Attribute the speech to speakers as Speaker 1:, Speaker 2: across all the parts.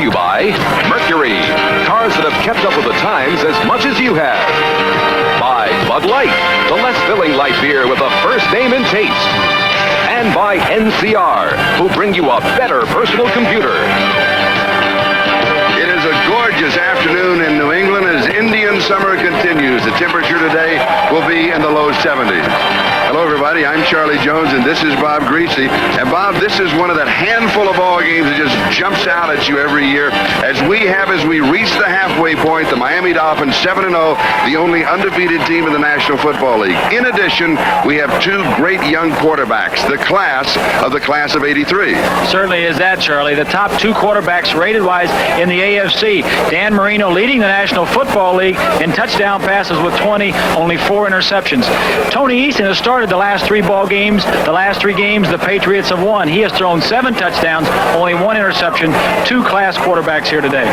Speaker 1: you by Mercury, cars that have kept up with the times as much as you have. By Bud Light, the less filling light beer with a first name and taste. And by NCR, who bring you a better personal computer.
Speaker 2: It is a gorgeous afternoon in New England as Indian summer continues. The temperature today will be in the low 70s. Hello, everybody. I'm Charlie Jones, and this is Bob Greasy. And, Bob, this is one of that handful of ball games that just jumps out at you every year. As we reach the halfway point, the Miami Dolphins 7-0, the only undefeated team in the National Football League. In addition, we have two great young quarterbacks, the class of 83.
Speaker 3: Certainly is that, Charlie. The top two quarterbacks rated-wise in the AFC. Dan Marino leading the National Football League in touchdown passes with 20, only 4 interceptions. Tony Eason has started the last three ball games. The last 3 games the Patriots have won. He has thrown 7 touchdowns, only 1 interception. 2 class quarterbacks here today.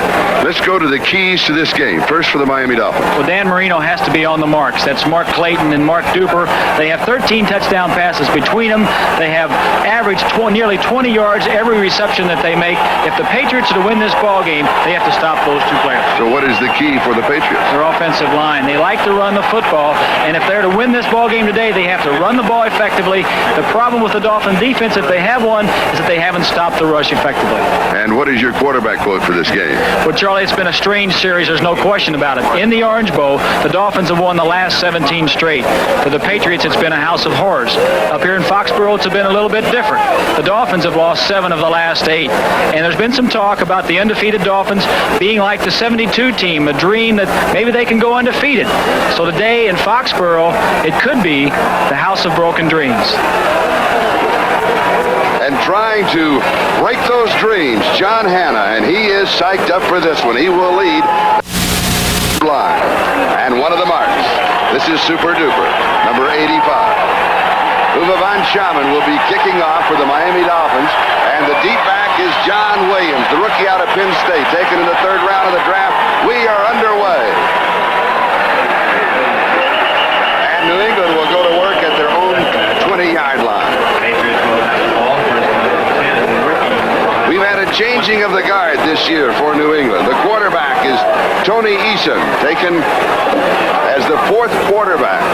Speaker 2: Let's go to the keys to this game. First for the Miami Dolphins.
Speaker 3: Well, Dan Marino has to be on the marks. That's Mark Clayton and Mark Duper. They have 13 touchdown passes between them. They have averaged nearly 20 yards every reception that they make. If the Patriots are to win this ball game, they have to stop those 2 players.
Speaker 2: So what is the key for the Patriots?
Speaker 3: Their offensive line. They like to run the football, and if they're to win this ball game today, they have to run the ball effectively. The problem with the Dolphin defense, if they have one, is that they haven't stopped the rush effectively.
Speaker 2: And what is your quarterback quote for this game?
Speaker 3: Well, Charlie, it's been a strange series. There's no question about it. In the Orange Bowl, the Dolphins have won the last 17 straight. For the Patriots, it's been a house of horrors. Up here in Foxborough, it's been a little bit different. The Dolphins have lost 7 of the last 8. And there's been some talk about the undefeated Dolphins being like the 72 team, a dream that maybe they can go undefeated. So today in Foxborough, it could be the house of broken dreams.
Speaker 2: And trying to break those dreams, John Hanna, and he is psyched up for this one. He will lead line. And one of the marks. This is Super Duper, number 85. Uwe von Schaman will be kicking off for the Miami Dolphins. And the deep back is John Williams, the rookie out of Penn State, taken in the 3rd round of the draft. We are underway. And New England will go to work at their own 20-yard line. We've had a changing of the guard this year for New England. The quarterback is Tony Eason, taken as the 4th quarterback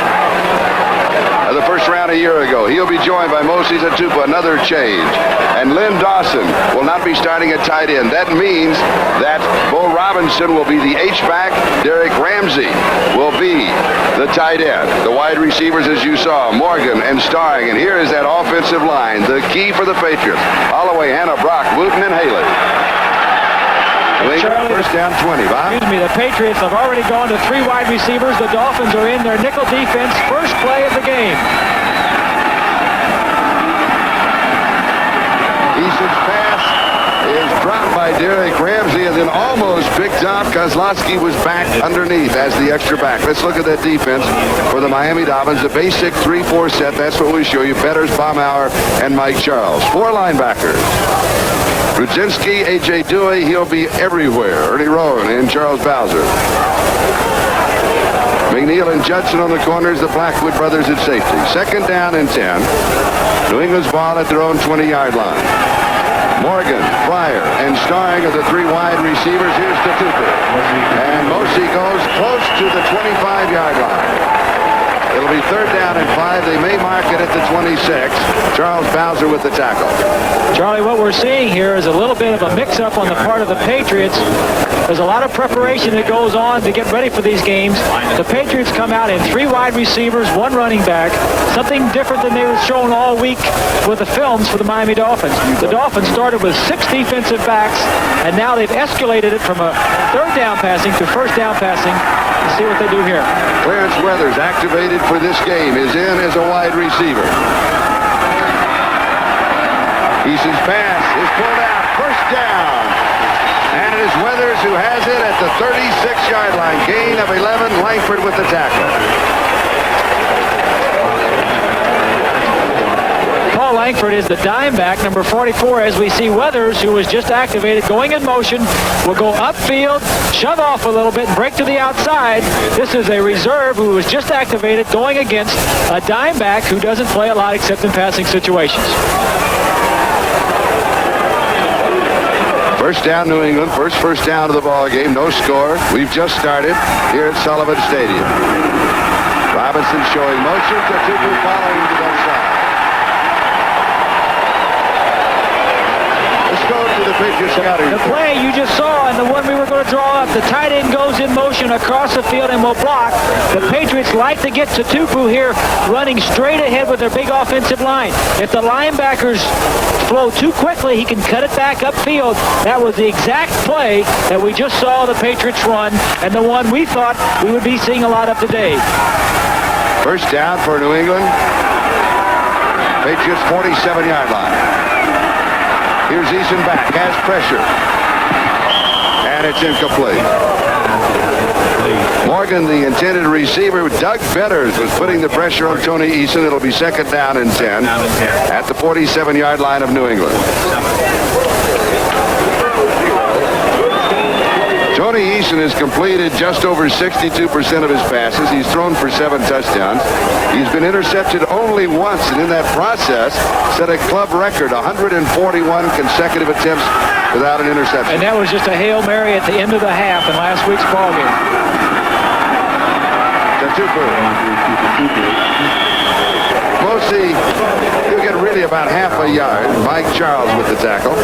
Speaker 2: of the 1st round a year ago. He'll be joined by Moses Atupa, another change. And Lynn Dawson will not be starting at tight end. That means that Bo Robinson will be the H-back. Derek Ramsey will be the tight end. The wide receivers, as you saw, Morgan and Starring. And here is that offensive line, the key for the Patriots. Holloway, Hannah, Brock, Wooten, and Haley.
Speaker 3: Charlie,
Speaker 2: first down 20, Bob.
Speaker 3: Excuse me, the Patriots have already gone to 3 wide receivers. The Dolphins are in their nickel defense. First play of the game.
Speaker 2: Eason's pass is dropped by Derek Ramsey and then almost picked up. Kozlowski was back underneath as the extra back. Let's look at that defense for the Miami Dolphins. The basic 3-4 set. That's what we show you. Betters, Baumauer, and Mike Charles. 4 linebackers. Rudzinski, A.J. Dewey, he'll be everywhere. Ernie Rowan and Charles Bowser. McNeil and Judson on the corners, the Blackwood brothers at safety. 2nd down and 10. New England's ball at their own 20-yard line. Morgan, Fryer, and Starring are the 3 wide receivers. Here's the Cooper. And Mosi goes close to the 25-yard line. It'll be 3rd down and 5. They may mark it at the 26. Charles Bowser with the tackle.
Speaker 3: Charlie, what we're seeing here is a little bit of a mix-up on the part of the Patriots. There's a lot of preparation that goes on to get ready for these games. The Patriots come out in 3 wide receivers, 1 running back, something different than they were shown all week with the films for the Miami Dolphins. The Dolphins started with 6 defensive backs, and now they've escalated it from a 3rd down passing to 1st down passing. Let's see what they do here.
Speaker 2: Clarence Weathers, activated for this game, is in as a wide receiver. Eason's pass is pulled out. 1st down. And it is Weathers who has it at the 36-yard line. Gain of 11. Langford with the tackle.
Speaker 3: Paul Langford is the dime back, number 44, as we see Weathers, who was just activated, going in motion, will go upfield, shove off a little bit, and break to the outside. This is a reserve who was just activated, going against a dime back who doesn't play a lot except in passing situations.
Speaker 2: First down, New England. First down of the ball game. No score. We've just started here at Sullivan Stadium. Robinson showing motion to Tupu following to that side. Let's go to the Patriots scouting.
Speaker 3: The play you just saw and the one we were going to draw up, the tight end goes in motion across the field and will block. The Patriots like to get to Tupu here running straight ahead with their big offensive line. If the linebackers flow too quickly, he can cut it back upfield. That was the exact play that we just saw the Patriots run and the one we thought we would be seeing a lot of today.
Speaker 2: First down for New England. Patriots 47-yard line. Here's Eason back, has pressure. And it's incomplete. Morgan, the intended receiver, Doug Betters was putting the pressure on Tony Eason. It'll be second down and 10 at the 47-yard line of New England. Tony Eason has completed just over 62% of his passes. He's thrown for 7 touchdowns. He's been intercepted only once, and in that process, set a club record, 141 consecutive attempts without an interception.
Speaker 3: And that was just a Hail Mary at the end of the half in last week's ballgame.
Speaker 2: Mosey, he'll get really about half a yard. Mike Charles with the tackle.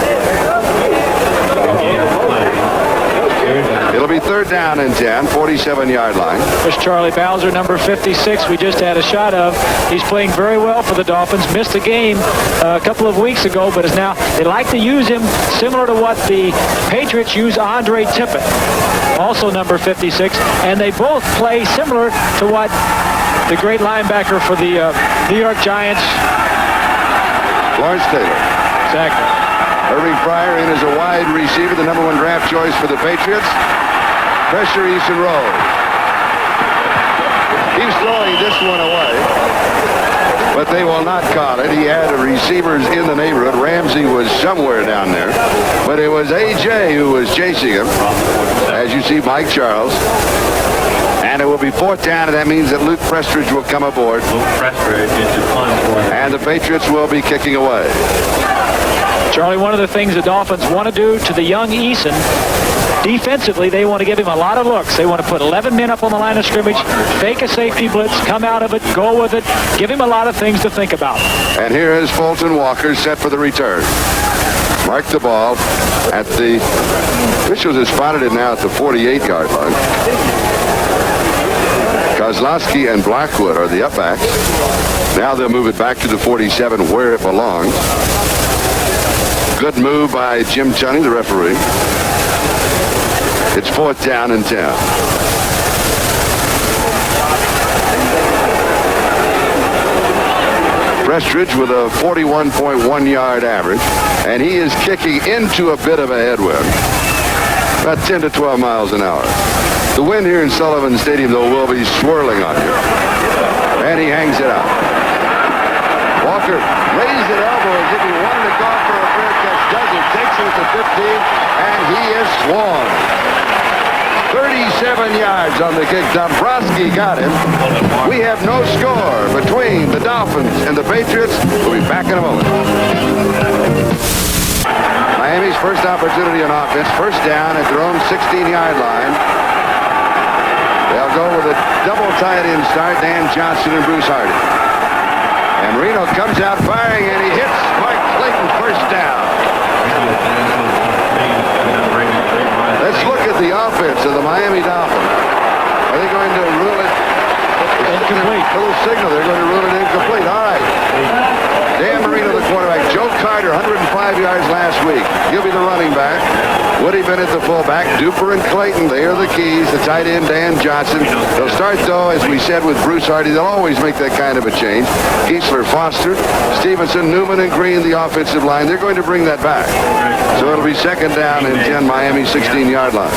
Speaker 2: It'll be third down and 10, 47-yard line.
Speaker 3: There's Charlie Bowser, number 56, we just had a shot of. He's playing very well for the Dolphins. Missed a game a couple of weeks ago, but is now, they like to use him similar to what the Patriots use Andre Tippett, also number 56, and they both play similar to what the great linebacker for the New York Giants.
Speaker 2: Lawrence Taylor.
Speaker 3: Exactly.
Speaker 2: Irving Fryer in as a wide receiver, the number 1 draft choice for the Patriots. Pressure Eason rolls. He's throwing this one away. But they will not call it. He had receivers in the neighborhood. Ramsey was somewhere down there. But it was A.J. who was chasing him. As you see, Mike Charles. And it will be fourth down, and that means that Luke Prestridge will come aboard. And the Patriots will be kicking away.
Speaker 3: Charlie, one of the things the Dolphins want to do to the young Eason, defensively, they want to give him a lot of looks. They want to put 11 men up on the line of scrimmage, fake a safety blitz, come out of it, go with it, give him a lot of things to think about.
Speaker 2: And here is Fulton Walker set for the return. Mark the ball at the, officials have spotted it now at the 48-yard line. Kozlowski and Blackwood are the upbacks. Now they'll move it back to the 47 where it belongs. Good move by Jim Tunney, the referee. It's fourth down and 10. Prestridge with a 41.1-yard average, and he is kicking into a bit of a headwind, about 10 to 12 miles an hour. The wind here in Sullivan Stadium, though, will be swirling on you. And he hangs it out. Walker raised it elbow as if he wanted to go for a fair catch. Doesn't. Takes it to 15, and he is swung. 37 yards on the kick. Dombrowski got him. We have no score between the Dolphins and the Patriots. We'll be back in a moment. Miami's first opportunity on offense. First down at their own 16-yard line. They'll go with a double tight end start. Dan Johnson and Bruce Hardy. And Marino comes out firing, and he hits Mark Clayton first down. Let's look at the offense of the Miami Dolphins. Are they going to rule it incomplete? A little signal. They're going to rule it incomplete. All right. Dan Marino, the quarterback. Joe Carter, 105 yards last week. He'll be the running back. Woody Bennett, the fullback. Duper and Clayton, they are the keys. The tight end, Dan Johnson. They'll start, though, as we said, with Bruce Hardy. They'll always make that kind of a change. Kiesler, Foster, Stevenson, Newman, and Green, the offensive line. They're going to bring that back. So it'll be second down and 10, Miami 16-yard line.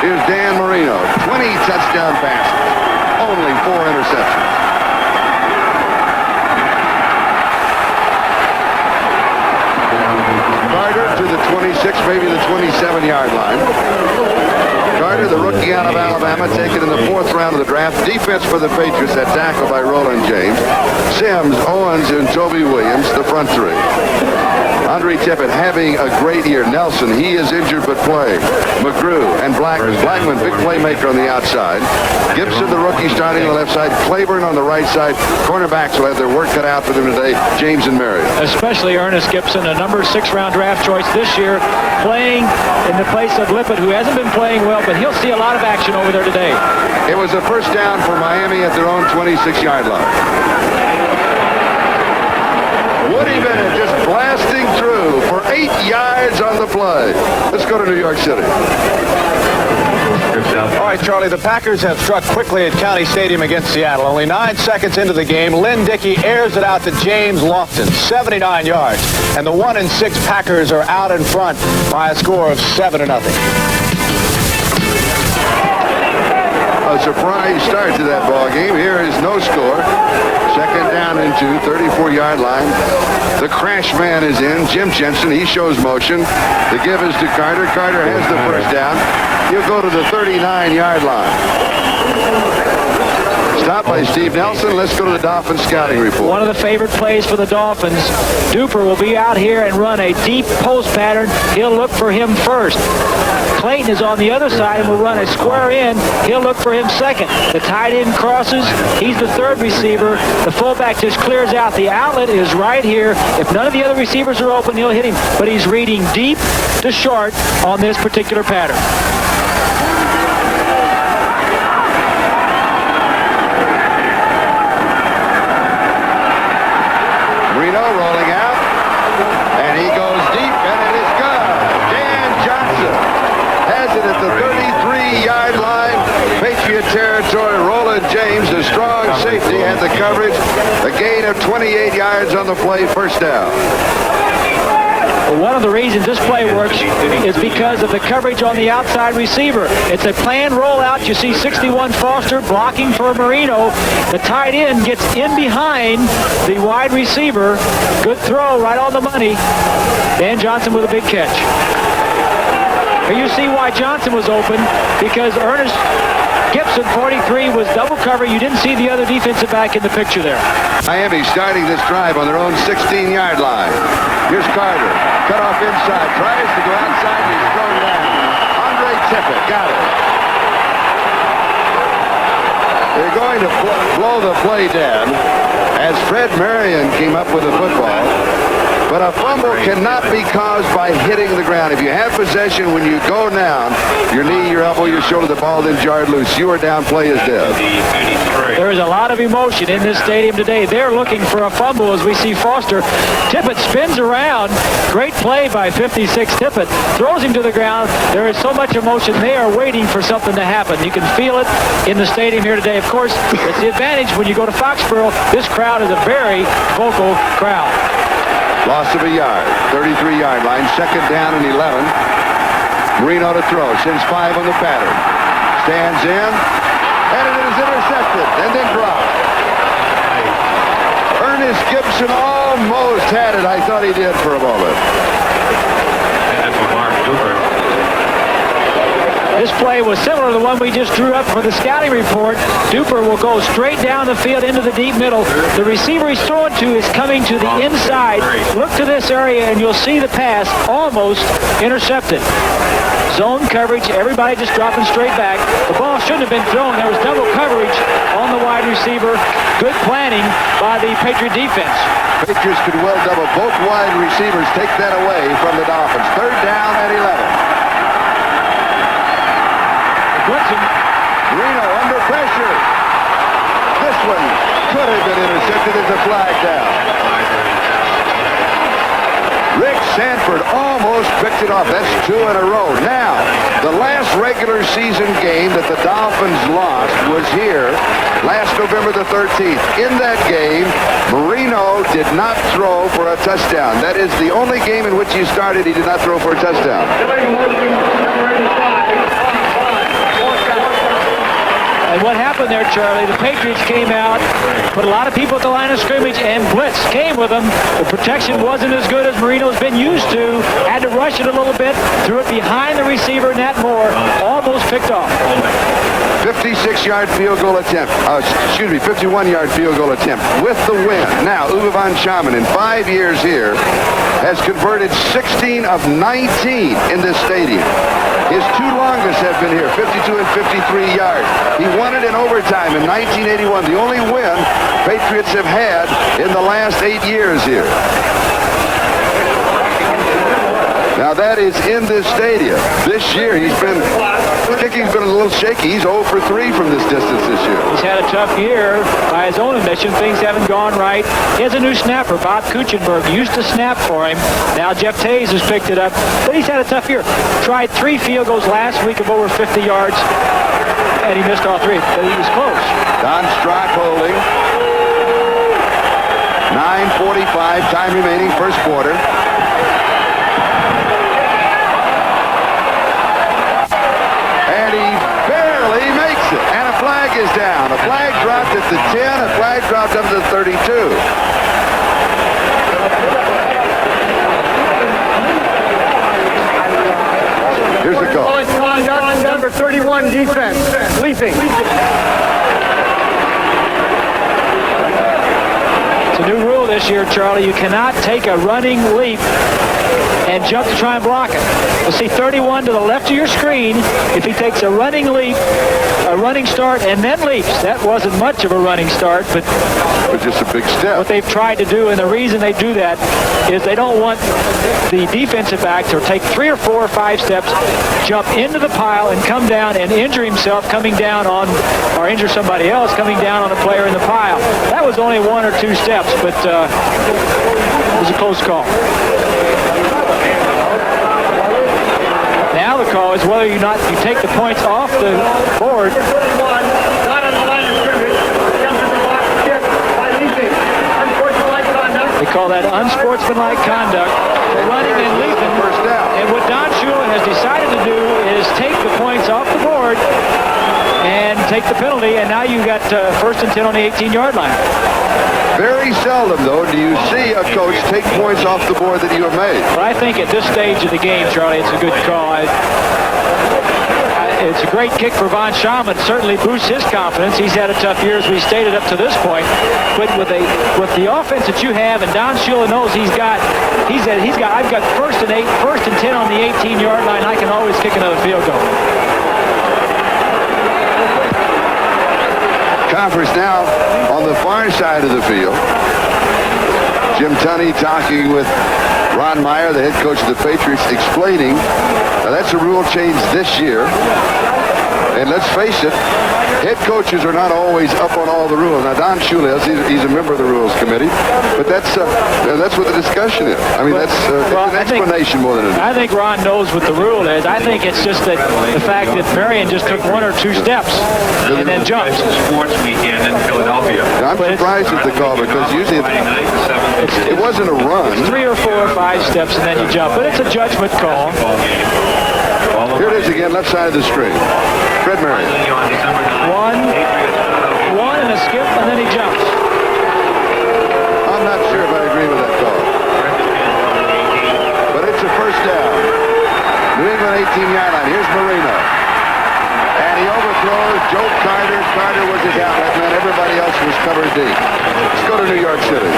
Speaker 2: Here's Dan Marino. 20 touchdown passes. Only 4 interceptions. Carter to the 26, maybe the 27-yard line. Carter, the rookie out of Alabama, taken in the 4th round of the draft. Defense for the Patriots at tackle by Roland James. Sims, Owens, and Toby Williams, the front three. Andre Tippett having a great year. Nelson, he is injured but playing. McGrew and Blackman. Blackman, big playmaker on the outside. Gibson, the rookie, starting on the left side. Claiborne on the right side. Cornerbacks will have their work cut out for them today. James and Marion.
Speaker 3: Especially Ernest Gibson, a number 6-round draft choice this year, playing in the place of Lippett, who hasn't been playing well, but he'll see a lot of action over there today.
Speaker 2: It was a first down for Miami at their own 26-yard line. Woody Bennett just blasting through for 8 yards on the play. Let's go to New York City.
Speaker 4: All right, Charlie, the Packers have struck quickly at County Stadium against Seattle. Only 9 seconds into the game, Lynn Dickey airs it out to James Lofton, 79 yards. And the 1-6 Packers are out in front by a score of 7-0.
Speaker 2: A surprise start to that ball game. Here is no score. Second down and 2, 34-yard line. The crash man is in. Jim Jensen, he shows motion. The give is to Carter. Carter has the first down. He'll go to the 39-yard line. Stopped by Steve Nelson. Let's go to the Dolphins scouting report.
Speaker 3: One of the favorite plays for the Dolphins. Duper will be out here and run a deep post pattern. He'll look for him first. Clayton is on the other side and will run a square in. He'll look for him second. The tight end crosses. He's the third receiver. The fullback just clears out. The outlet is right here. If none of the other receivers are open, he'll hit him. But he's reading deep to short on this particular pattern.
Speaker 2: Rolling out, and he goes deep, and it is good. Dan Johnson has it at the 33-yard line. Patriot territory. Roland James, the strong safety, had the coverage. A gain of 28 yards on the play, first down.
Speaker 3: Well, one of the reasons this play works is because of the coverage on the outside receiver. It's a planned rollout. You see 61 Foster blocking for Marino. The tight end gets in behind the wide receiver. Good throw, right on the money. Dan Johnson with a big catch. Here you see why Johnson was open, because Ernest Gibson, 43, was double cover. You didn't see the other defensive back in the picture there.
Speaker 2: Miami starting this drive on their own 16-yard line. Here's Carter. Cut off inside. Tries to go outside. And he's thrown down. Andre Tippett got it. They're going to blow the play dead as Fred Marion came up with the football. But a fumble cannot be caused by hitting the ground. If you have possession, when you go down, your knee, your elbow, your shoulder, the ball then jarred loose. You are down, play is dead.
Speaker 3: There is a lot of emotion in this stadium today. They're looking for a fumble as we see Foster. Tippett spins around. Great play by 56 Tippett. Throws him to the ground. There is so much emotion. They are waiting for something to happen. You can feel it in the stadium here today. Of course, it's the advantage when you go to Foxborough. This crowd is a very vocal crowd.
Speaker 2: Loss of a yard. 33-yard line. Second down and 11. Marino to throw. Sends 5 on the pattern. Stands in. And it is intercepted. And then dropped. Ernest Gibson almost had it. I thought he did for a moment.
Speaker 3: This play was similar to the one we just drew up for the scouting report. Duper will go straight down the field into the deep middle. The receiver he's throwing to is coming to the inside. Look to this area and you'll see the pass almost intercepted. Zone coverage, everybody just dropping straight back. The ball shouldn't have been thrown. There was double coverage on the wide receiver. Good planning by the Patriot defense.
Speaker 2: Patriots could well double. Both wide receivers take that away from the Dolphins. Third down at 11.
Speaker 3: Woodson.
Speaker 2: Marino under pressure. This one could have been intercepted as a flag down. Rick Sanford almost picked it off. That's 2 in a row. Now, the last regular season game that the Dolphins lost was here last November the 13th. In that game, Marino did not throw for a touchdown. That is the only game in which he started he did not throw for a touchdown.
Speaker 3: And what happened there, Charlie, the Patriots came out, put a lot of people at the line of scrimmage, and blitz came with them. The protection wasn't as good as Marino's been used to. Had to rush it a little bit, threw it behind the receiver, Nat Moore, almost picked off.
Speaker 2: 56-yard field goal attempt. 51-yard field goal attempt with the win. Now, Uwe von Schamann, in 5 years here, has converted 16 of 19 in this stadium. His two longest have been here, 52 and 53 yards. He won it in overtime in 1981, the only win Patriots have had in the last 8 years here. Now that is in this stadium. This year kicking's been a little shaky. He's 0 for 3 from this distance this year.
Speaker 3: He's had a tough year by his own admission. Things haven't gone right. He has a new snapper, Bob Kuchenberg, used to snap for him. Now Jeff Taze has picked it up, but he's had a tough year. Tried 3 field goals last week of over 50 yards, and he missed all 3, but he was close.
Speaker 2: Don Strock holding. 9:45 time remaining, first quarter. And a flag is down. A flag dropped at the 10. A flag dropped up to the 32. Here's the call.
Speaker 5: Number 31 defense. Leaping.
Speaker 3: It's a new rule this year, Charlie. You cannot take a running leap and jump to try and block it. You'll see 31 to the left of your screen. If he takes a running leap, a running start, and then leaps, that wasn't much of a running start, but
Speaker 2: just a big step.
Speaker 3: What they've tried to do, and the reason they do that, is they don't want the defensive back to take 3 or 4 or 5 steps, jump into the pile, and come down and injure himself coming down on, or injure somebody else coming down on a player in the pile. That was only 1 or 2 steps, but it was a close call. Now the call is whether or not you take the points off the board. They call that unsportsmanlike conduct for running and leaping.
Speaker 2: First down.
Speaker 3: And what Don Shula has decided to do is take the points off the board and take the penalty, and now you've got 1st and 10 on the 18-yard line.
Speaker 2: Very seldom, though, do you see a coach take points off the board that you have made.
Speaker 3: But I think at this stage of the game, Charlie, it's a good call. It's a great kick for von Schamann. Certainly boosts his confidence. He's had a tough year, as we stated, up to this point. But with the offense that you have, and Don Shula knows I've got 1st and 8, 1st and 10 on the 18-yard line. I can always kick another field goal.
Speaker 2: Conference now on the far side of the field. Jim Tunney talking with Ron Meyer, the head coach of the Patriots, explaining that's a rule change this year. And let's face it, head coaches are not always up on all the rules. Now, Don Shula, he's a member of the Rules Committee, but that's what the discussion is. I mean, it's an explanation more than it is.
Speaker 3: I think Ron knows what the rule is. I think it's just that the fact that Marion just took 1 or 2 steps and then jumped.
Speaker 6: Sports weekend in Philadelphia.
Speaker 2: I'm surprised at the call because usually it wasn't a run.
Speaker 3: It's 3 or 4 or 5 steps and then you jump, but it's a judgment call.
Speaker 2: Here it is again, left side of the screen. Fred Marion.
Speaker 3: One and a skip, and then he jumps.
Speaker 2: I'm not sure if I agree with that call. But it's a first down. New England 18-yard line. Here's Marino. And he overthrows Joe Carter. Carter was his outlet man. Everybody else was covered deep. Let's go to New York City.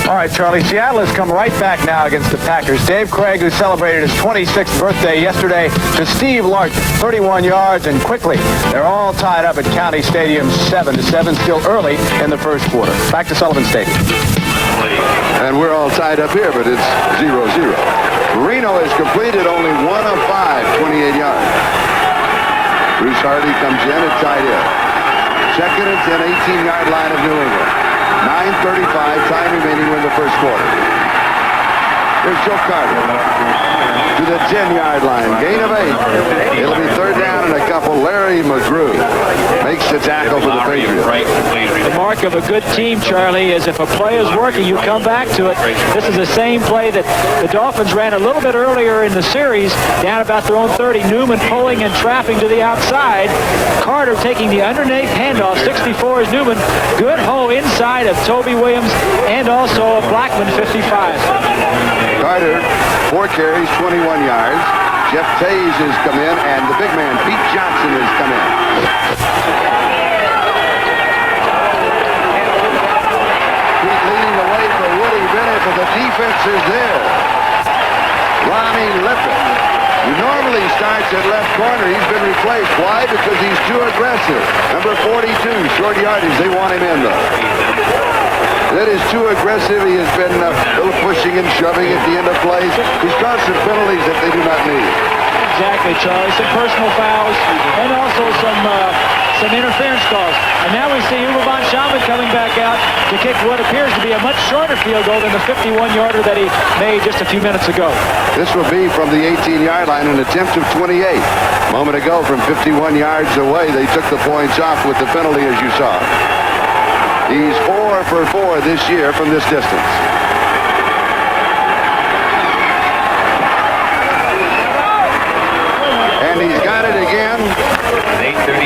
Speaker 4: All right, Charlie, Seattle has come right back now against the Packers. Dave Craig, who celebrated his 26th birthday yesterday, to Steve Largent, 31 yards, and quickly. They're all tied up at County Stadium 7-7, still early in the first quarter. Back to Sullivan Stadium.
Speaker 2: And we're all tied up here, but it's 0-0. Marino has completed only 1 of 5, 28 yards. Bruce Hardy comes in at tight end. Second and 10, 18-yard line of New England. 9:35 time remaining in the first quarter. Here's Joe Carter to the 10-yard line. Gain of 8. It'll be 3rd down and a couple. Larry McGrew makes the tackle for the Patriots.
Speaker 3: The mark of a good team, Charlie, is if a play is working, you come back to it. This is the same play that the Dolphins ran a little bit earlier in the series, down about their own 30. Newman pulling and trapping to the outside. Carter taking the underneath handoff. 64 is Newman. Good hole inside of Toby Williams and also of Blackman, 55.
Speaker 2: Carter, 4 carries, 21 yards. Jeff Tays has come in, and the big man, Pete Johnson, has come in. Pete leading the way for Woody Bennett, but the defense is there. Ronnie Lippett, who normally starts at left corner, he's been replaced. Why? Because he's too aggressive. Number 42, short yardage. They want him in, though. That is too aggressive. He has been a little pushing and shoving at the end of plays. He's caused some penalties that they do not need.
Speaker 3: Exactly, Charlie. Some personal fouls and also some interference calls. And now we see Uwe von Schamann coming back out to kick what appears to be a much shorter field goal than the 51-yarder that he made just a few minutes ago.
Speaker 2: This will be from the 18-yard line, an attempt of 28. A moment ago, from 51 yards away, they took the points off with the penalty, as you saw. He's 4 for 4 this year from this distance. And he's got it again.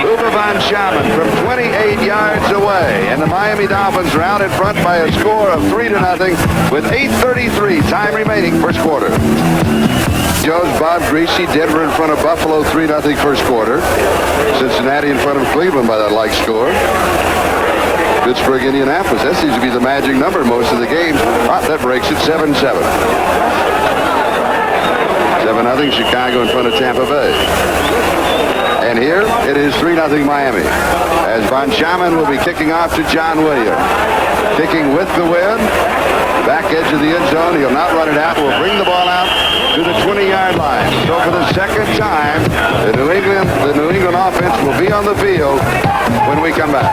Speaker 2: Uwe von Schamann from 28 yards away. And the Miami Dolphins are out in front by a score of 3-0 with 8:33 time remaining first quarter. Joe's Bob Greasy, Denver in front of Buffalo 3-0 first quarter. Cincinnati in front of Cleveland by that like score. Pittsburgh, Indianapolis. That seems to be the magic number in most of the games. That breaks it 7-7. 7-0 Chicago in front of Tampa Bay. And here it is 3-0 Miami. As von Schamann will be kicking off to John Williams. Kicking with the wind. Back edge of the end zone. He'll not run it out. Will bring the ball out to the 20-yard line. So for the second time, the New England offense will be on the field when we come back.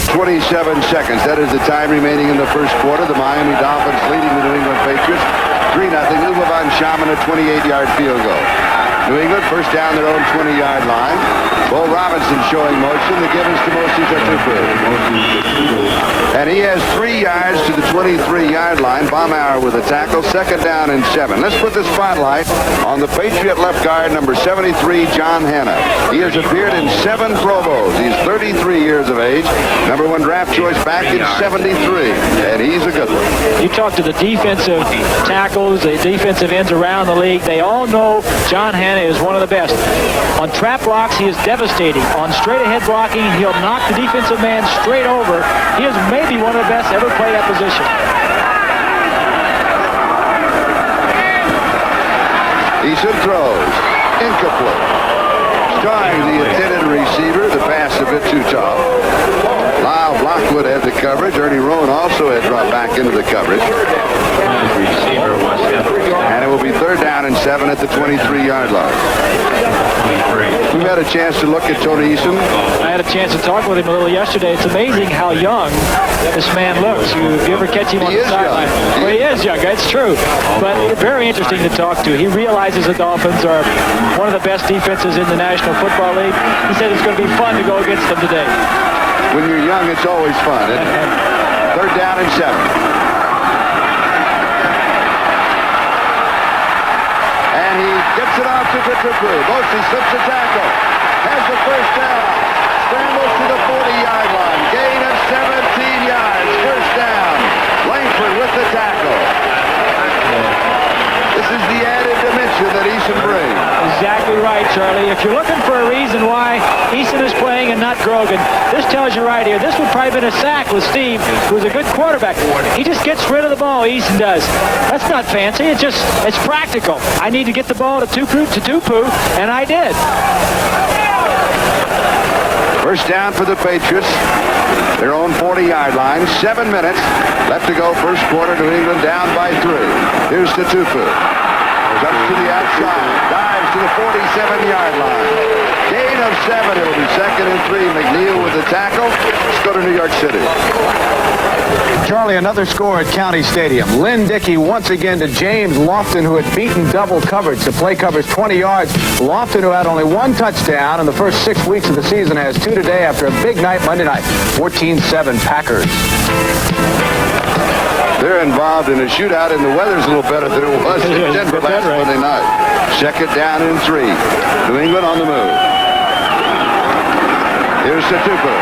Speaker 2: 27 seconds. That is the time remaining in the first quarter. The Miami Dolphins leading the New England Patriots 3-0. Uwe von Schamann, a 28-yard field goal. New England first down their own 20-yard line. Bo Robinson showing motion. The give is to Mosi Tatupu. And he has 3 yards to the 23-yard line. Baumauer with a tackle. Second down and 7. Let's put the spotlight on the Patriot left guard, number 73, John Hanna. He has appeared in 7 Pro Bowls. He's 33 years of age. Number 1 draft choice back in 73. And he's a good one.
Speaker 3: You talk to the defensive tackles, the defensive ends around the league. They all know John Hanna is one of the best. On trap blocks, he is devastating. On straight-ahead blocking, he'll knock the defensive man straight over. He is maybe one of the best ever play that position.
Speaker 2: Eason throws. Incomplete. Starring the intended receiver. The pass a bit too tall. Lyle Blockwood had the coverage. Ernie Rowan also had dropped back into the coverage. And it will be third down and 7 at the 23-yard line. We've had a chance to look at Tony Eason.
Speaker 3: I had a chance to talk with him a little yesterday. It's amazing how young this man looks. You ever catch him on the sideline? Well, he is young. That's true. But very interesting to talk to. He realizes the Dolphins are one of the best defenses in the National Football League. He said it's going to be fun to go against them today.
Speaker 2: When you're young, it's always fun, isn't it? Third down and 7. And he gets it off to Tatupu. Mosi slips a tackle. Has the first down. Scrambles to the 40-yard line. Gain of 17 yards. First down. Langford with the tackle. This is the added dimension that Eason brings.
Speaker 3: Exactly right, Charlie. If you're looking for a reason why Eason is playing and not Grogan, this tells you right here. This would probably have been a sack with Steve, who's a good quarterback. He just gets rid of the ball, Eason does. That's not fancy. It's practical. I need to get the ball to Tupu, and I did.
Speaker 2: First down for the Patriots. Their own 40-yard line. 7 minutes left to go first quarter. New England down by 3. Here's Tatupu. Jumps to the outside. Dives to the 47-yard line. Gain of 7. It'll be second and 3. McNeil with the tackle. Let's go to New York City.
Speaker 4: Charlie, another score at County Stadium. Lynn Dickey once again to James Lofton, who had beaten double coverage. The play covers 20 yards. Lofton, who had only 1 touchdown in the first 6 weeks of the season, has 2 today after a big night Monday night. 14-7 Packers.
Speaker 2: They're involved in a shootout, and the weather's a little better than it was in Denver last Monday night. Second down and 3. New England on the move. Here's Tatupu.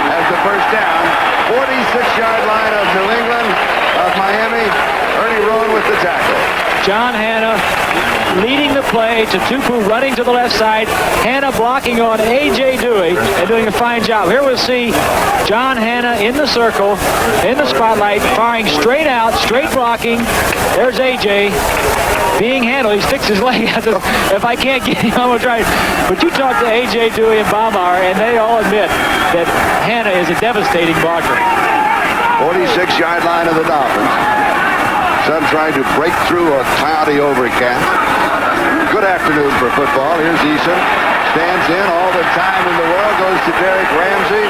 Speaker 2: Has the first down. 46-yard line of New England, of Miami. Ernie Rowan with the tackle.
Speaker 3: John Hanna leading the play. Tupu running to the left side. Hanna blocking on A.J. Dewey and doing a fine job. Here we'll see John Hanna in the circle, in the spotlight, firing straight out, straight blocking. There's A.J. being handled. He sticks his leg out. If I can't get him, I'm going to try. But you talk to A.J. Dewey and Baumauer, and they all admit that Hanna is a devastating blocker.
Speaker 2: 46-yard line of the Dolphins. Sun trying to break through a cloudy overcast. Good afternoon for football. Here's Eason. Stands in all the time in the world. Goes to Derek Ramsey.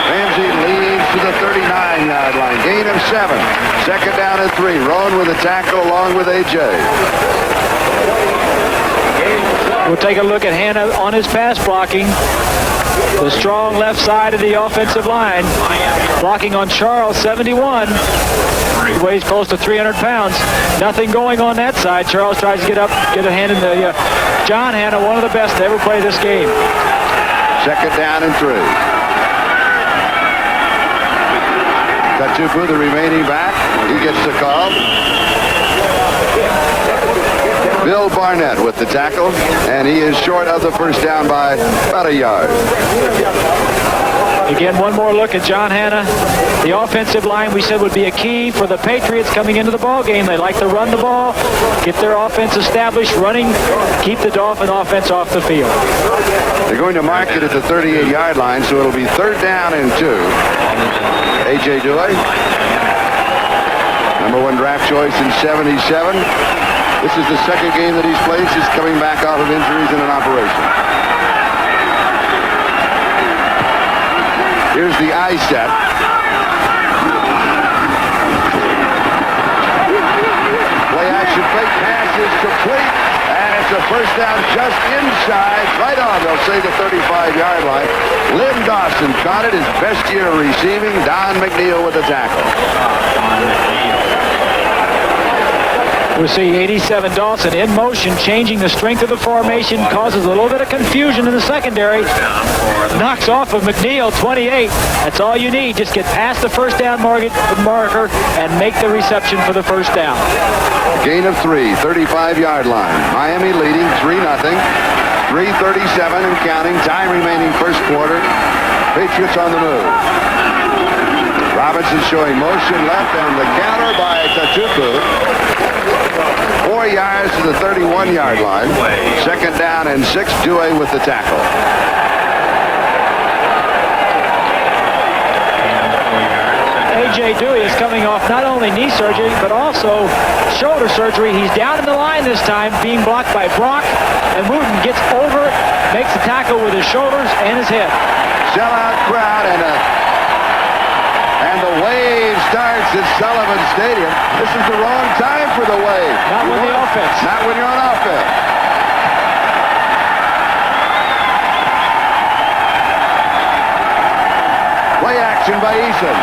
Speaker 2: Ramsey leads to the 39-yard line. Gain of 7. Second down and 3. Rowan with a tackle along with A.J.
Speaker 3: We'll take a look at Hanna on his pass blocking. The strong left side of the offensive line. Blocking on Charles, 71. He weighs close to 300 pounds. Nothing going on that side. Charles tries to get up, get a hand in the... John Hanna, one of the best to ever play this game.
Speaker 2: Second down and 3. Tupu, the remaining back. He gets the call. Bill Barnett with the tackle, and he is short of the first down by about a yard.
Speaker 3: Again, one more look at John Hanna. The offensive line we said would be a key for the Patriots coming into the ball game. They like to run the ball, get their offense established, running, keep the Dolphin offense off the field.
Speaker 2: They're going to mark it at the 38-yard line, so it'll be third down and 2. A.J. Dewey, number 1 draft choice in 77. This is the second game that he's played since coming back off of injuries in an operation. Here's the eye set. Play action, fake pass is complete. And it's a first down just inside, right on, they'll say the 35-yard line. Lynn Dawson caught it, his best year receiving. Don McNeil with the tackle.
Speaker 3: We'll see 87 Dawson in motion, changing the strength of the formation, causes a little bit of confusion in the secondary. Knocks off of McNeil, 28. That's all you need. Just get past the first down marker and make the reception for the first down.
Speaker 2: Gain of 3, 35-yard line. Miami leading 3-0. 3:37 and counting. Time remaining first quarter. Patriots on the move. Robinson showing motion left and the counter by Tupu. 4 yards to the 31-yard line. Second down and 6. Dewey with the tackle.
Speaker 3: A.J. Dewey is coming off not only knee surgery, but also shoulder surgery. He's down in the line this time, being blocked by Brock, and Wooten gets over, makes the tackle with his shoulders and his head.
Speaker 2: Sellout crowd and the wave starts at Sullivan Stadium. This is the wrong time for the wave.
Speaker 3: Not with the offense.
Speaker 2: Not when you're on offense. Play action by Eason.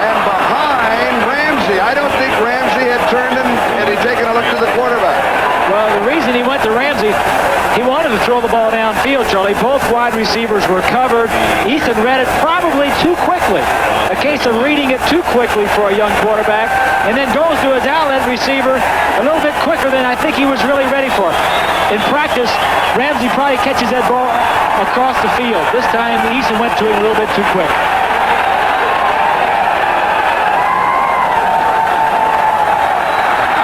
Speaker 2: And behind Ramsey. I don't think Ramsey had turned and he'd taken a look to the quarterback.
Speaker 3: Well, the reason he went to Ramsey, he wanted to throw the ball downfield, Charlie. Both wide receivers were covered. Eason read it probably too quickly. A case of reading it too quickly for a young quarterback, and then goes to his outlet receiver a little bit quicker than I think he was really ready for. In practice, Ramsey probably catches that ball across the field. This time, Eason went to it a little bit too quick.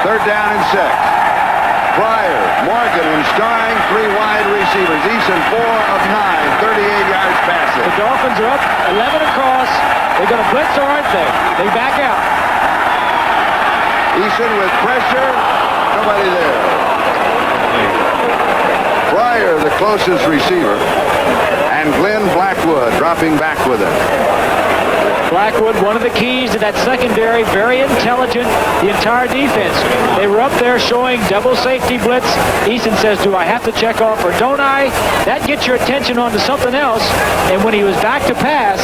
Speaker 2: Third down and 6. Pryor, Morgan, and Starring, 3 wide receivers. Eason, 4 of 9, 38 yards passing.
Speaker 3: The Dolphins are up 11 across. They're going to blitz, or aren't they? They back out.
Speaker 2: Eason with pressure. Nobody there. Pryor, the closest receiver. And Glenn Blackwood dropping back with it.
Speaker 3: Blackwood, one of the keys to that secondary, very intelligent, the entire defense. They were up there showing double safety blitz. Eason says, do I have to check off or don't I? That gets your attention onto something else. And when he was back to pass,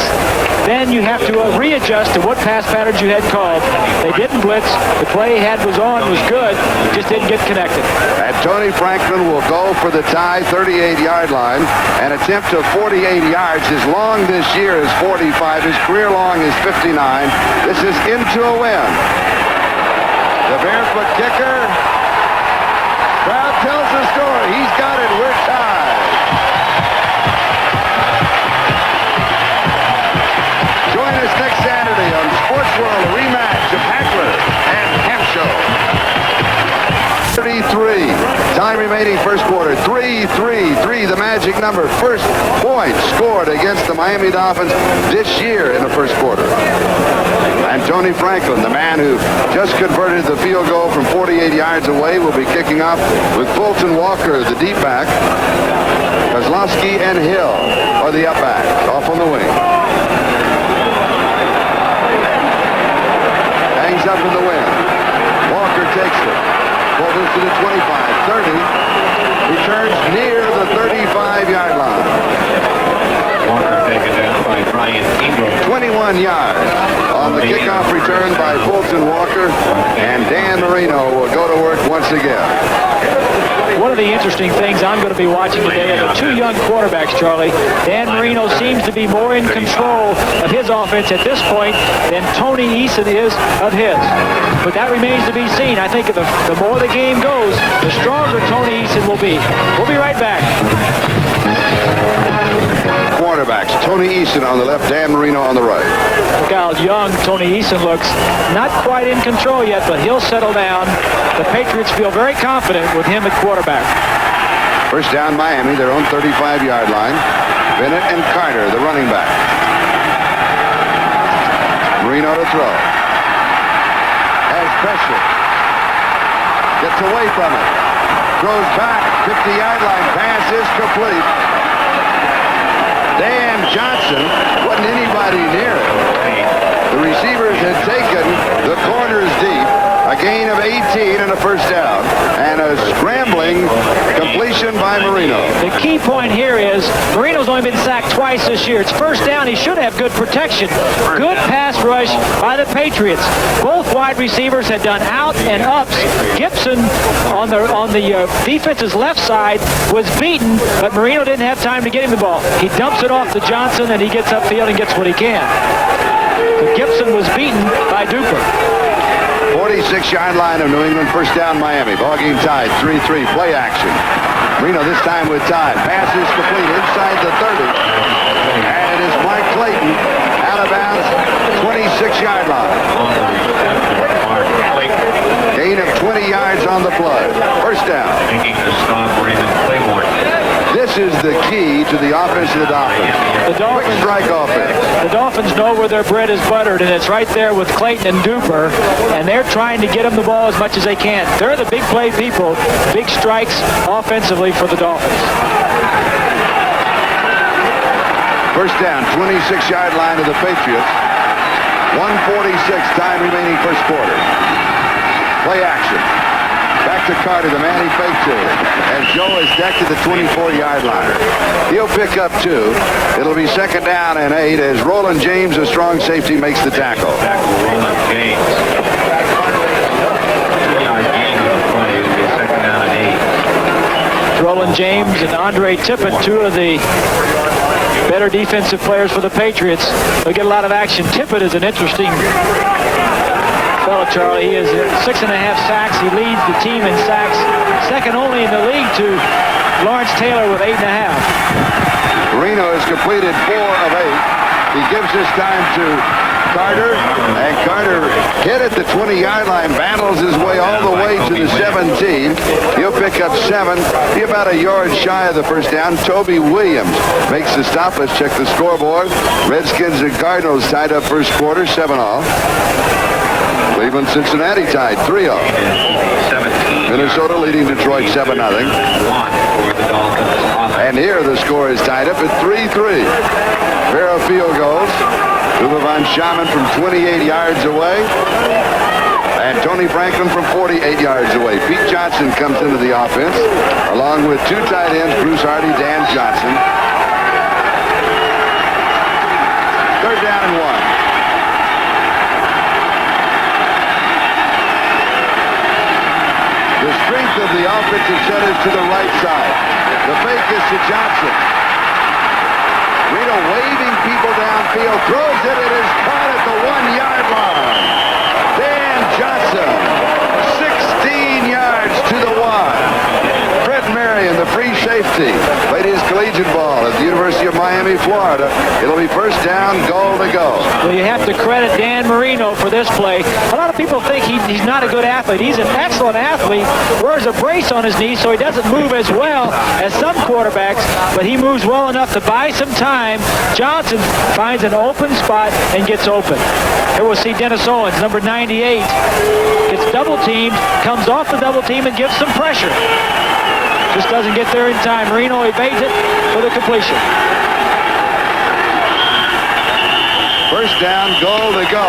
Speaker 3: then you have to readjust to what pass patterns you had called. They didn't blitz. The play he had was good. Just didn't get connected.
Speaker 2: And Tony Franklin will go for the tie, 38-yard line. An attempt of 48 yards. His long this year is 45. His career long is 59. This is into a win. The barefoot kicker. Crowd tells the story. He's got it. We're tied. Join us next Saturday on Sports World, a rematch of Hackler and Hampshire. 33. Time remaining first quarter. 3-3-3, the magic number. First point scored against the Miami Dolphins this year in the first quarter. And Tony Franklin, the man who just converted the field goal from 48 yards away, will be kicking off with Fulton Walker, the deep back. Kozlowski and Hill are the up backs, off on the wing. Hangs up in the wind. Walker takes it. Fulton to the 25, 30. Returns near the 35-yard line.
Speaker 6: Walker taken down by Brian Ingram.
Speaker 2: 21 yards on the kickoff return by Fulton Walker, and Dan Marino will go to work once again.
Speaker 3: One of the interesting things I'm going to be watching today are the two young quarterbacks, Charlie. Dan Marino seems to be more in control of his offense at this point than Tony Eason is of his. But that remains to be seen. I think the more the game goes, the stronger Tony Eason will be. We'll be right back.
Speaker 2: Quarterbacks, Tony Eason on the left, Dan Marino on the right.
Speaker 3: Look how young Tony Eason looks. Not quite in control yet, but he'll settle down. The Patriots feel very confident with him at quarterback.
Speaker 2: First down Miami, their own 35-yard line. Bennett and Carter, the running back. Marino to throw. Has pressure. Gets away from it. Throws back. 50-yard line. Pass is complete. Dan Johnson, wasn't anybody near it. The receivers had taken the corners deep. A gain of 18 and a first down. And a scrambling completion by Marino.
Speaker 3: The key point here is Marino's only been sacked twice this year. It's first down. He should have good protection. Good pass rush by the Patriots. Both wide receivers had done out and ups. Gibson on the defense's left side was beaten, but Marino didn't have time to get him the ball. He dumps it off to Johnson, and he gets upfield and gets what he can. But Gibson was beaten by Duper.
Speaker 2: 46-yard line of New England, first down Miami. Ball game tied, 3-3, play action. Marino this time with time. Pass is complete inside the 30. And it is Mike Clayton out of bounds, 26-yard line. Gain of 20 yards on the play. First down.
Speaker 6: Making the stop, Raymond Claiborne.
Speaker 2: This is the key to the offense of the Dolphins.
Speaker 3: The Dolphins,
Speaker 2: quick strike offense.
Speaker 3: The Dolphins know where their bread is buttered, and it's right there with Clayton and Duper, and they're trying to get them the ball as much as they can. They're the big play people, big strikes offensively for the Dolphins.
Speaker 2: First down, 26-yard line of the Patriots. 1:46 time remaining first quarter. Play action. Back to Carter, the man he faked to. As Joe is decked at the 24-yard line. He'll pick up 2. It'll be second down and 8 as Roland James, a strong safety, makes the tackle.
Speaker 6: Roland James. 2-yard gain on the play. It'll be second down and 8.
Speaker 3: Roland James and Andre Tippett, two of the better defensive players for the Patriots. They'll get a lot of action. Tippett is an interesting fellow, Charlie. He is 6.5 sacks. He leads the team in sacks, second only in the league to Lawrence Taylor with 8.5.
Speaker 2: Marino has completed 4 of 8. He gives this time to Carter, and Carter hit at the 20-yard line, battles his way all the way to the 17. He'll pick up 7. Be about a yard shy of the first down. Toby Williams makes the stop. Let's check the scoreboard. Redskins and Cardinals tied up first quarter, 7-all. Cleveland, Cincinnati tied 3-all. Minnesota leading Detroit 7-0. And here the score is tied up at 3-3. Pair of field goals. Uwe von Schamann from 28 yards away. And Tony Franklin from 48 yards away. Pete Johnson comes into the offense, along with 2 tight ends, Bruce Hardy, Dan Johnson. Third down and 1. The strength of the offensive set is to the right side. The fake is to Johnson. Reno waving people downfield, throws it, it is caught at the 1-yard line. Dan Johnson Miami, Florida. It'll be first down, goal to go.
Speaker 3: Well, you have to credit Dan Marino for this play. A lot of people think he's not a good athlete. He's an excellent athlete. Wears a brace on his knee, so he doesn't move as well as some quarterbacks, but he moves well enough to buy some time. Johnson finds an open spot and gets open. Here we'll see Dennis Owens, number 98. Gets double-teamed, comes off the double team and gives some pressure. Just doesn't get there in time. Marino evades it for the completion.
Speaker 2: First down, goal to go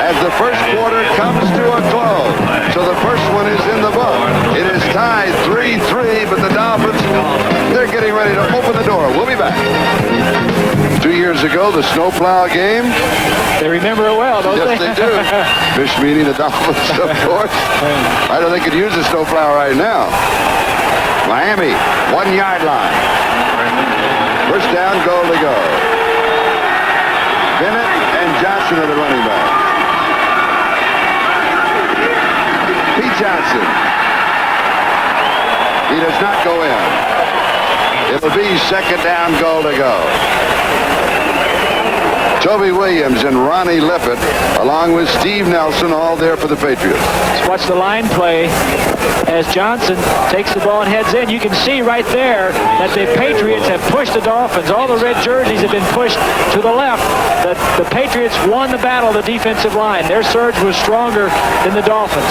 Speaker 2: as the first quarter comes to a close. So the first one is in the book. It is tied 3-3, but the Dolphins, they're getting ready to open the door. We'll be back. 2 years ago, the snowplow game.
Speaker 3: They remember it well, don't they?
Speaker 2: Yes, they do. Fish meaning the Dolphins, of course. I don't think they could use the snowplow right now. Miami, 1 yard line. First down, goal to go. Bennett and Johnson are the running back. Pete Johnson. He does not go in. It'll be second down, goal to go. Toby Williams and Ronnie Lippett, along with Steve Nelson, all there for the Patriots.
Speaker 3: Let's watch the line play as Johnson takes the ball and heads in. You can see right there that the Patriots have pushed the Dolphins. All the red jerseys have been pushed to the left. The Patriots won the battle of the defensive line. Their surge was stronger than the Dolphins.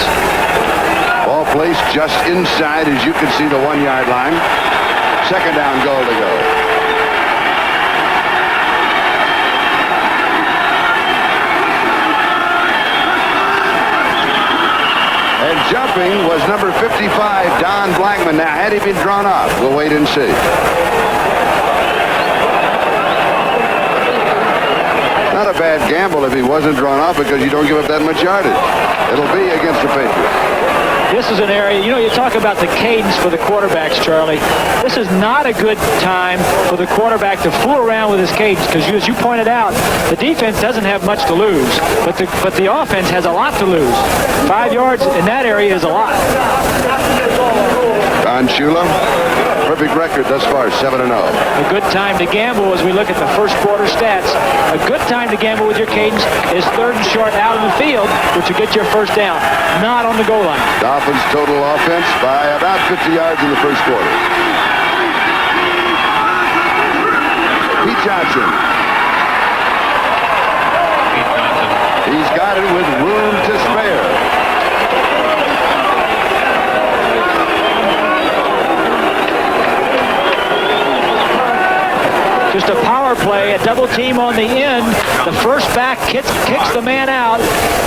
Speaker 2: Ball placed just inside, as you can see, the 1 yard line. Second down, goal to go. And jumping was number 55, Don Blackman. Now, had he been drawn up, we'll wait and see. Not a bad gamble if he wasn't drawn up, because you don't give up that much yardage. It'll be against the Patriots.
Speaker 3: This is an area, you talk about the cadence for the quarterbacks, Charlie. This is not a good time for the quarterback to fool around with his cadence, because as you pointed out, the defense doesn't have much to lose, but the offense has a lot to lose. 5 yards in that area is a lot.
Speaker 2: Don Shula, perfect record thus far, 7-0.
Speaker 3: A good time to gamble as we look at the first quarter stats. A good time to gamble with your cadence is third and short out of the field, which will get your first down, not on the goal line.
Speaker 2: Dolphins total offense by about 50 yards in the first quarter. Pete Johnson. He's got it with room to spare.
Speaker 3: Just a power play, a double team on the end. The first back kicks the man out,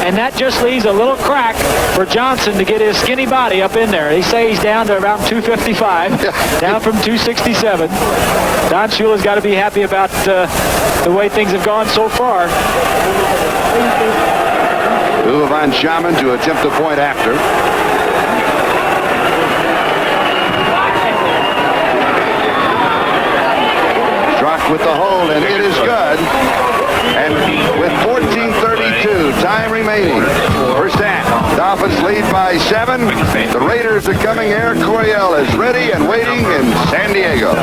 Speaker 3: and that just leaves a little crack for Johnson to get his skinny body up in there. They say he's down to around 255, down from 267. Don Shula's got to be happy about the way things have gone so far.
Speaker 2: Uwe von Schaman to attempt the point after. With the hold, and it is good. And with 14:32 time remaining, first half, Dolphins lead by 7. The Raiders are coming here. Coryell is ready and waiting in San Diego.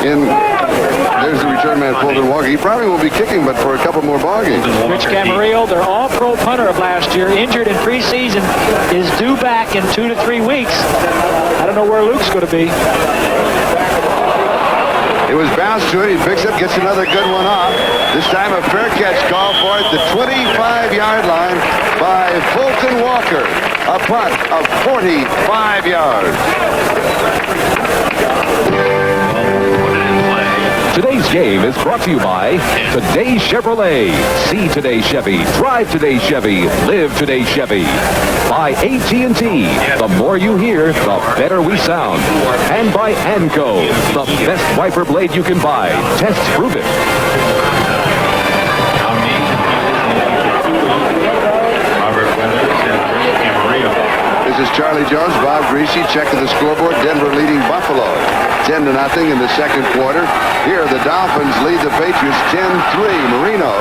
Speaker 2: There's the return man, Fulton Walker. He probably will be kicking, but for a couple more ball games.
Speaker 3: Rich Camarillo, their all-pro punter of last year, injured in preseason, is due back in 2 to 3 weeks. I don't know where Luke's going to be.
Speaker 2: It was bounced to it. He picks it, gets another good one off. This time a fair catch call for it. The 25-yard line by Fulton Walker. A punt of 45 yards.
Speaker 1: Today's game is brought to you by Today Chevrolet. See Today Chevy, drive Today Chevy, live Today Chevy. By AT&T, the more you hear, the better we sound. And by ANCO, the best wiper blade you can buy. Tests prove it.
Speaker 2: This is Charlie Jones, Bob Greasy, checking the scoreboard. Denver leading Buffalo 10-0 in the second quarter. Here the Dolphins lead the Patriots 10-3. Marino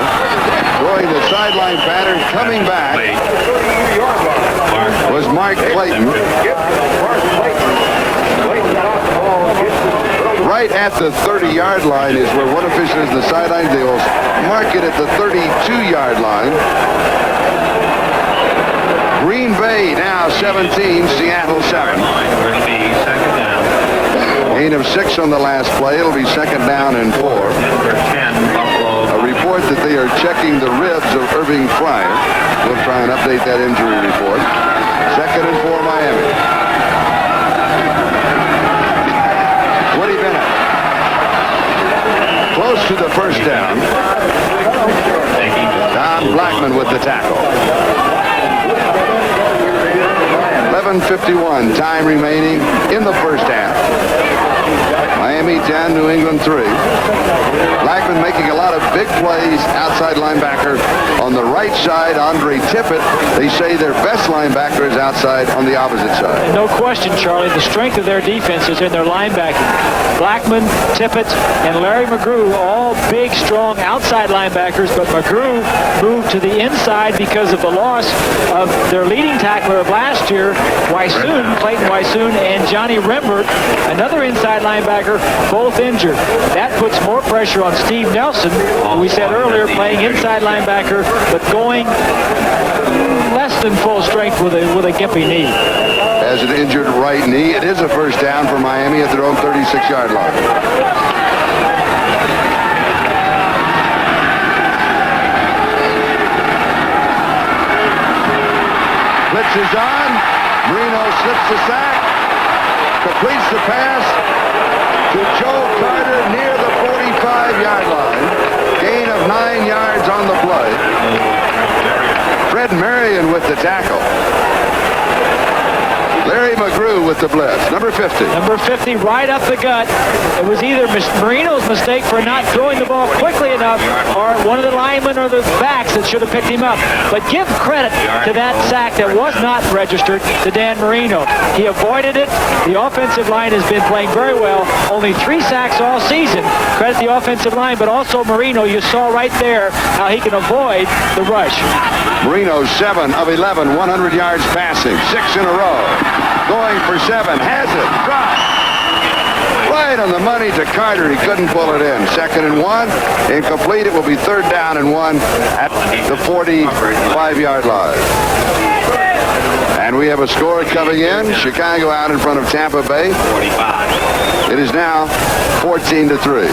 Speaker 2: throwing the sideline pattern, coming back was Mark Clayton. right at the 30-yard line is where one official is in the sidelines. They will mark it at the 32-yard line. Green Bay now 17, Seattle 7.
Speaker 6: It'll be second down.
Speaker 2: Gain of 6 on the last play. It'll be second down and 4.
Speaker 6: Denver 10, Buffalo.
Speaker 2: A report that they are checking the ribs of Irving Fryer. We'll try and update that injury report. Second and 4, Miami. Woody Bennett. Close to the first down. Don Blackman with the tackle. 11:51 time remaining in the first half. Miami 10, New England 3. Blackman making a lot of big plays, outside linebacker. On the right side, Andre Tippett. They say their best linebacker is outside on the opposite side.
Speaker 3: No question, Charlie. The strength of their defense is in their linebacking. Blackman, Tippett, and Larry McGrew, all big, strong outside linebackers, but McGrew moved to the inside because of the loss of their leading tackler of last year, Clayton Wysoon, and Johnny Rembert, another inside linebacker, both injured. That puts more pressure on Steve Nelson, who we said earlier, playing inside linebacker, but going less than full strength with a gimpy knee.
Speaker 2: As an injured right knee, it is a first down for Miami at their own 36-yard line. Blitz is on. Marino slips the sack, completes the pass to Joe Carter near the 45-yard line. Gain of 9 yards on the play. Fred Marion with the tackle. Larry McGrew with the blitz. Number 50.
Speaker 3: Number 50 right up the gut. It was either Marino's mistake for not throwing the ball quickly enough or one of the linemen or the backs that should have picked him up. But give credit to that sack that was not registered to Dan Marino. He avoided it. The offensive line has been playing very well. Only 3 sacks all season. Credit the offensive line, but also Marino. You saw right there how he can avoid the rush.
Speaker 2: Marino 7 of 11, 100 yards passing, 6 in a row. Going for 7, has it, dropped. Right on the money to Carter, he couldn't pull it in. Second and 1, incomplete. It will be third down and 1 at the 45-yard line. And we have a score coming in. Chicago out in front of Tampa Bay. It is now 14-3.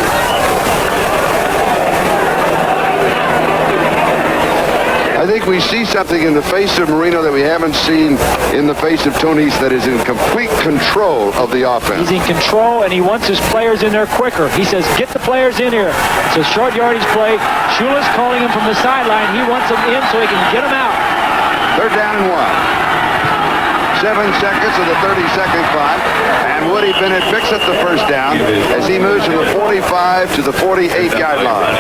Speaker 2: I think we see something in the face of Marino that we haven't seen in the face of Tonys, that is in complete control of the offense.
Speaker 3: He's in control, and he wants his players in there quicker. He says, get the players in here. It's a short yardage play. Shula's calling him from the sideline. He wants them in so he can get them out.
Speaker 2: Third down and 1. 7 seconds of the 30-second clock, and Woody Bennett picks up the first down as he moves from the 45 to the 48-yard line.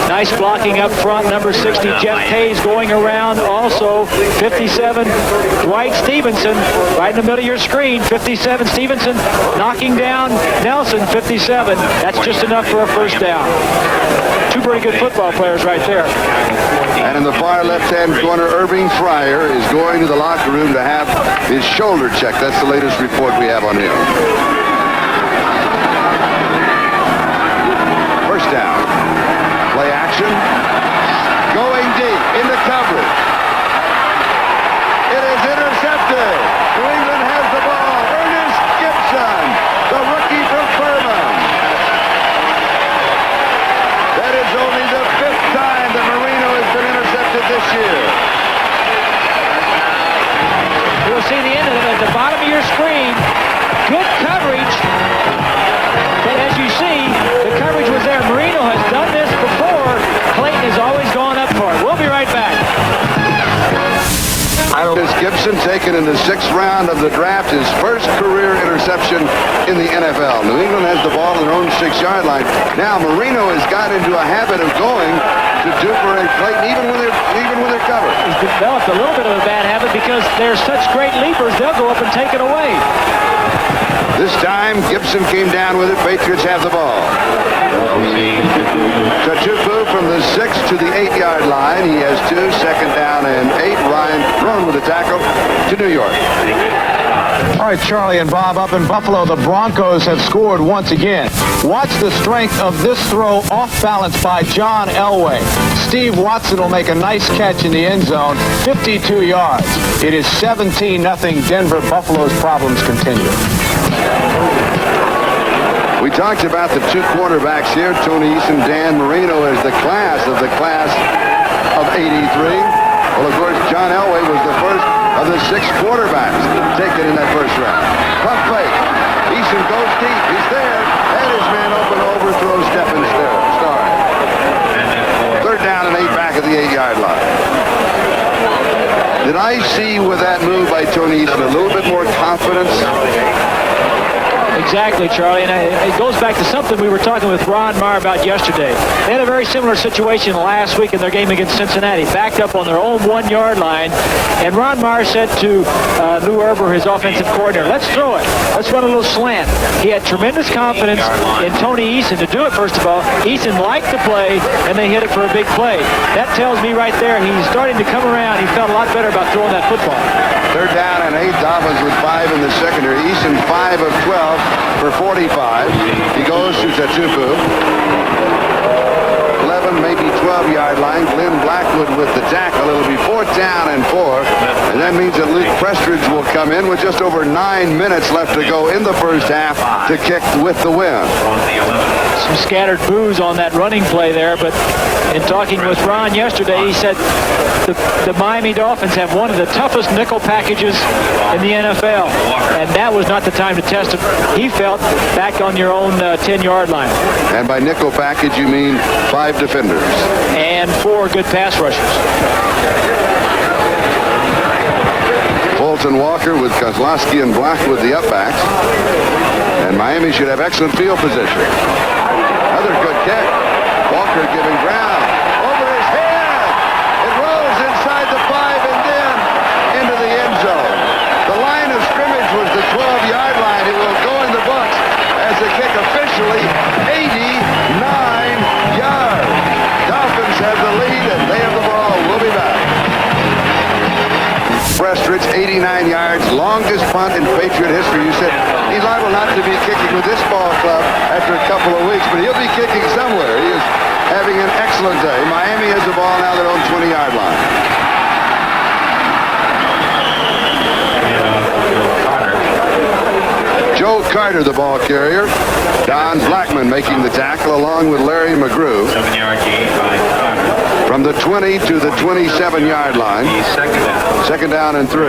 Speaker 3: Nice blocking up front. Number 60, Jeff Tays going around. Also, 57, Dwight Stevenson, right in the middle of your screen. 57, Stevenson knocking down Nelson, 57. That's just enough for a first down. 2 pretty good football players right there.
Speaker 2: And in the far left-hand corner, Irving Fryer is going to the locker room to have his shoulder checked. That's the latest report we have on him. First down. Play action. Going deep into coverage. It is intercepted. New England has the ball. Ernest Gibson, the rookie from Furman. That is only the 5th time that Marino has been intercepted this year.
Speaker 3: You'll see the end of it at the bottom of your screen. Good coverage. But as you see, the coverage was there. Marino has done this before. Clayton has always gone up for it. We'll be right back.
Speaker 2: Ernest Gibson taken in the 6th round of the draft, his first career interception in the NFL. New England has the ball on their own 6-yard line. Now Marino has gotten into a habit of going to Duper and Clayton even when they're covered.
Speaker 3: He's developed a little bit of a bad habit because they're such great leapers, they'll go up and take it away.
Speaker 2: This time, Gibson came down with it. Patriots have the ball. Kachuku from the 6 to the 8-yard line. He has 2, second down and 8. Ryan thrown with the tackle to New York.
Speaker 4: All right, Charlie and Bob, up in Buffalo, the Broncos have scored once again. Watch the strength of this throw off balance by John Elway. Steve Watson will make a nice catch in the end zone, 52 yards. It is 17-0 Denver. Buffalo's problems continue.
Speaker 2: We talked about the two quarterbacks here, Tony Eason, Dan Marino, as the class of 83. Well, of course, John Elway was the first of the 6 quarterbacks taken in that first round. Pump fake. Eason goes deep. He's there. And his man open, overthrow, step and start. Third down and 8 back at the 8-yard line. Did I see with that move by Tony Eason a little bit more confidence?
Speaker 3: Exactly, Charlie, and it goes back to something we were talking with Ron Maher about yesterday. They had a very similar situation last week in their game against Cincinnati, backed up on their own 1-yard line, and Ron Maher said to Lou Erber, his offensive coordinator, let's throw it. Let's run a little slant. He had tremendous confidence in Tony Eason to do it, first of all. Eason liked the play, and they hit it for a big play. That tells me right there he's starting to come around. He felt a lot better about throwing that football.
Speaker 2: Third down and 8. Dolphins with 5 in the secondary. Eason 5 of 12 for 45. He goes to Tatupu. 11, maybe 12-yard line. Glenn Blackwood with the tackle. It'll be 4th down and 4. And that means that Luke Prestridge will come in with just over 9 minutes left to go in the first half to kick with the win.
Speaker 3: Some scattered boos on that running play there, but in talking with Ron yesterday, he said the Miami Dolphins have one of the toughest nickel packages in the NFL, and that was not the time to test him. He felt back on your own 10-yard line.
Speaker 2: And by nickel package, you mean 5 defenders.
Speaker 3: And 4 good pass rushers.
Speaker 2: Fulton Walker with Kozlowski and Blackwood the upbacks. And Miami should have excellent field position. Another good kick. Walker giving ground. Over his head. It rolls inside the 5 and then into the end zone. The line of scrimmage was the 12-yard line. It will go in the books as the kick officially 89 yards. Dolphins have the lead and they have the ball. We'll be back. Prestridge, 89 yards, longest punt in Patriot history. You said he's liable not to be kicking with this ball club after a couple of weeks, but he'll be kicking somewhere. He is having an excellent day. Miami has the ball now, their own 20-yard line. Joe Carter, the ball carrier. Don Blackman making the tackle along with Larry McGrew.
Speaker 6: 7-yard gain by Carter.
Speaker 2: From the 20 to the 27-yard line. Second down and 3.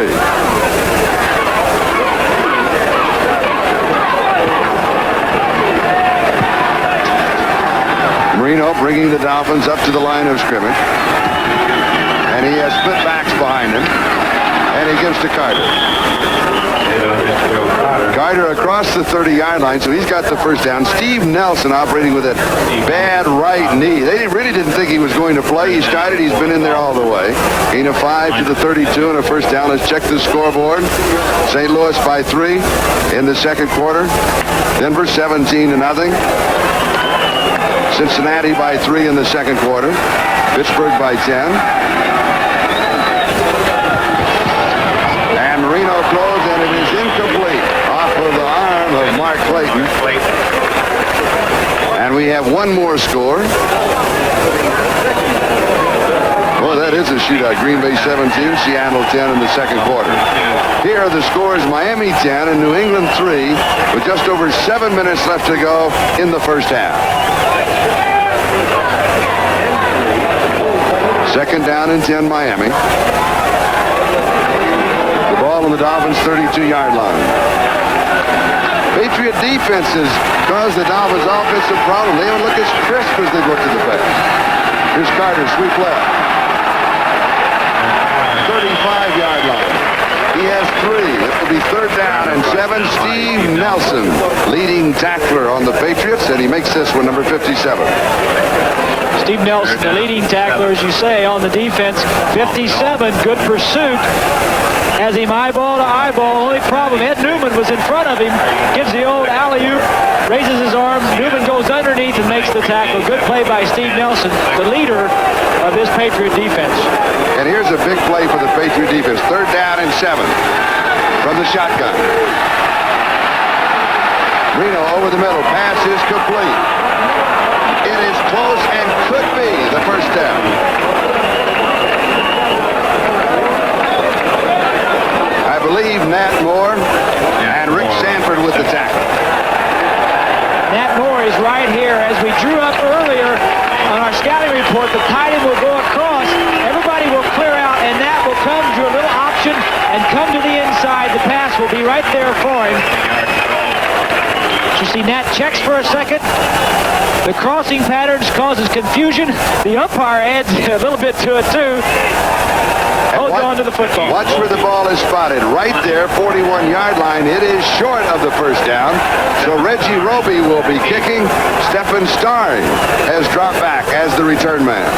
Speaker 2: Marino bringing the Dolphins up to the line of scrimmage. And he has split backs behind him. And he gives to Carter. Carter across the 30-yard line, so he's got the first down. Steve Nelson operating with a bad right knee. They really didn't think he was going to play. He started. He's been in there all the way. Gain of 5 to the 32 and a first down. Let's check the scoreboard. St. Louis by 3 in the second quarter. Denver 17-0. Cincinnati by 3 in the second quarter. Pittsburgh by 10. And Marino throws, and it is incomplete off of the arm of Mark Clayton. And we have one more score. Well, that is a shootout. Green Bay 17, Seattle 10 in the second quarter. Here are the scores: Miami 10 and New England 3 with just over 7 minutes left to go in the first half. Second down and 10, Miami. The ball on the Dolphins' 32-yard line. Patriot defenses caused the Dolphins' offensive problem. They don't look as crisp as they looked at the pass. Here's Carter, sweep left. 35-yard line. He has 3. It will be third down and 7. Steve Nelson, leading tackler on the Patriots, and he makes this one number 57.
Speaker 3: Steve Nelson, the leading tackler, as you say, on the defense. 57, good pursuit. Has him eyeball to eyeball. Only problem, Ed Newman was in front of him. Gives the old alley-oop, raises his arm. Newman goes underneath and makes the tackle. Good play by Steve Nelson, the leader of this Patriot defense.
Speaker 2: And here's a big play for the Patriot defense. 3rd down and 7 from the shotgun. Reno over the middle. Pass is complete. It is close and could be the first down. I believe Nat Moore and Rick Sanford with the tackle.
Speaker 3: Nat Moore is right here. As we drew up earlier on our scouting report, the tight end will go across. Everybody will clear out, and Nat will come to a little option and come to the inside. The pass will be right there for him. You see Nat checks for a second. The crossing patterns causes confusion. The umpire adds a little bit to it, too. Holds on to the football.
Speaker 2: Watch where the ball is spotted. Right there, 41-yard line. It is short of the first down. So Reggie Roby will be kicking. Stephen Starring has dropped back as the return man.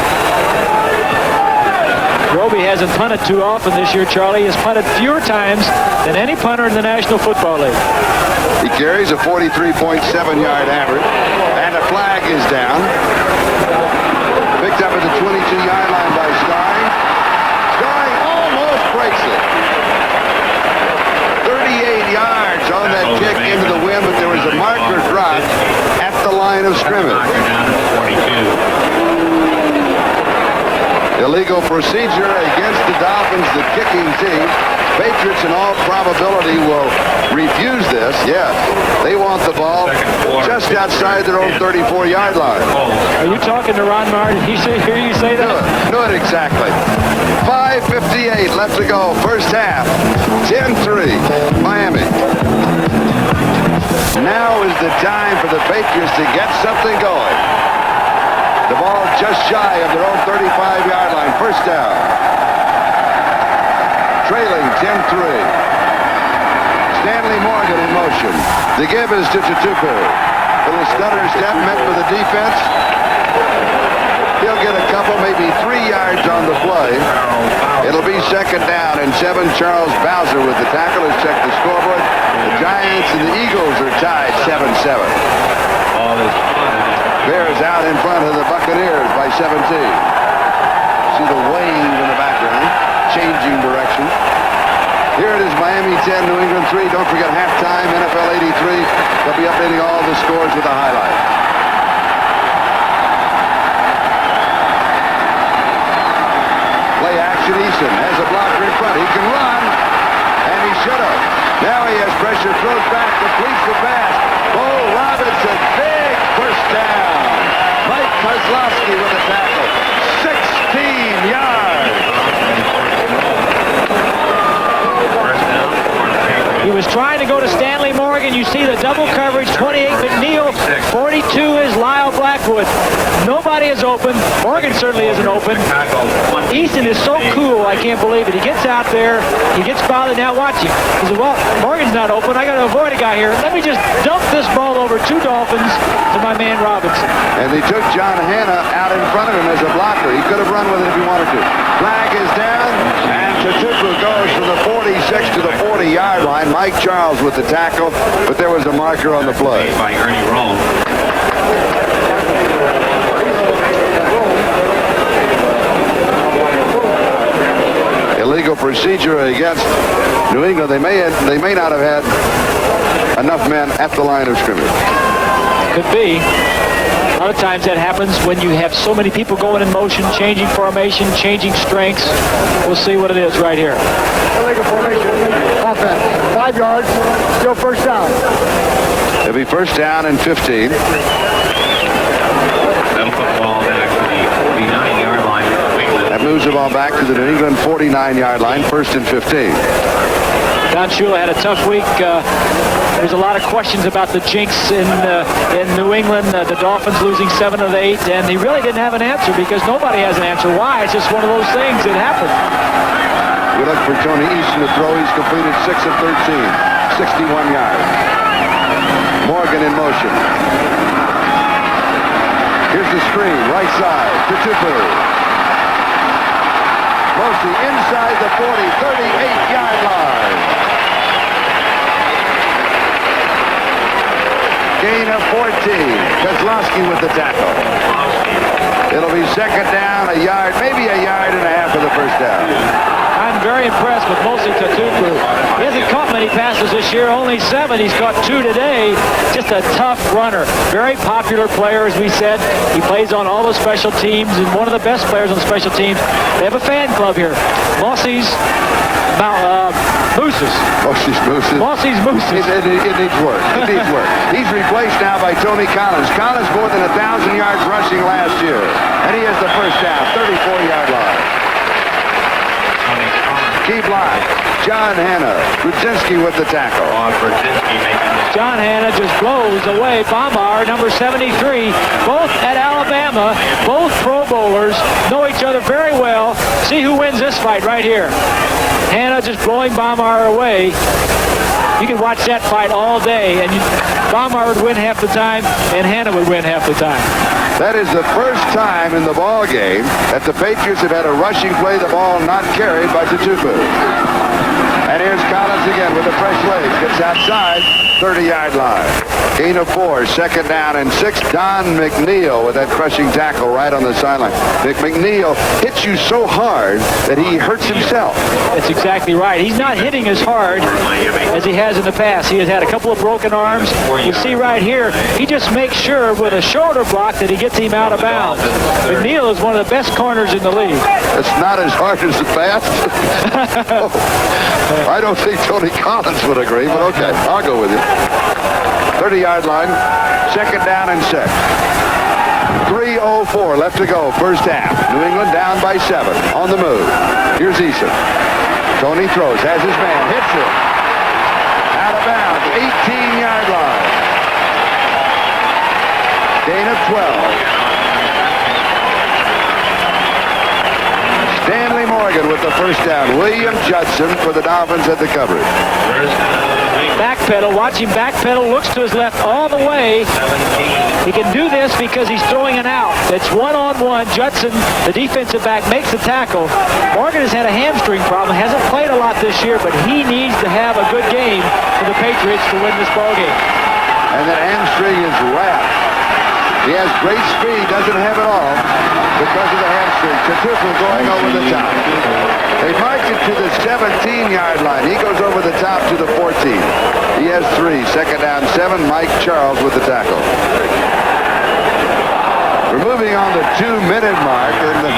Speaker 3: Roby hasn't punted too often this year, Charlie. He has punted fewer times than any punter in the National Football League.
Speaker 2: He carries a 43.7-yard average. And a flag is down. Picked up at the 22-yard line by Starring. Starring almost breaks it. 38 yards on that kick into the wind, but there was a marker dropped at the line of scrimmage. Illegal procedure against the Dolphins, the kicking team. Patriots in all probability will refuse this. Yes, they want the ball just outside their own 34-yard line.
Speaker 3: Are you talking to Ron Martin? Did he hear you say that?
Speaker 2: Knew it exactly. 5:58 left to go. First half. 10-3. Miami. Now is the time for the Patriots to get something going. The ball just shy of their own 35-yard line. First down. Trailing 10-3. Stanley Morgan in motion. The give is to Tutupu. Little stutter step meant for the defense. He'll get a couple, maybe 3 yards on the play. It'll be 2nd down and 7. Charles Bowser with the tackle has checked the scoreboard. The Giants and the Eagles are tied 7-7. Bears out in front of the Buccaneers by 17. See the wave in the background, changing direction. Here it is, Miami 10, New England 3. Don't forget halftime, NFL 83. They'll be updating all the scores with a highlight. Play action, Eason has a blocker in front. He can run, and he should have. Now he has pressure, throws back, completes the pass. Bo Robinson, big first down. Mike Kozlowski with a tackle. 16 yards.
Speaker 3: He was trying to go to Stanley Morgan. You see the double coverage, 28 McNeil, 42 is Lyle Blackwood. Nobody is open. Morgan certainly isn't open. Easton is so cool, I can't believe it. He gets out there, he gets bothered. Now watch him. He said, well, Morgan's not open. I got to avoid a guy here. Let me just dump this ball over 2 Dolphins to my man Robinson.
Speaker 2: And they took John Hanna out in front of him as a blocker. He could have run with it if he wanted to. Flag is down, and Tutupu goes from the 46 to the 40-yard line. Mike Charles with the tackle, but there was a marker on the play.
Speaker 6: By Ernie Rome.
Speaker 2: Illegal procedure against New England. They may not have had enough men at the line of scrimmage.
Speaker 3: Could be. A lot of times that happens when you have so many people going in motion, changing formation, changing strengths. We'll see what it is right here.
Speaker 5: Illegal formation. Offense. 5 yards. Still first down.
Speaker 2: It'll be first down and 15.
Speaker 6: That'll put the ball back to the 49-yard line.
Speaker 2: That moves the ball back to the New England 49-yard line. First and 15.
Speaker 3: Don Shula had a tough week. There's a lot of questions about the jinx in New England. The Dolphins losing 7 of 8, and he really didn't have an answer because nobody has an answer. Why? It's just one of those things that happen.
Speaker 2: We look for Tony Easton to throw. He's completed 6 of 13, 61 yards. Morgan in motion. Here's the screen, right side, Tutupu. Mostly inside the 40, 38-yard line. Gain of 14. Kozlowski with the tackle. It'll be second down, a yard, maybe a yard and a half for the first down.
Speaker 3: I'm very impressed with Mosi Tatupu. He hasn't caught many passes this year, only 7. He's caught 2 today. Just a tough runner. Very popular player, as we said. He plays on all the special teams and one of the best players on special teams. They have a fan club here. Mosi's Mooses.
Speaker 2: Mosi's Mooses. It needs work. It needs work. He's replaced now by Tony Collins. Collins more than 1,000 yards rushing last year. And he has the first down, 34-yard line. Key block, John Hanna. Brudzinski with the tackle.
Speaker 3: John Hanna just blows away Baumar, number 73. Both at Alabama, both Pro Bowlers, know each other very well. See who wins this fight right here. Hanna just blowing Baumar away. You can watch that fight all day, and Baumar would win half the time, and Hanna would win half the time.
Speaker 2: That is the first time in the ball game that the Patriots have had a rushing play, the ball not carried by Tatupu. And here's Collins again with a fresh leg. Gets outside, 30-yard line. Gain of 4, second down and 6. Don McNeil with that crushing tackle right on the sideline. McNeil hits you so hard that he hurts himself.
Speaker 3: That's exactly right. He's not hitting as hard as he has in the past. He has had a couple of broken arms. You see right here, he just makes sure with a shoulder block that he gets him out of bounds. McNeil is one of the best corners in the league.
Speaker 2: It's not as hard as the past. I don't think Tony Collins would agree, but okay, I'll go with you. 30-yard line, second down and 6. 3:04 left to go, first half. New England down by 7, on the move. Here's Eason. Tony throws, has his man, hits it. Out of bounds, 18-yard line. Gain of 12. Stanley Morgan with the first down. William Judson for the Dolphins at the coverage.
Speaker 3: Backpedal, watch him backpedal, looks to his left all the way. He can do this because he's throwing an out. It's one-on-one. Judson, the defensive back, makes the tackle. Morgan has had a hamstring problem, hasn't played a lot this year, but he needs to have a good game for the Patriots to win this ballgame.
Speaker 2: And that hamstring is wrapped. He has great speed, doesn't have it all because of the hamstring. Tatupu going over the top. They mark it to the 17-yard line. He goes over the top to the 14. He has 3. Second down, 7. Mike Charles with the tackle. We're moving on the 2-minute mark, and the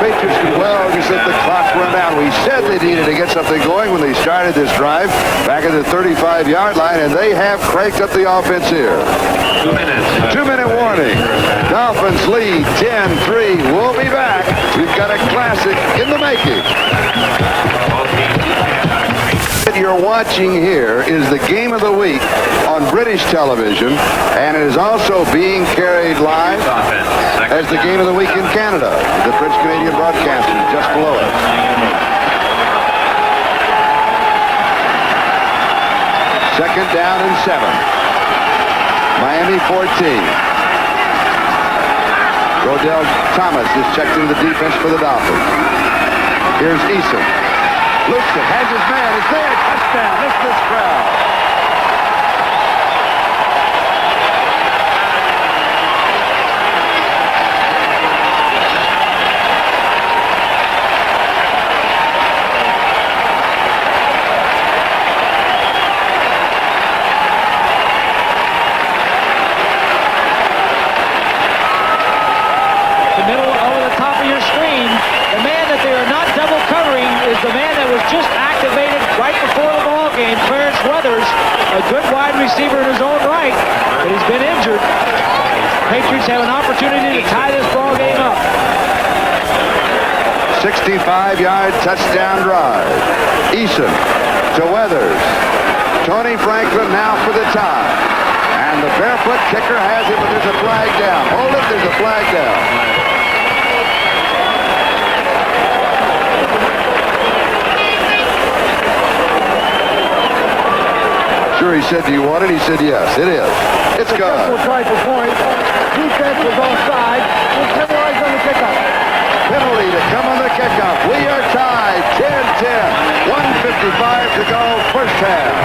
Speaker 2: Patriots can well just let the clock run down. We said they needed to get something going when they started this drive back at the 35-yard line, and they have cranked up the offense here.
Speaker 6: 2 minutes.
Speaker 2: 2-minute warning. Dolphins lead 10-3. We'll be back. We've got a classic in the making. What you're watching here is the game of the week on British television, and it is also being carried live as the game of the week in Canada. The French Canadian broadcaster just below it. Second down and 7. Miami 14. Rodell Thomas is checked into the defense for the Dolphins. Here's Eason. Looks it, has his man, it's there, touchdown, missed this crowd.
Speaker 3: The middle over the top of your screen, the man that they are not double covering is the man that was just activated right before the ball game, Clarence Weathers, a good wide receiver in his own right, but he's been injured. Patriots have an opportunity to tie this ball game up.
Speaker 2: 65-yard touchdown drive. Eason to Weathers. Tony Franklin now for the tie. And the barefoot kicker has it, but there's a flag down. Hold it, there's a flag down. Sure, he said, do you want it? He said, yes, it is. It's gone.
Speaker 5: We'll try for point. Defense was offside. We'll penalize on the kickoff.
Speaker 2: Penalty to come on the kickoff. We are tied, 10-10. 1:55 to go, first half.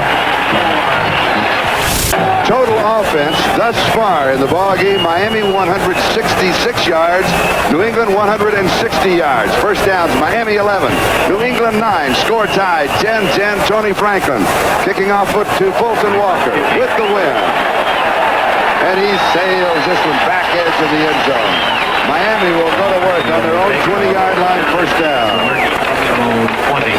Speaker 2: Total offense thus far in the ball game. Miami 166 yards, New England 160 yards. First downs, Miami 11, New England 9. Score tied 10-10. Tony Franklin kicking off foot to Fulton Walker with the win. And he sails this one back edge of the end zone. Miami will go to work on their own 20-yard line, first down.
Speaker 6: 20.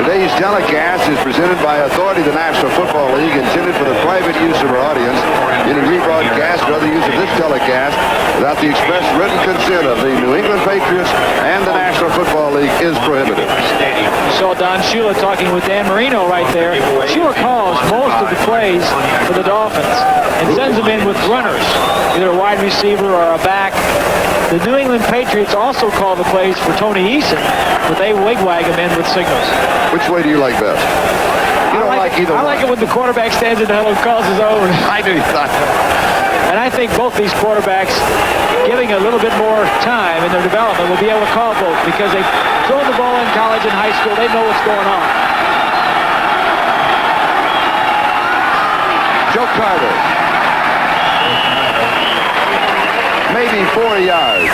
Speaker 2: Today's telecast is presented by authority of the National Football League, intended for the private use of our audience. Any rebroadcast or other use of this telecast without the express written consent of the New England Patriots and the National Football League is prohibited.
Speaker 3: Saw Don Shula talking with Dan Marino right there. Shula calls most of the plays for the Dolphins and sends them in with runners, either a wide receiver or a back. The New England Patriots also call the plays for Tony Eason, but they wigwag them in with signals.
Speaker 2: Which way do you like best? You don't like either one.
Speaker 3: I like it when the quarterback stands in the huddle and calls his own.
Speaker 2: I do.
Speaker 3: And I think both these quarterbacks, giving a little bit more time in their development, will be able to call both because they've thrown the ball in college and high school. They know what's going on.
Speaker 2: Joe Carter. Maybe 4 yards.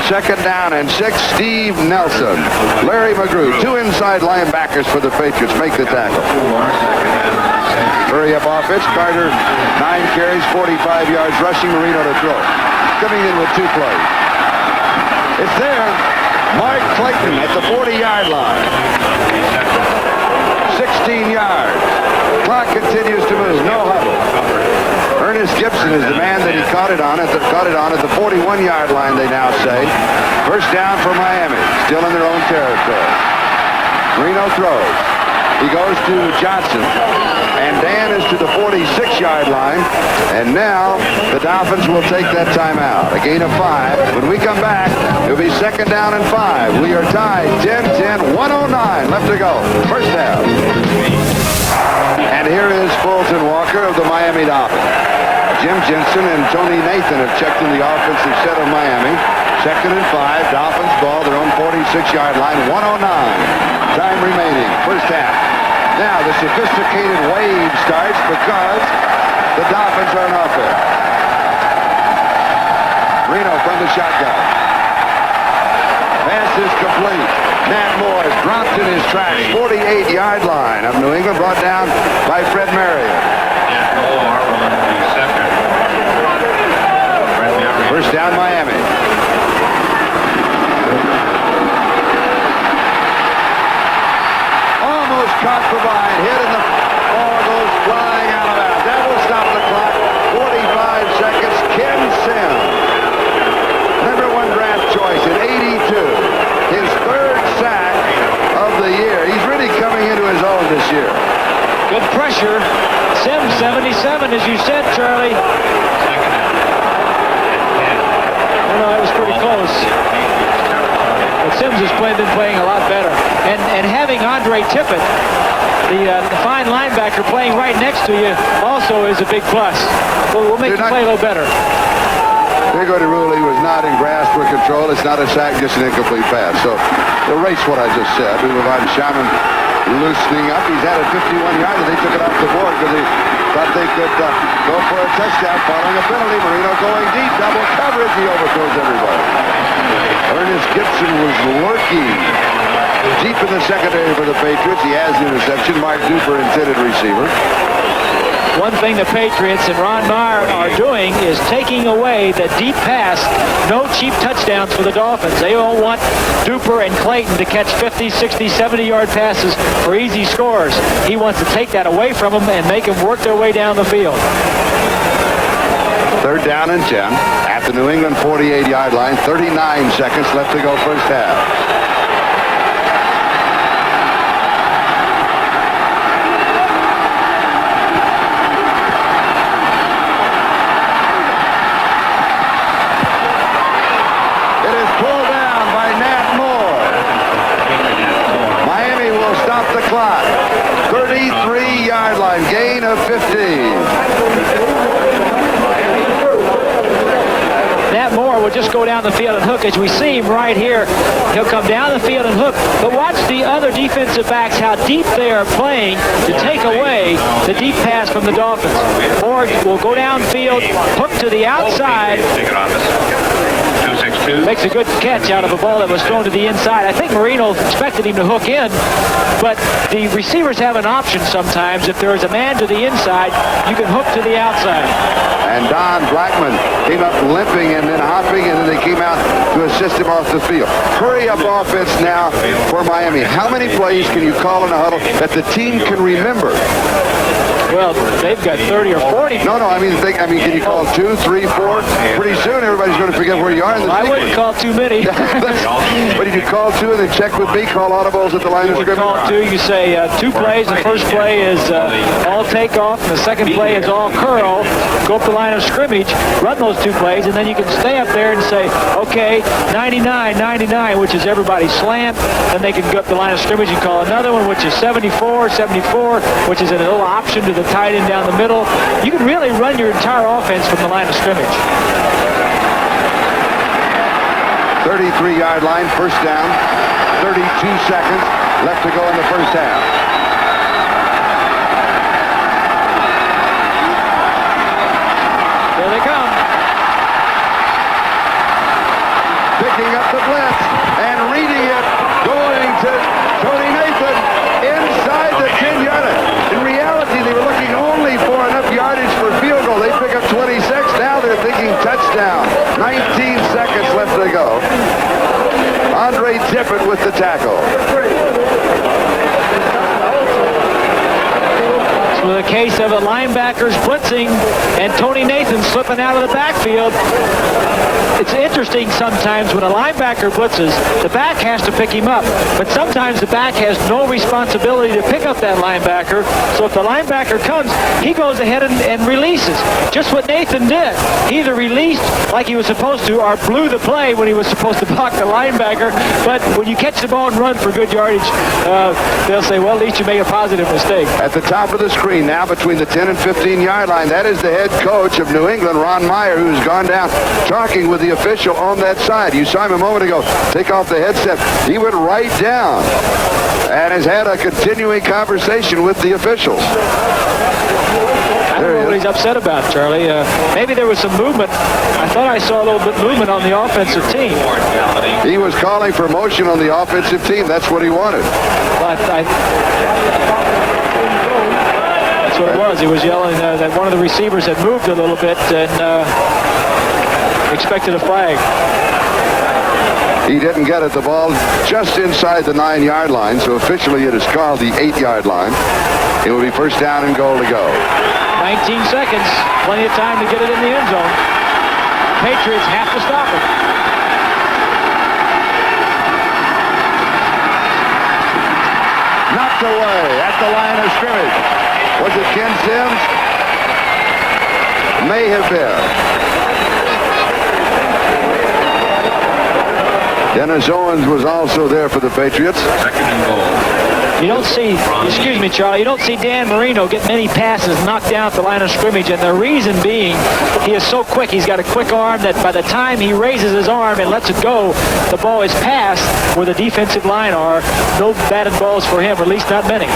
Speaker 2: Second down and 6. Steve Nelson. Larry McGrew. 2 inside linebackers for the Patriots make the tackle. Hurry up offense. Carter, 9 carries, 45 yards rushing. Marino to throw. Coming in with 2 plays. It's there. Mark Clayton at the 40-yard line. 16 yards. Clock continues to move. No huddle. Ernest Gibson is the man that he caught it on at the 41-yard line, they now say. First down for Miami, still in their own territory. Marino throws. He goes to Johnson. And Dan is to the 46-yard line. And now the Dolphins will take that timeout. A gain of 5. When we come back, it'll be second down and 5. We are tied 10-10, 109 left to go. First down. And here is Fulton Walker of the Miami Dolphins. Jim Jensen and Tony Nathan have checked in the offensive set of Miami. Second and 5. Dolphins ball their own 46-yard line. 109. Time remaining. First half. Now the sophisticated wave starts because the Dolphins are in offense. Reno from the shotgun. Pass is complete. Matt Moore dropped in his tracks. 48-yard line of New England, brought down by Fred Marion. First down, Miami. Almost caught for behind. Hit and the ball goes flying out of bounds. That will stop the clock. 45 seconds. Ken Sims, #1 draft choice in '82. His 3rd sack of the year. He's really coming into his own this year.
Speaker 3: Good pressure. Sims 77, as you said, Charlie. Well, that was pretty close. But Sims has been playing a lot better. And having Andre Tippett, the fine linebacker, playing right next to you also is a big plus. We'll make you play a little better.
Speaker 2: They're going to rule he was not in grasp or control. It's not a sack, just an incomplete pass. So erase what I just said. We move on. Shaman loosening up. He's had a 51-yarder. They took it off the board because they thought they could go for a touchdown following a penalty. Marino going deep. Double coverage. He overthrows everybody. Ernest Gibson was lurking deep in the secondary for the Patriots. He has the interception. Mark Duper intended receiver.
Speaker 3: One thing the Patriots and Ron Meyer are doing is taking away the deep pass. No cheap touchdowns for the Dolphins. They don't want Duper and Clayton to catch 50, 60, 70-yard passes for easy scores. He wants to take that away from them and make them work their way down the field.
Speaker 2: Third down and 10 at the New England 48-yard line. 39 seconds left to go first half. The clock. 33-yard line. Gain of 15.
Speaker 3: That Sam Moore will just go down the field and hook. As we see him right here, he'll come down the field and hook. But watch the other defensive backs, how deep they are playing to take away the deep pass from the Dolphins. Moore will go downfield, hook to the outside. Makes a good catch out of a ball that was thrown to the inside. I think Marino expected him to hook in, but the receivers have an option sometimes. If there is a man to the inside, you can hook to the outside.
Speaker 2: And Don Blackman came up limping and then hopping, and then they came out to assist him off the field. Hurry up offense now for Miami. How many plays can you call in a huddle that the team can remember?
Speaker 3: Well, they've got 30 or 40.
Speaker 2: No, I mean, can you call 2, 3, 4? Pretty soon, everybody's going to forget where you are in the
Speaker 3: I wouldn't call too many.
Speaker 2: What did you call 2 and then check with me? Call audibles at the line of scrimmage?
Speaker 3: Call 2. You say 2 plays. The first play is all takeoff. And the second play is all curl. Go up the line of scrimmage, run those 2 plays, and then you can stay up there and say, okay, 99, 99, which is everybody's slant. Then they can go up the line of scrimmage and call another one, which is 74, 74, which is a little option to the tight end down the middle. You can really run your entire offense from the line of scrimmage.
Speaker 2: 33-yard line, first down, 32 seconds left to go in the first half.
Speaker 3: There they come.
Speaker 2: Picking up the blitz and reading it, going to Tony Nathan inside the 10-yard line. In reality, they were looking only for enough yardage for field goal. They pick up 26. Now they're thinking touchdown. 19 seconds left to go. Andre Tippett with the tackle.
Speaker 3: It's with a case of a linebackers blitzing and Tony Nathan slipping out of the backfield. It's interesting sometimes when a linebacker blitzes, the back has to pick him up. But sometimes the back has no responsibility to pick up that linebacker. So if the linebacker comes, he goes ahead and releases. Just what Nathan did. He either released like he was supposed to or blew the play when he was supposed to block the linebacker. But when you catch the ball and run for good yardage, they'll say, well, at least you made a positive mistake.
Speaker 2: At the top of the screen now between the 10 and 15-yard line, that is the head coach of New England, Ron Meyer, who's gone down talking with the official on that side. You saw him a moment ago take off the headset. He went right down and has had a continuing conversation with the officials.
Speaker 3: I don't know what he's upset about, Charlie. Maybe there was some movement. I thought I saw a little bit of movement on the offensive team.
Speaker 2: He was calling for motion on the offensive team. That's what he wanted.
Speaker 3: But that's what it was. He was yelling that one of the receivers had moved a little bit and expected a flag.
Speaker 2: He didn't get it. The ball just inside the 9-yard line, so officially it is called the 8-yard line. It will be first down and goal to go.
Speaker 3: 19 seconds. Plenty of time to get it in the end zone. Patriots have to stop it.
Speaker 2: Knocked away at the line of scrimmage. Was it Ken Sims? May have been. Dennis Owens was also there for the Patriots.
Speaker 6: Second and goal.
Speaker 3: You don't see, excuse me, Charlie, you don't see Dan Marino get many passes knocked down at the line of scrimmage, and the reason being he is so quick. He's got a quick arm that by the time he raises his arm and lets it go, the ball is past where the defensive line are. No batted balls for him, or at least not many.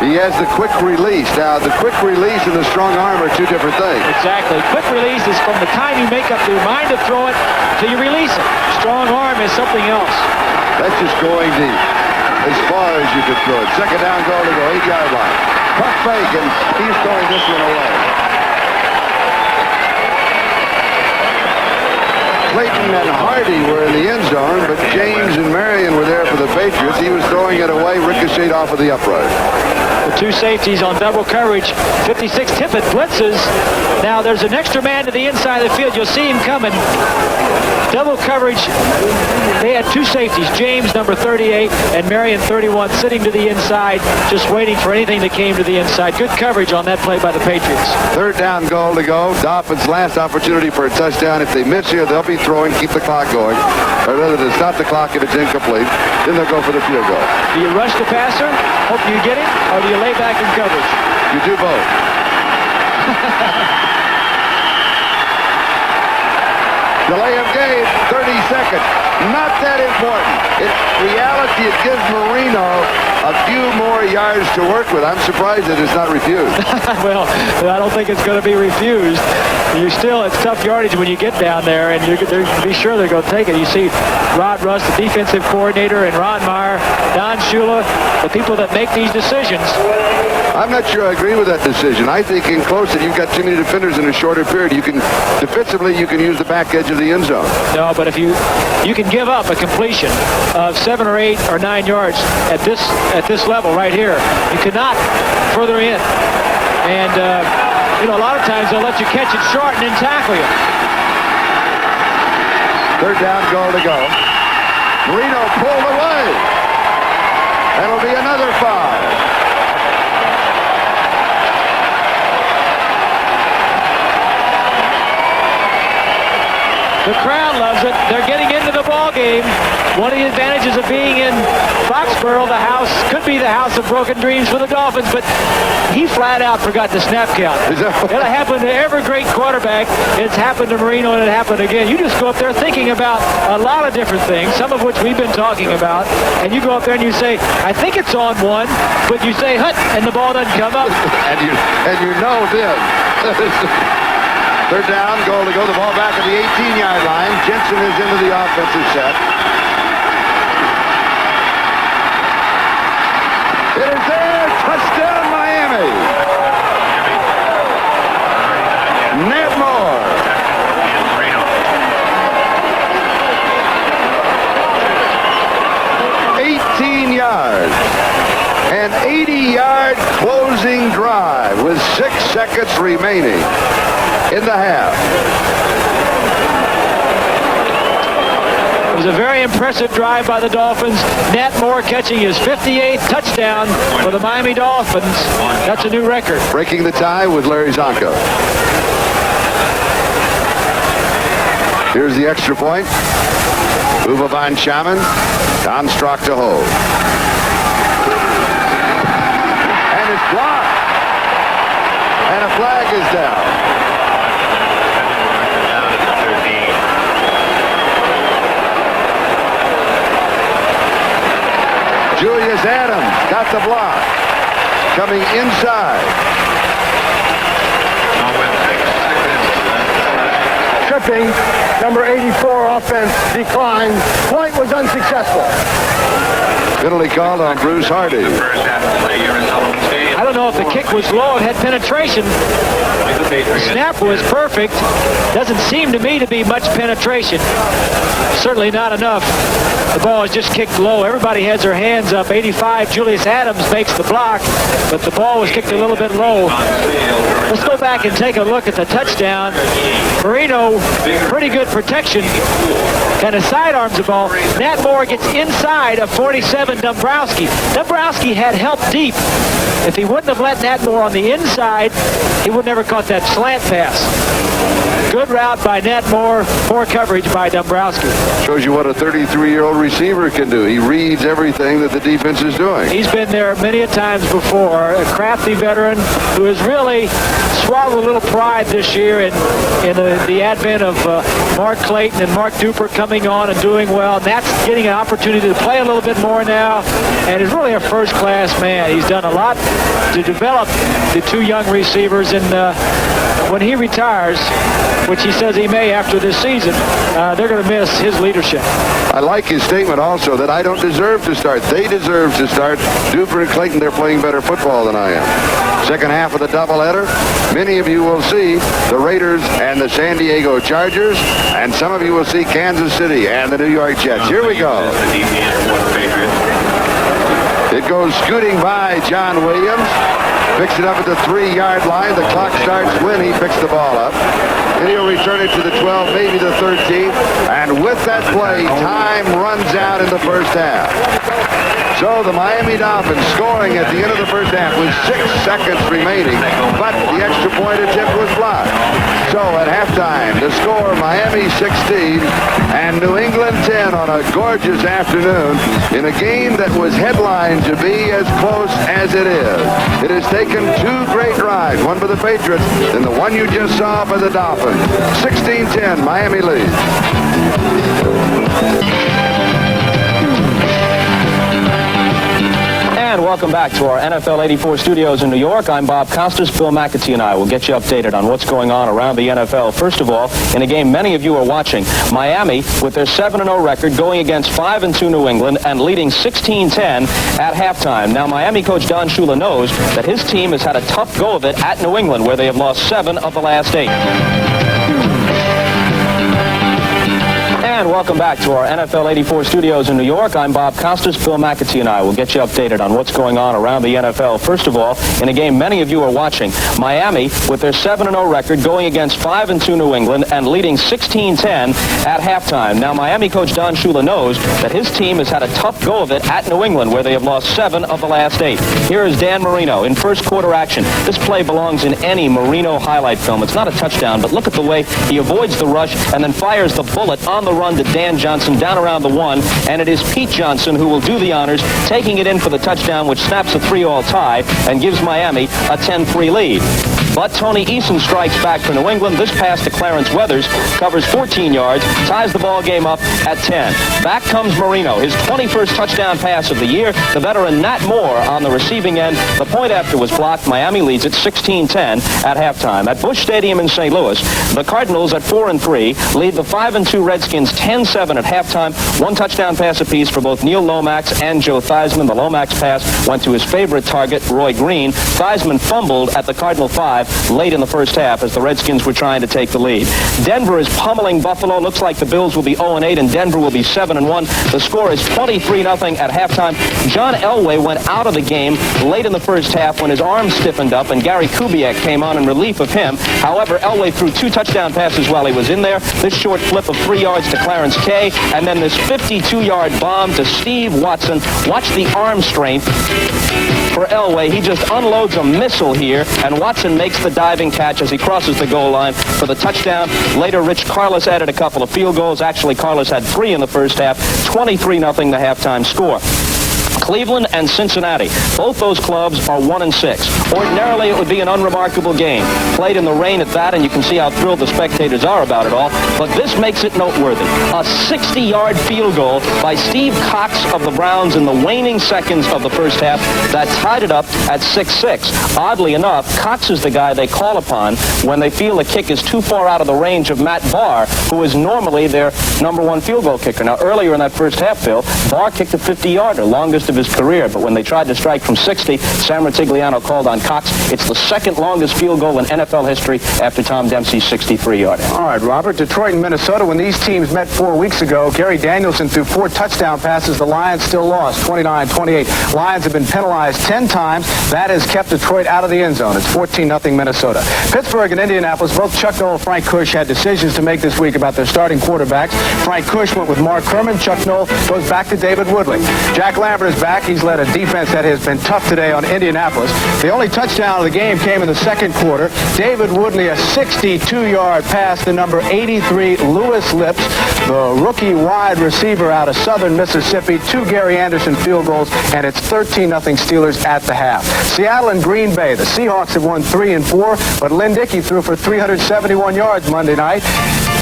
Speaker 2: He has the quick release. Now, the quick release and the strong arm are two different things.
Speaker 3: Exactly. Quick release is from the time you make up your mind to throw it till you release it. Strong arm is something else.
Speaker 2: That's just going deep as far as you could throw it. Second down, goal to go, 8-yard line. Tough fake, and he's throwing this one away. Clayton and Hardy were in the end zone, but James and Marion were there for the Patriots. He was throwing it away, ricocheted off of the upright.
Speaker 3: The two safeties on double coverage. 56 Tippett blitzes. Now there's an extra man to the inside of the field. You'll see him coming. Double coverage. They had two safeties, James, number 38, and Marion, 31, sitting to the inside, just waiting for anything that came to the inside. Good coverage on that play by the Patriots.
Speaker 2: Third down, goal to go. Dolphins' last opportunity for a touchdown. If they miss here, they'll be throwing, keep the clock going. Or rather, to stop the clock if it's incomplete. Then they'll go for the field goal.
Speaker 3: Do you rush the passer, hope you get him, or do you lay back in coverage?
Speaker 2: You do both. Delay of game, 30 seconds. Not that important. In reality, it gives Marino a few more yards to work with. I'm surprised that it's not refused.
Speaker 3: Well, I don't think it's going to be refused. It's tough yardage when you get down there, and you're be sure they're going to take it. You see Rod Russ, the defensive coordinator, and Ron Meyer, Don Shula, the people that make these decisions.
Speaker 2: I'm not sure I agree with that decision. I think in close that you've got too many defenders in a shorter period. Defensively, you can use the back edge of the end zone. No,
Speaker 3: but if you can give up a completion of 7 or 8 or 9 yards at this level right here, you cannot further in. And a lot of times they'll let you catch it short and then tackle you.
Speaker 2: Third down, goal to go. Marino pulled away. That'll be another 5.
Speaker 3: The crowd loves it. They're getting into the ball game. One of the advantages of being in Foxborough, the house could be the house of broken dreams for the Dolphins, but he flat out forgot the snap count. It'll happen to every great quarterback. It's happened to Marino, and it happened again. You just go up there thinking about a lot of different things, some of which we've been talking about, and you go up there and you say, I think it's on 1, but you say, hut, and the ball doesn't come up.
Speaker 2: and you know this. Third down, goal to go. The ball back at the 18-yard line. Jensen is into the offensive set. It is there. Touchdown, Miami. Ned Moore. 18 yards. An 80-yard closing drive with 6 seconds remaining in the half.
Speaker 3: It was a very impressive drive by the Dolphins. Nat Moore catching his 58th touchdown for the Miami Dolphins. That's a new record.
Speaker 2: Breaking the tie with Larry Zonko. Here's the extra point. Uwe von Schaman. Don Strock to hold. And it's blocked. And a flag is down. Julius Adams got the block. Coming inside.
Speaker 5: Tripping, number 84 offense declined. Point was unsuccessful.
Speaker 2: Penalty called on Bruce Hardy.
Speaker 3: I don't know if the kick was low. It had penetration. The snap was perfect. Doesn't seem to me to be much penetration. Certainly not enough. The ball is just kicked low. Everybody has their hands up. 85, Julius Adams makes the block, but the ball was kicked a little bit low. Let's go back and take a look at the touchdown. Marino, pretty good protection. Kind of sidearms the ball. Nat Moore gets inside of 47, Dombrowski. Dombrowski had help deep. If he wouldn't have let Nat Moore on the inside, he would never caught that slant pass. Good route by Nat Moore. Poor coverage by Dombrowski.
Speaker 2: Shows you what a 33-year-old receiver can do. He reads everything that the defense is doing.
Speaker 3: He's been there many a times before. A crafty veteran who has really swallowed a little pride this year in the advent of Mark Clayton and Mark Duper coming on and doing well. Nat's getting an opportunity to play a little bit more now, and is really a first-class man. He's done a lot to develop the 2 young receivers, and when he retires, which he says he may after this season, they're going to miss his leadership.
Speaker 2: I like his statement also that I don't deserve to start. They deserve to start. Duper and Clayton, they're playing better football than I am. Second half of the doubleheader, many of you will see the Raiders and the San Diego Chargers, and some of you will see Kansas City and the New York Jets. Here we go. It goes scooting by John Williams. Picks it up at the 3-yard line. The clock starts when he picks the ball up. And he'll return it to the 12, maybe the 13. And with that play, time runs out in the first half. So the Miami Dolphins scoring at the end of the first half with 6 seconds remaining, but the extra point attempt was blocked. So at halftime, the score, Miami 16 and New England 10 on a gorgeous afternoon in a game that was headlined to be as close as it is. It has taken 2 great drives, one by the Patriots and the one you just saw by the Dolphins. Dolphins. 16-10, Miami leads.
Speaker 7: And welcome back to our NFL 84 studios in New York. I'm Bob Costas. Bill McAtee and I will get you updated on what's going on around the NFL. First of all, in a game many of you are watching, Miami, with their 7-0 record, going against 5-2 New England and leading 16-10 at halftime. Now, Miami coach Don Shula knows that his team has had a tough go of it at New England, where they have lost 7 of the last 8. And welcome back to our NFL 84 studios in New York. I'm Bob Costas. Bill McAtee and I will get you updated on what's going on around the NFL. First of all, in a game many of you are watching, Miami, with their 7-0 record, going against 5-2 New England and leading 16-10 at halftime. Now, Miami coach Don Shula knows that his team has had a tough go of it at New England, where they have lost 7 of the last 8. Here is Dan Marino in first quarter action. This play belongs in any Marino highlight film. It's not a touchdown, but look at the way he avoids the rush and then fires the bullet on the run to Dan Johnson down around the 1, and it is Pete Johnson who will do the honors, taking it in for the touchdown, which snaps a 3-all tie and gives Miami a 10-3 lead. But Tony Eason strikes back for New England. This pass to Clarence Weathers covers 14 yards, ties the ball game up at 10. Back comes Marino, his 21st touchdown pass of the year. The veteran Nat Moore on the receiving end. The point after was blocked. Miami leads at 16-10 at halftime. At Busch Stadium in St. Louis, the Cardinals at 4-3 lead the 5-2 Redskins 10-7 at halftime. 1 touchdown pass apiece for both Neil Lomax and Joe Theismann. The Lomax pass went to his favorite target, Roy Green. Theismann fumbled at the Cardinal 5 late in the first half as the Redskins were trying to take the lead. Denver is pummeling Buffalo. Looks like the Bills will be 0-8 and Denver will be 7-1. The score is 23-0 at halftime. John Elway went out of the game late in the first half when his arm stiffened up and Gary Kubiak came on in relief of him. However, Elway threw 2 touchdown passes while he was in there. This short flip of 3 yards to Clarence Kay, and then this 52-yard bomb to Steve Watson. Watch the arm strength for Elway. He just unloads a missile here, and Watson makes the diving catch as he crosses the goal line for the touchdown. Later, Rich Carlos added a couple of field goals. Actually, Carlos had 3 in the first half. 23-0 the halftime score. Cleveland and Cincinnati, both those clubs are 1-6. Ordinarily, it would be an unremarkable game. Played in the rain at that, and you can see how thrilled the spectators are about it all. But this makes it noteworthy. A 60-yard field goal by Steve Cox of the Browns in the waning seconds of the first half that tied it up at 6-6. Oddly enough, Cox is the guy they call upon when they feel the kick is too far out of the range of Matt Barr, who is normally their #1 field goal kicker. Now, earlier in that first half, Bill, Barr kicked a 50-yarder, longest of his career, but when they tried to strike from 60, Sam Ratigliano called on Cox. It's the second longest field goal in NFL history after Tom Dempsey's 63-yarder.
Speaker 4: All right, Robert, Detroit and Minnesota, when these teams met 4 weeks ago, Gary Danielson threw 4 touchdown passes. The Lions still lost, 29-28. Lions have been penalized 10 times. That has kept Detroit out of the end zone. It's 14-0 Minnesota. Pittsburgh and Indianapolis, both Chuck Noll and Frank Kush had decisions to make this week about their starting quarterbacks. Frank Kush went with Mark Kerman. Chuck Noll goes back to David Woodley. Jack Lambert is back. He's led a defense that has been tough today on Indianapolis. The only touchdown of the game came in the second quarter. David Woodley, a 62-yard pass to number 83, Lewis Lips, the rookie wide receiver out of southern Mississippi. 2 Gary Anderson field goals, and it's 13-0 Steelers at the half. Seattle and Green Bay. The Seahawks have won 3 and 4, but Lynn Dickey threw for 371 yards Monday night.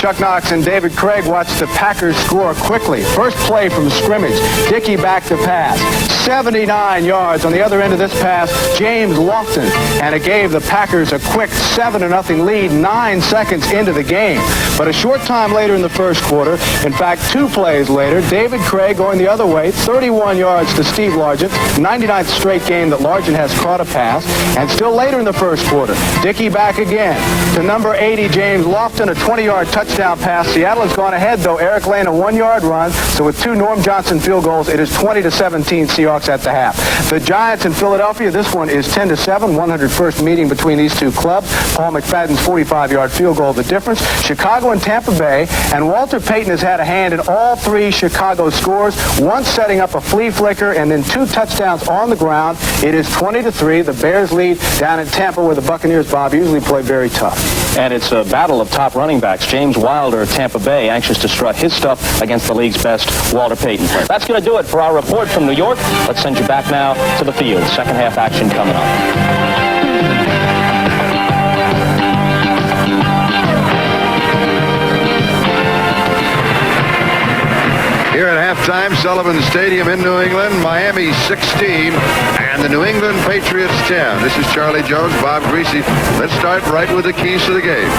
Speaker 4: Chuck Knox and David Craig watched the Packers score quickly. First play from scrimmage. Dickey back to pass. 79 yards on the other end of this pass, James Lofton, and it gave the Packers a quick 7-0 lead 9 seconds into the game. But a short time later in the first quarter, in fact 2 plays later, David Craig going the other way, 31 yards to Steve Largent, 99th straight game that Largent has caught a pass. And still later in the first quarter, Dickey back again to number 80, James Lofton, a 20-yard touchdown pass. Seattle has gone ahead, though. Eric Lane, a 1-yard run. So with 2 Norm Johnson field goals, it is 20-17 Seahawks at the half. The Giants in Philadelphia, this one is 10-7, 101st meeting between these 2 clubs. Paul McFadden's 45-yard field goal, the difference. Chicago and Tampa Bay, and Walter Payton has had a hand in all 3 Chicago scores, once setting up a flea flicker and then 2 touchdowns on the ground. It is 20-3. The Bears lead down in Tampa, where the Buccaneers, Bob, usually play very tough.
Speaker 7: And it's a battle of top running backs. James Wilder of Tampa Bay, anxious to strut his stuff against the league's best, Walter Payton. That's going to do it for our report from New York. Let's send you back now to the field. Second half action coming up.
Speaker 2: halftime, Sullivan Stadium in New England, Miami 16, and the New England Patriots 10. This is Charlie Jones, Bob Greasy. Let's start right with the keys to the game.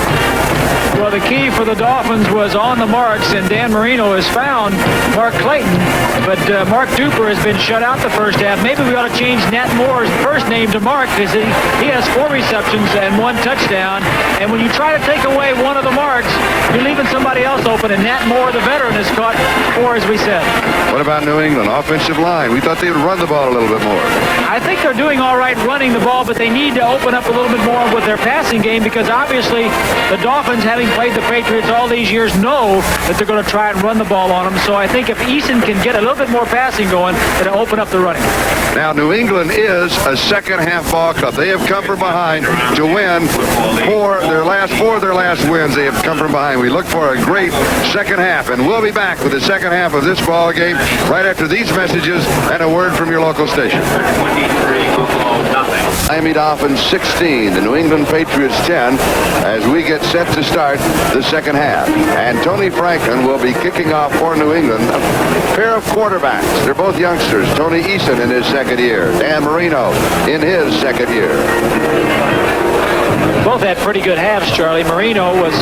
Speaker 3: Well, the key for the Dolphins was on the marks, and Dan Marino has found Mark Clayton, but Mark Duper has been shut out the first half. Maybe we ought to change Nat Moore's first name to Mark, because he has 4 receptions and 1 touchdown, and when you try to take away one of the marks, you're leaving somebody else open, and Nat Moore, the veteran, has caught 4, as we said.
Speaker 2: What about New England? Offensive line. We thought they would run the ball a little bit more.
Speaker 3: I think they're doing all right running the ball, but they need to open up a little bit more with their passing game, because obviously the Dolphins, having played the Patriots all these years, know that they're going to try and run the ball on them. So I think if Eason can get a little bit more passing going, it'll open up the running.
Speaker 2: Now, New England is a second-half ball club. They have come from behind to win 4 of their last wins. They have come from behind. We look for a great second half, and we'll be back with the second half of this ball game right after these messages and a word from your local station. Miami Dolphins 16, the New England Patriots 10, as we get set to start the second half. And Tony Franklin will be kicking off for New England. A pair of quarterbacks. They're both youngsters. Tony Eason in his second year. Dan Marino in his second year.
Speaker 3: Both had pretty good halves, Charlie. Marino was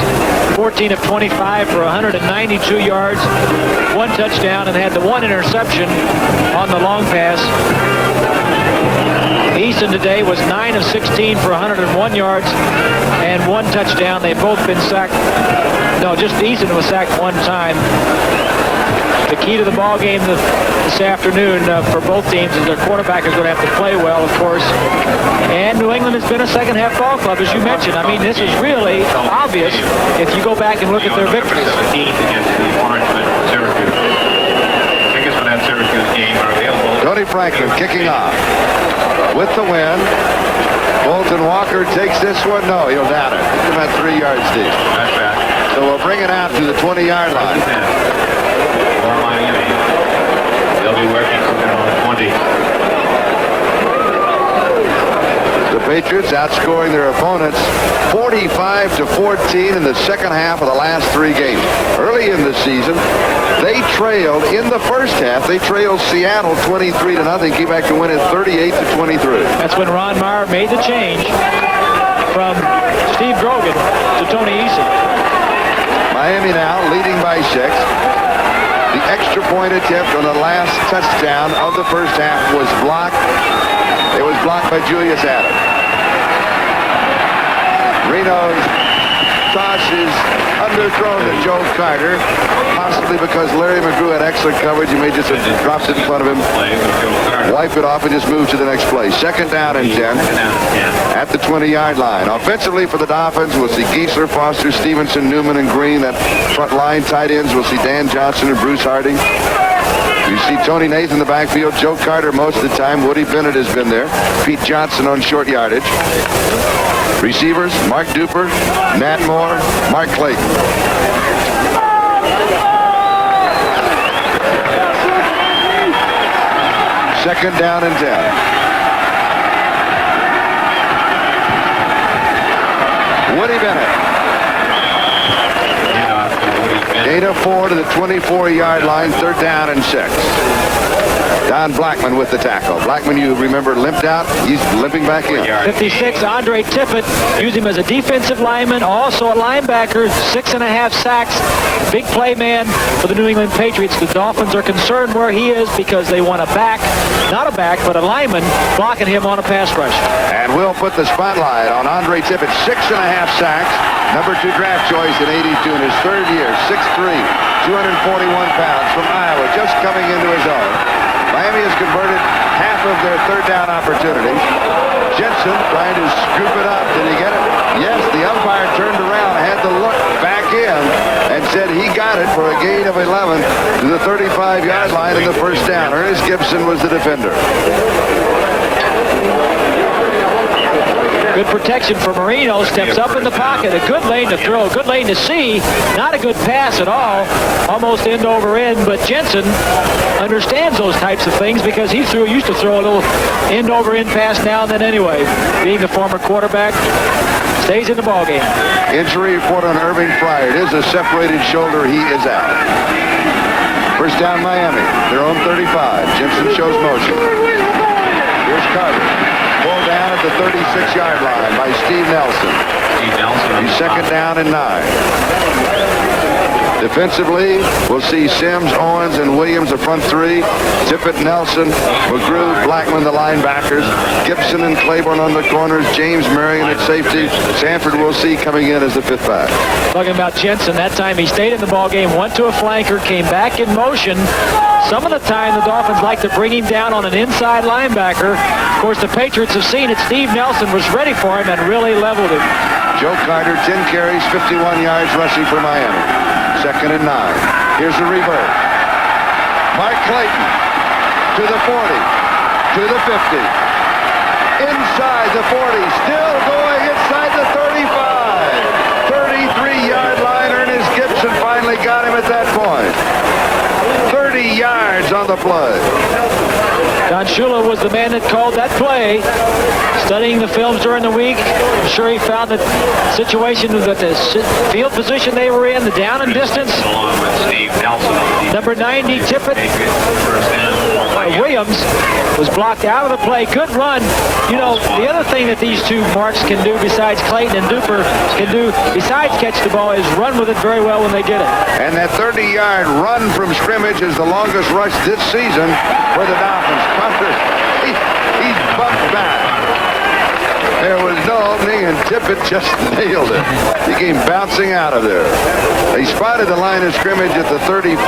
Speaker 3: 14 of 25 for 192 yards, 1 touchdown, and had the 1 interception on the long pass. Eason today was 9 of 16 for 101 yards and 1 touchdown. They've both been sacked. No, just Eason was sacked 1 time. The key to the ball game this afternoon for both teams is their quarterback is going to have to play well, of course. And New England has been a second-half ball club, as you mentioned. I mean, this is really obvious if you go back and look at their victories.
Speaker 6: Tickets for that Syracuse game are available.
Speaker 2: Tony Franklin kicking off with the win. Bolton Walker takes this one. No, he'll down it. He's about 3 yards deep.
Speaker 6: That's bad.
Speaker 2: So we'll bring it out to the 20-yard line.
Speaker 6: For Miami. They'll be working from there on the 20.
Speaker 2: The Patriots outscoring their opponents 45-14 in the second half of the last 3 games. Early in the season, they trailed in the first half. They trailed Seattle 23-0. Came back to win it 38-23.
Speaker 3: That's when Ron Meyer made the change from Steve Grogan to Tony Eason.
Speaker 2: Miami now leading by 6. The extra point attempt on the last touchdown of the first half was blocked. It was blocked by Julius Adams. Reno's toss is underthrown to Joe Carter, possibly because Larry McGrew had excellent coverage. He may just have dropped it in front of him, wipe it off, and just move to the next play. Second down and 10 at the 20-yard line. Offensively for the Dolphins, we'll see Giesler, Foster, Stevenson, Newman, and Green. That front line tight ends, we'll see Dan Johnson and Bruce Harding. You see Tony Nathan in the backfield, Joe Carter most of the time. Woody Bennett has been there. Pete Johnson on short yardage. Receivers, Mark Duper, Nat Moore, Mark Clayton. Second down and 10. Woody Bennett. Gain of 4 to the 24-yard line, third down and 6. Don Blackman with the tackle. Blackman, you remember, limped out. He's limping back in.
Speaker 3: 56, Andre Tippett, used him as a defensive lineman, also a linebacker, 6.5 sacks. Big play man for the New England Patriots. The Dolphins are concerned where he is because they want a back, not a back, but a lineman blocking him on a pass rush.
Speaker 2: And we'll put the spotlight on Andre Tippett, 6.5 sacks. Number 2 draft choice in 82 in his third year, 6'3", 241 pounds from Iowa, just coming into his own. Miami has converted half of their third down opportunities. Jensen trying to scoop it up. Did he get it? Yes, the umpire turned around, had to look back in, and said he got it for a gain of 11 to the 35-yard line in the first down. Ernest Gibson was the defender.
Speaker 3: Good protection for Marino. Steps up in the pocket. A good lane to throw. Good lane to see. Not a good pass at all. Almost end over end. But Jensen understands those types of things because he used to throw a little end over end pass now and then anyway. Being the former quarterback, stays in the ballgame.
Speaker 2: Injury report on Irving Fryer. It is a separated shoulder. He is out. First down, Miami. Their own 35. Jensen shows motion. Here's Carter. Pulled down at the 36-yard line by Steve Nelson. He's second down and 9. Defensively, we'll see Sims, Owens, and Williams, the front three. Tippett, Nelson, McGrew, Blackman, the linebackers. Gibson and Claiborne on the corners. James Marion at safety. Sanford we'll see coming in as the fifth back.
Speaker 3: Talking about Jensen, that time he stayed in the ball game, went to a flanker, came back in motion. Some of the time the Dolphins like to bring him down on an inside linebacker. Of course, the Patriots have seen it. Steve Nelson was ready for him and really leveled him.
Speaker 2: Joe Carter, 10 carries, 51 yards rushing for Miami. Second and 9. Here's the reverse. Mark Clayton to the 40, to the 50. Inside the 40, still going inside the 35. 33-yard line. Ernest Gibson finally got him at that point. 30 yards on the play.
Speaker 3: Don Shula was the man that called that play. Studying the films during the week, I'm sure he found the situation that the field position they were in, the down and distance. Number 90, Tippett Williams was blocked out of the play. Good run. You know, the other thing that these two marks can do besides Clayton and Duper can do besides catch the ball is run with it very well when they get it.
Speaker 2: And that 30-yard run from scrimmage is the longest rush this season for the Dolphins. Carter, he's bumped back. There was no opening, and Tippett just nailed it. He came bouncing out of there. He spotted the line of scrimmage at the 34.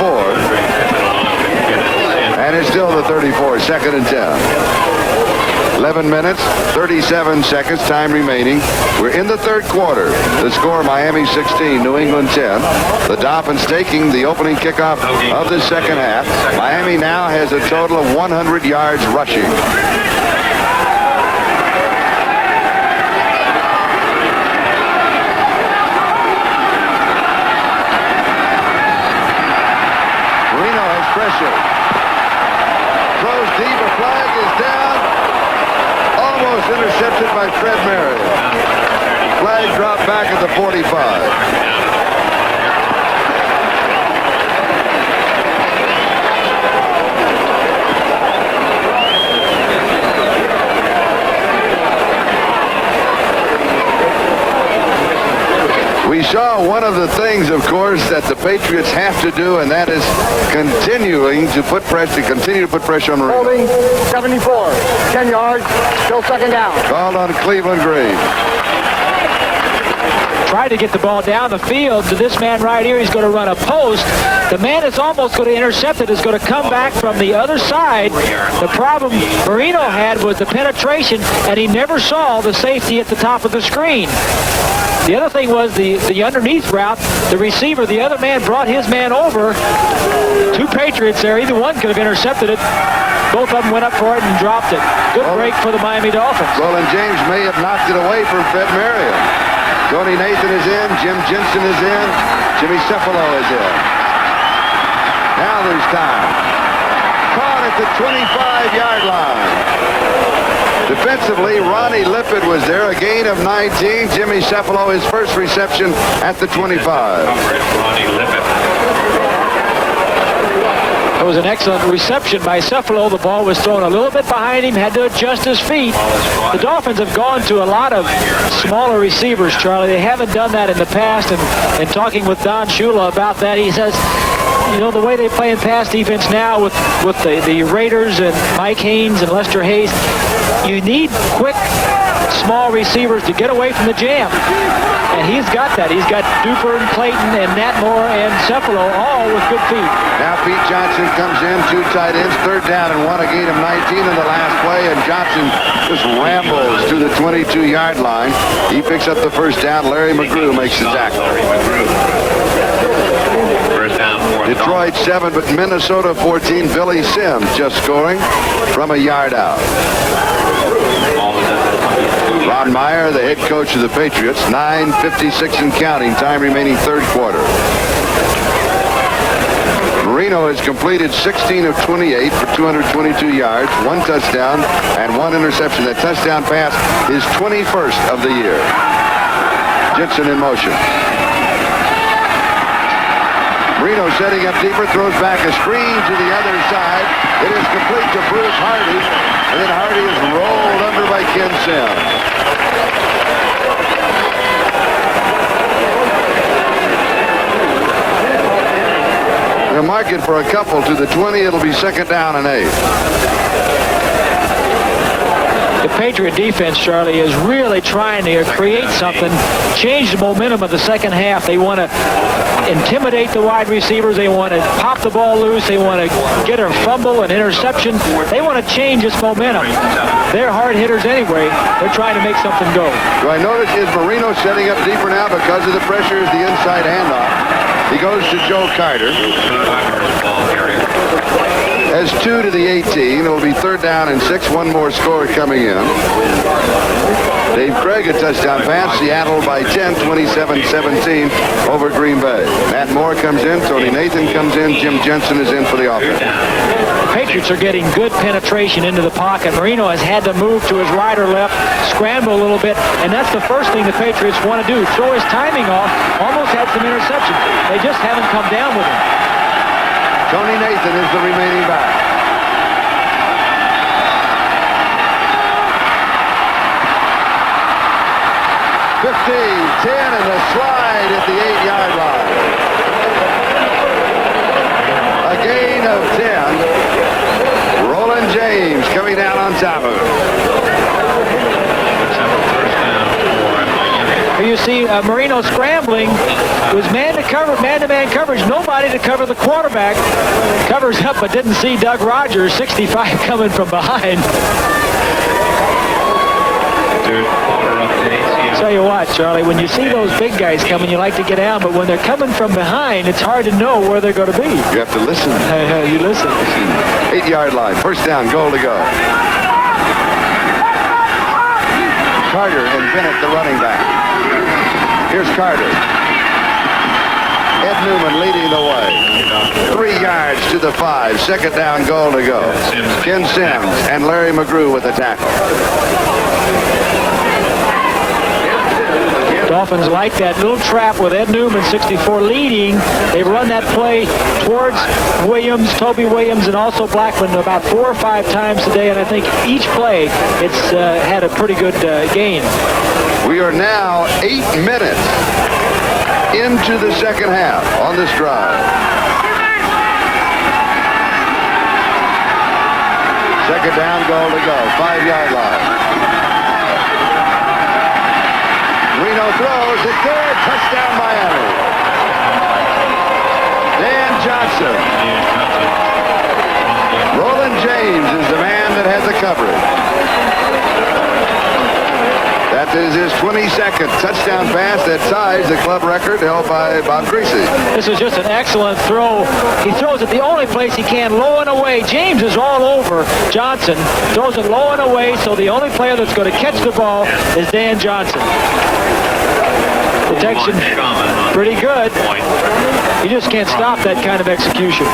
Speaker 2: And it's still the 34, second and 10. 11 minutes, 37 seconds, time remaining. We're in the third quarter. The score, Miami 16, New England 10. The Dolphins taking the opening kickoff of the second half. Miami now has a total of 100 yards rushing. Marino has pressure. Throws deep, a flag is down. Almost intercepted by Fred Marion. Flag dropped back at the 45. We saw one of the things, of course, that the Patriots have to do, and that is continue to put pressure on Marino.
Speaker 5: Holding 74, 10 yards, still second down.
Speaker 2: Called on Cleveland Green.
Speaker 3: Tried to get the ball down the field to this man right here. He's going to run a post. The man that's almost going to intercept it is going to come back from the other side. The problem Marino had was the penetration, and he never saw the safety at the top of the screen. The other thing was the underneath route. The receiver, the other man, brought his man over. Two Patriots there. Either one could have intercepted it. Both of them went up for it and dropped it. Good break for the Miami Dolphins.
Speaker 2: Roland James may have knocked it away from Fred Marion. Tony Nathan is in. Jim Jensen is in. Jimmy Cephalo is in. Now there's time. Caught at the 25-yard line. Defensively, Ronnie Lippett was there, a gain of 19. Jimmy Cephalo, his first reception at the 25.
Speaker 6: Ronnie Lippett.
Speaker 3: It was an excellent reception by Cephalo. The ball was thrown a little bit behind him, had to adjust his feet. The Dolphins have gone to a lot of smaller receivers, Charlie. They haven't done that in the past, and talking with Don Shula about that, he says, you know, the way they play in pass defense now with the Raiders and Mike Haynes and Lester Hayes, you need quick, small receivers to get away from the jam. And he's got that. He's got Duper and Clayton and Natmore and Cephalo all with good feet.
Speaker 2: Now Pete Johnson comes in, two tight ends, third down and one, a gain of 19 in the last play, and Johnson just rambles to the 22-yard line. He picks up the first down. Larry McGrew makes the tackle.
Speaker 6: First down,
Speaker 2: Detroit 7, but Minnesota 14. Billy Sims just scoring from a yard out. Ron Meyer, the head coach of the Patriots, 9:56 and counting, time remaining third quarter. Marino has completed 16 of 28 for 222 yards, one touchdown, and one interception. That touchdown pass is 21st of the year. Jensen in motion. Marino Marino setting up deeper, throws back a screen to the other side. It is complete to Bruce Hardy, and then Hardy is rolled under by Ken Sims. They'll mark it for a couple to the 20. It'll be second down and 8.
Speaker 3: The Patriot defense, Charlie, is really trying to create something, change the momentum of the second half. They want to intimidate the wide receivers. They want to pop the ball loose. They want to get a fumble, an interception. They want to change this momentum. They're hard hitters anyway. They're trying to make something go.
Speaker 2: Do I notice is Marino setting up deeper now because of the pressure is the inside handoff. He goes to Joe Carter. Has 2 to the 18. It'll be third down and 6. One more score coming in. Dave Craig a touchdown pass. Seattle by 10, 27-17 over Green Bay. Matt Moore comes in. Tony Nathan comes in. Jim Jensen is in for the offense.
Speaker 3: The Patriots are getting good penetration into the pocket. Marino has had to move to his right or left, scramble a little bit, and that's the first thing the Patriots want to do. Throw his timing off. Almost had some interception. They just haven't come down with him.
Speaker 2: Tony Nathan is the remaining back. $15, 10, and a slide at the 8-yard line. A gain of 10. Roland James coming down on top of it.
Speaker 3: Here you see Marino scrambling. It was man-to-man coverage. Nobody to cover the quarterback. Covers up, but didn't see Doug Rogers, 65, coming from behind. Tell you what, Charlie, when you see those big guys coming, you like to get down, but when they're coming from behind, it's hard to know where they're going to be.
Speaker 2: You have to listen.
Speaker 3: You listen.
Speaker 2: 8-yard line, first down, goal to go. Carter and Bennett, the running back. Here's Carter. Ed Newman leading the way. 3 yards to the 5, second down, goal to go. Ken Sims and Larry McGrew with the tackle.
Speaker 3: Dolphins like that little trap with Ed Newman, 64, leading. They run that play towards Williams, Toby Williams, and also Blackman about 4 or 5 times today, and I think each play it's had a pretty good gain.
Speaker 2: We are now 8 minutes into the second half on this drive. Second down, goal to go, 5-yard line. Reno throws, it's good, touchdown Miami. Dan Johnson. Roland James is the man that has the coverage. That is his 22nd touchdown pass that ties the club record held by Bob Greasy.
Speaker 3: This is just an excellent throw. He throws it the only place he can, low and away. James is all over Johnson. Throws it low and away, so the only player that's going to catch the ball is Dan Johnson. Protection pretty good. You just can't stop that kind of execution.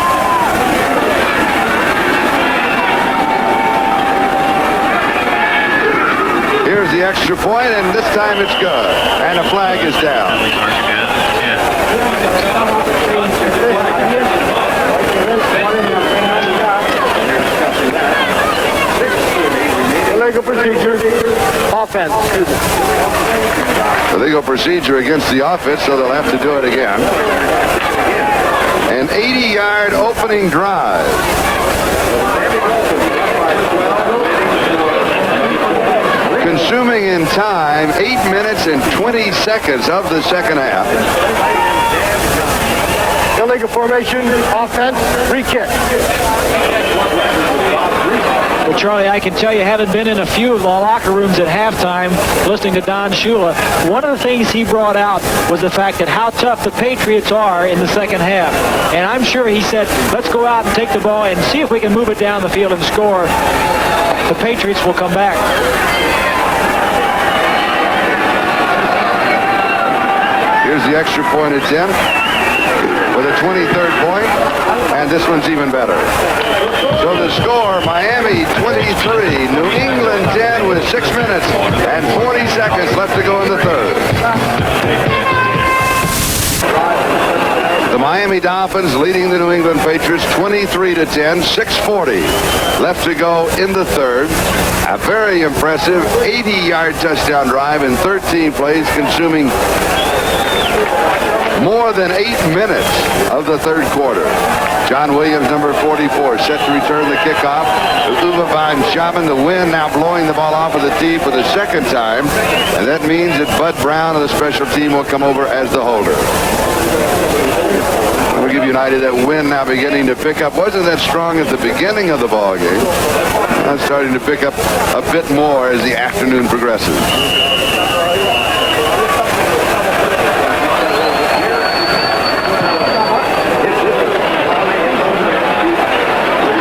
Speaker 2: Here's the extra point, and this time it's good. And a flag is down.
Speaker 5: Illegal procedure. Offense.
Speaker 2: Illegal procedure against the offense, so they'll have to do it again. An 80-yard opening drive. Consuming in time 8 minutes and 20 seconds of the second half.
Speaker 5: Illegal formation, offense, free kick.
Speaker 3: Well, Charlie, I can tell you, having been in a few of the locker rooms at halftime, listening to Don Shula, one of the things he brought out was the fact that how tough the Patriots are in the second half. And I'm sure he said, let's go out and take the ball and see if we can move it down the field and score. The Patriots will come back.
Speaker 2: Here's the extra point attempt with a 23rd point, and this one's even better. So the score, Miami 23, New England 10 with 6 minutes and 40 seconds left to go in the third. The Miami Dolphins leading the New England Patriots 23-10, 6:40 left to go in the third. A very impressive 80-yard touchdown drive in 13 plays, consuming more than 8 minutes of the third quarter. John Williams, number 44, set to return the kickoff. Uwe van Schaven, the wind now blowing the ball off of the tee for the second time. And that means that Bud Brown of the special team will come over as the holder. I'll give you an idea that wind now beginning to pick up. Wasn't that strong at the beginning of the ball game. Now starting to pick up a bit more as the afternoon progresses.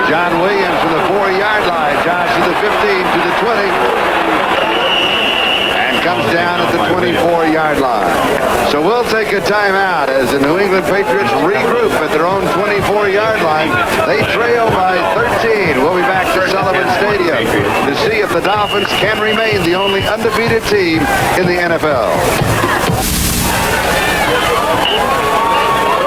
Speaker 2: John Williams from the 4-yard line. Josh to the 15, to the 20. And comes down at the 24-yard line. So we'll take a timeout as the New England Patriots regroup at their own 24-yard line. They trail by 13. We'll be back to Sullivan Stadium to see if the Dolphins can remain the only undefeated team in the NFL.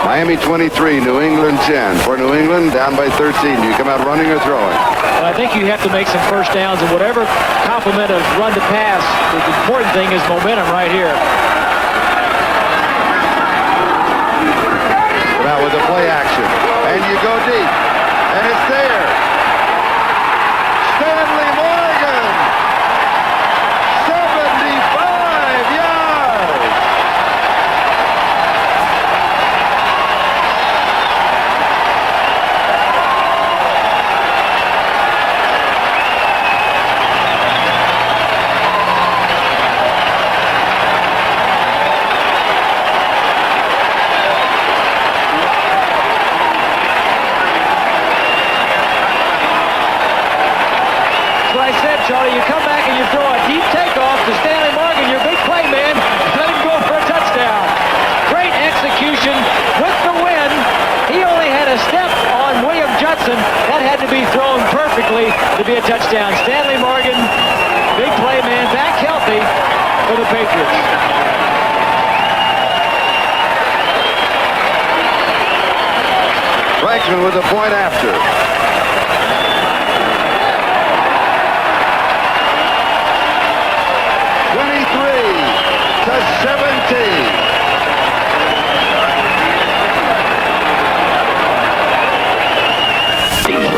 Speaker 2: Miami 23, New England 10. For New England, down by 13. Do you come out running or throwing?
Speaker 3: Well, I think you have to make some first downs, and whatever complement of run to pass, the important thing is momentum right here.
Speaker 2: Come out with the play action. And you go deep. And it's there. Stanley Morgan. 75 yards.
Speaker 3: Charlie, you come back and you throw a deep takeoff to Stanley Morgan, your big play man, let him go for a touchdown. Great execution with the win. He only had a step on William Judson. That had to be thrown perfectly to be a touchdown. Stanley Morgan, big play man, back healthy for the Patriots.
Speaker 2: Franklin with the point after. 17.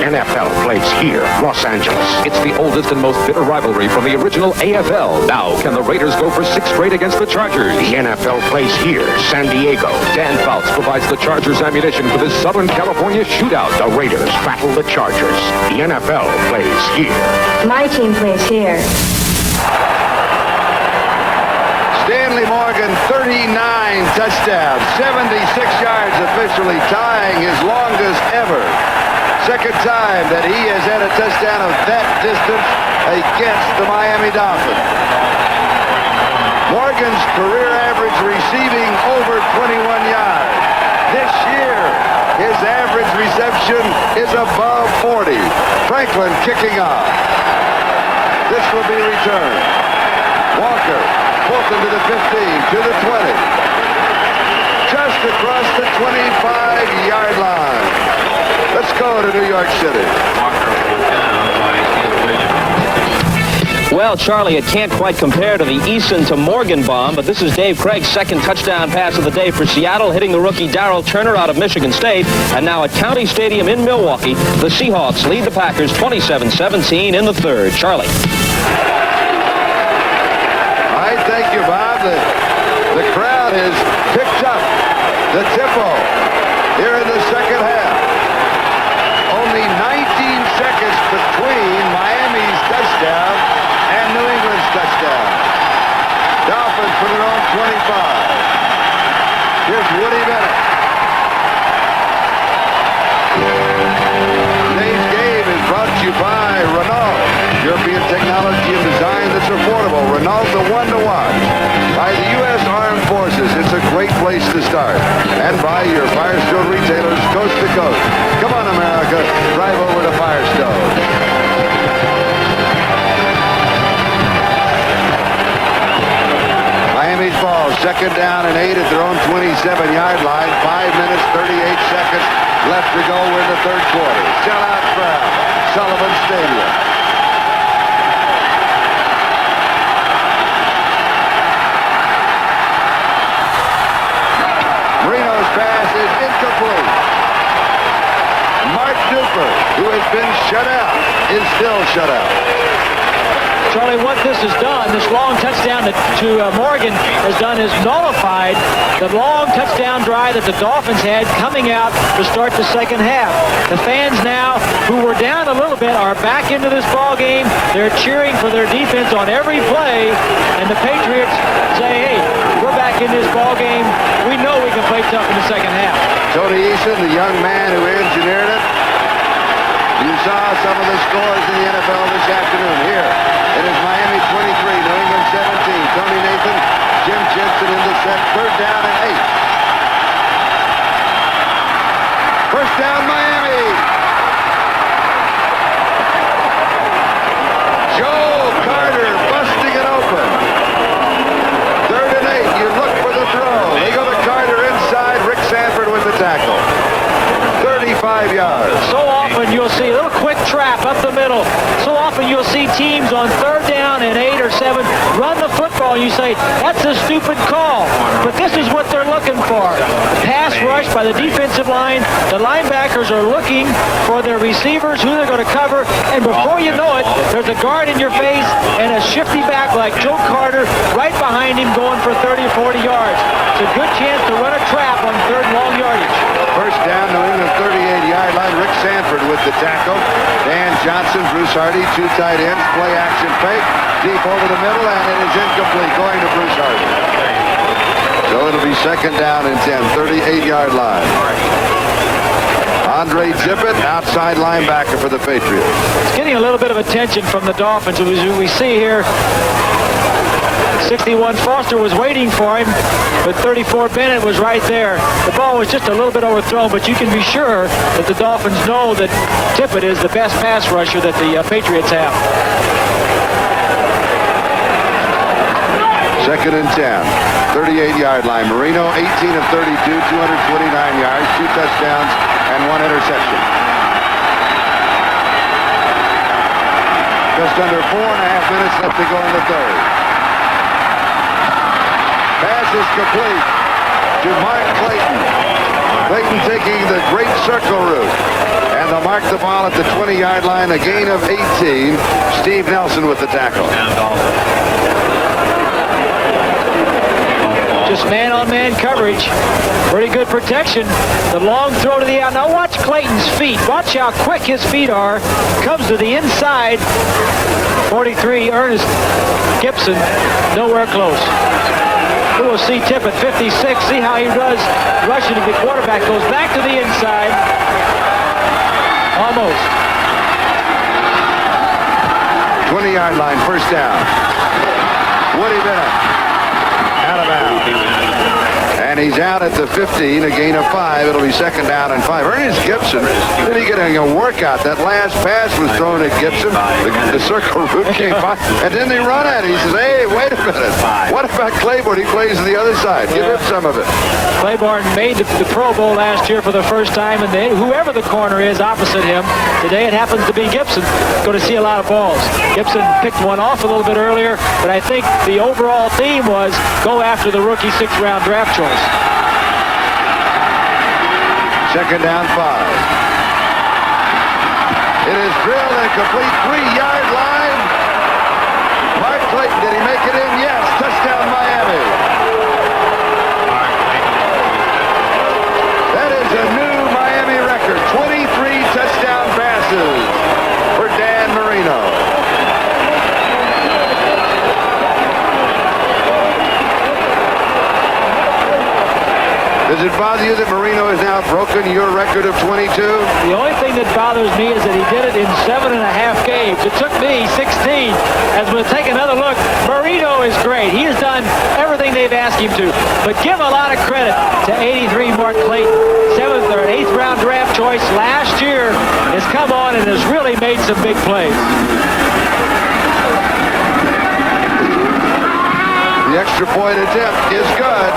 Speaker 1: NFL plays here, Los Angeles. It's the oldest and most bitter rivalry from the original AFL. Now, can the Raiders go for 6 straight against the Chargers? The NFL plays here, San Diego. Dan Fouts provides the Chargers ammunition for this Southern California shootout. The Raiders battle the Chargers. The NFL plays here.
Speaker 8: My team plays here.
Speaker 2: Stanley Morgan, 39 touchdowns, 76 yards officially, tying his longest ever. Second time that he has had a touchdown of that distance against the Miami Dolphins. Morgan's career average receiving over 21 yards. This year, his average reception is above 40. Franklin kicking off. This will be returned. Walker, Fulton to the 15, to the 20. Just across the 25-yard line. Let's go to New York City.
Speaker 7: Well, Charlie, it can't quite compare to the Eason to Morgan bomb, but this is Dave Craig's second touchdown pass of the day for Seattle, hitting the rookie Darrell Turner out of Michigan State. And now at County Stadium in Milwaukee, the Seahawks lead the Packers 27-17 in the third. Charlie.
Speaker 2: All right, thank you, Bob. The crowd has picked up the tempo here in the second half. Only 19 seconds between Miami's touchdown and New England's touchdown. Dolphins from their own 25. Here's Woody Bennett. Today's game is brought to you by Renault. European technology and design that's affordable. Renault's the one to watch. By the U.S. Armed Forces, it's a great place to start. And by your Firestone retailers coast to coast. Come on, America, drive over to Firestone. Miami's ball Second down and 8 at their own 27-yard line. 5 minutes, 38 seconds left to go. We're in the third quarter. Sellout crowd. Sullivan Stadium. Marino's pass is incomplete. Mark Duper, who has been shut out, is still shut out.
Speaker 3: Charlie, what this has done, this long touchdown to Morgan has done is nullified the long touchdown drive that the Dolphins had coming out to start the second half. The fans now, who were down a little bit, are back into this ball game. They're cheering for their defense on every play, and the Patriots say, hey, we're back in this ball game. We know we can play tough in the second half.
Speaker 2: Tony Eason, the young man who engineered it. You saw some of the scores in the NFL this afternoon. Here, it is Miami 23, New England 17. Tony Nathan, Jim Jensen in the set. Third down and 8. First down, Miami. Joe Carter busting it open. Third and 8. You look for the throw. They go to Carter inside. Rick Sanford with the tackle. 35 yards.
Speaker 3: So often you'll see a little quick trap up the middle. So often you'll see teams on third down and 8 or 7 run the football. You say, that's a stupid call. But this is what they're looking for. Pass rush by the defensive line. The linebackers are looking for their receivers, who they're going to cover. And before you know it, there's a guard in your face and a shifty back like Joe Carter right behind him going for 30 or 40 yards. It's a good chance to run a trap on third and long yardage.
Speaker 2: First down, New England 38-yard line. Rick Sanford with the tackle. Dan Johnson, Bruce Hardy, 2 tight ends. Play action fake. Deep over the middle, and it is incomplete. Going to Bruce Hardy. So it'll be second down and 10. 38-yard line. Andre Tippett, outside linebacker for the Patriots.
Speaker 3: It's getting a little bit of attention from the Dolphins. As we see here, 61 Foster was waiting for him, but 34 Bennett was right there. The ball was just a little bit overthrown, but you can be sure that the Dolphins know that Tippett is the best pass rusher that the Patriots have.
Speaker 2: Second and 10. 38-yard line. Marino, 18 of 32, 229 yards, 2 touchdowns, and 1 interception. Just under 4.5 minutes left to go in the third. Pass is complete to Mark Clayton. Clayton taking the great circle route. And they'll mark the ball at the 20-yard line, a gain of 18. Steve Nelson with the tackle.
Speaker 3: Just man-on-man coverage. Pretty good protection. The long throw to the out. Now watch Clayton's feet. Watch how quick his feet are. Comes to the inside. 43, Ernest Gibson, nowhere close. We'll see Tippett, 56. See how he does rushing to the quarterback. Goes back to the inside. Almost.
Speaker 2: 20-yard line, first down. Woody Bennett. Out of bounds. And he's out at the 15, a gain of 5. It'll be second down and 5. Ernest Gibson, really getting a workout. That last pass was thrown at Gibson. The circle route came by, and then they run at it. He says, hey, wait a minute. What about Claiborne? He plays on the other side. Give him some of it.
Speaker 3: Claiborne made the Pro Bowl last year for the first time, and whoever the corner is opposite him, today it happens to be Gibson. Going to see a lot of balls. Gibson picked one off a little bit earlier, but I think the overall theme was go after the rookie 6th-round draft choice.
Speaker 2: Second down, 5. It is drilled and complete, 3-yard line. Mark Clayton, did he make it in? Yes. Touchdown, Miami. That is a new Miami record. 23 touchdown passes for Dan Marino. Does it bother you that Marino has now broken your record of 22?
Speaker 3: The only thing that bothers me is that he did it in 7.5 games. It took me 16. As we'll take another look, Marino is great. He has done everything they've asked him to. But give a lot of credit to 83 Mark Clayton. 7th or 8th round draft choice last year has come on and has really made some big plays.
Speaker 2: The The extra point attempt is good.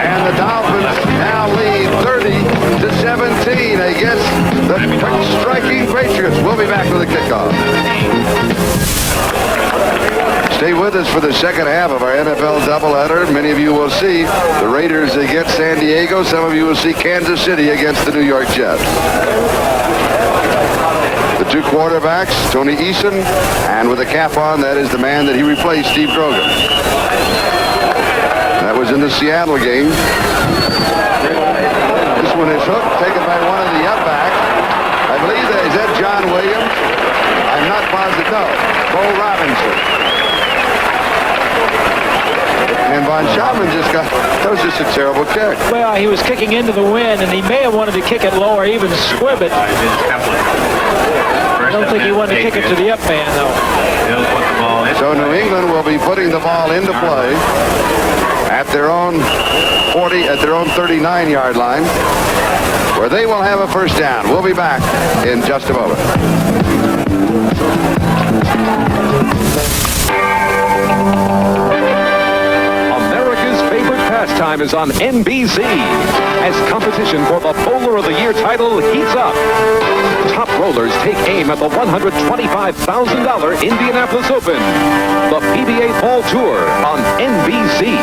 Speaker 2: And the Dolphins now lead 30-17 against the quick-striking Patriots. We'll be back with a kickoff. Stay with us for the second half of our NFL doubleheader. Many of you will see the Raiders against San Diego. Some of you will see Kansas City against the New York Jets. The two quarterbacks, Tony Eason, and with a cap on, that is the man that he replaced, Steve Grogan. That was in the Seattle game. This one is hooked, taken by one of the up-backs. I believe that, is that John Williams? I'm not positive. No, Bo Robinson. And Von Schaubman just got, that was just a terrible kick.
Speaker 3: Well, he was kicking into the wind, and he may have wanted to kick it low or even squib it. I don't think he wanted to kick it to the up man, though.
Speaker 2: So New England will be putting the ball into play at their own 39-yard line, where they will have a first down. We'll be back in just a moment.
Speaker 1: America's favorite pastime is on NBC as competition for the Bowler of the Year title heats up. Top rollers take aim at the $125,000 Indianapolis Open. The PBA Fall Tour on NBC.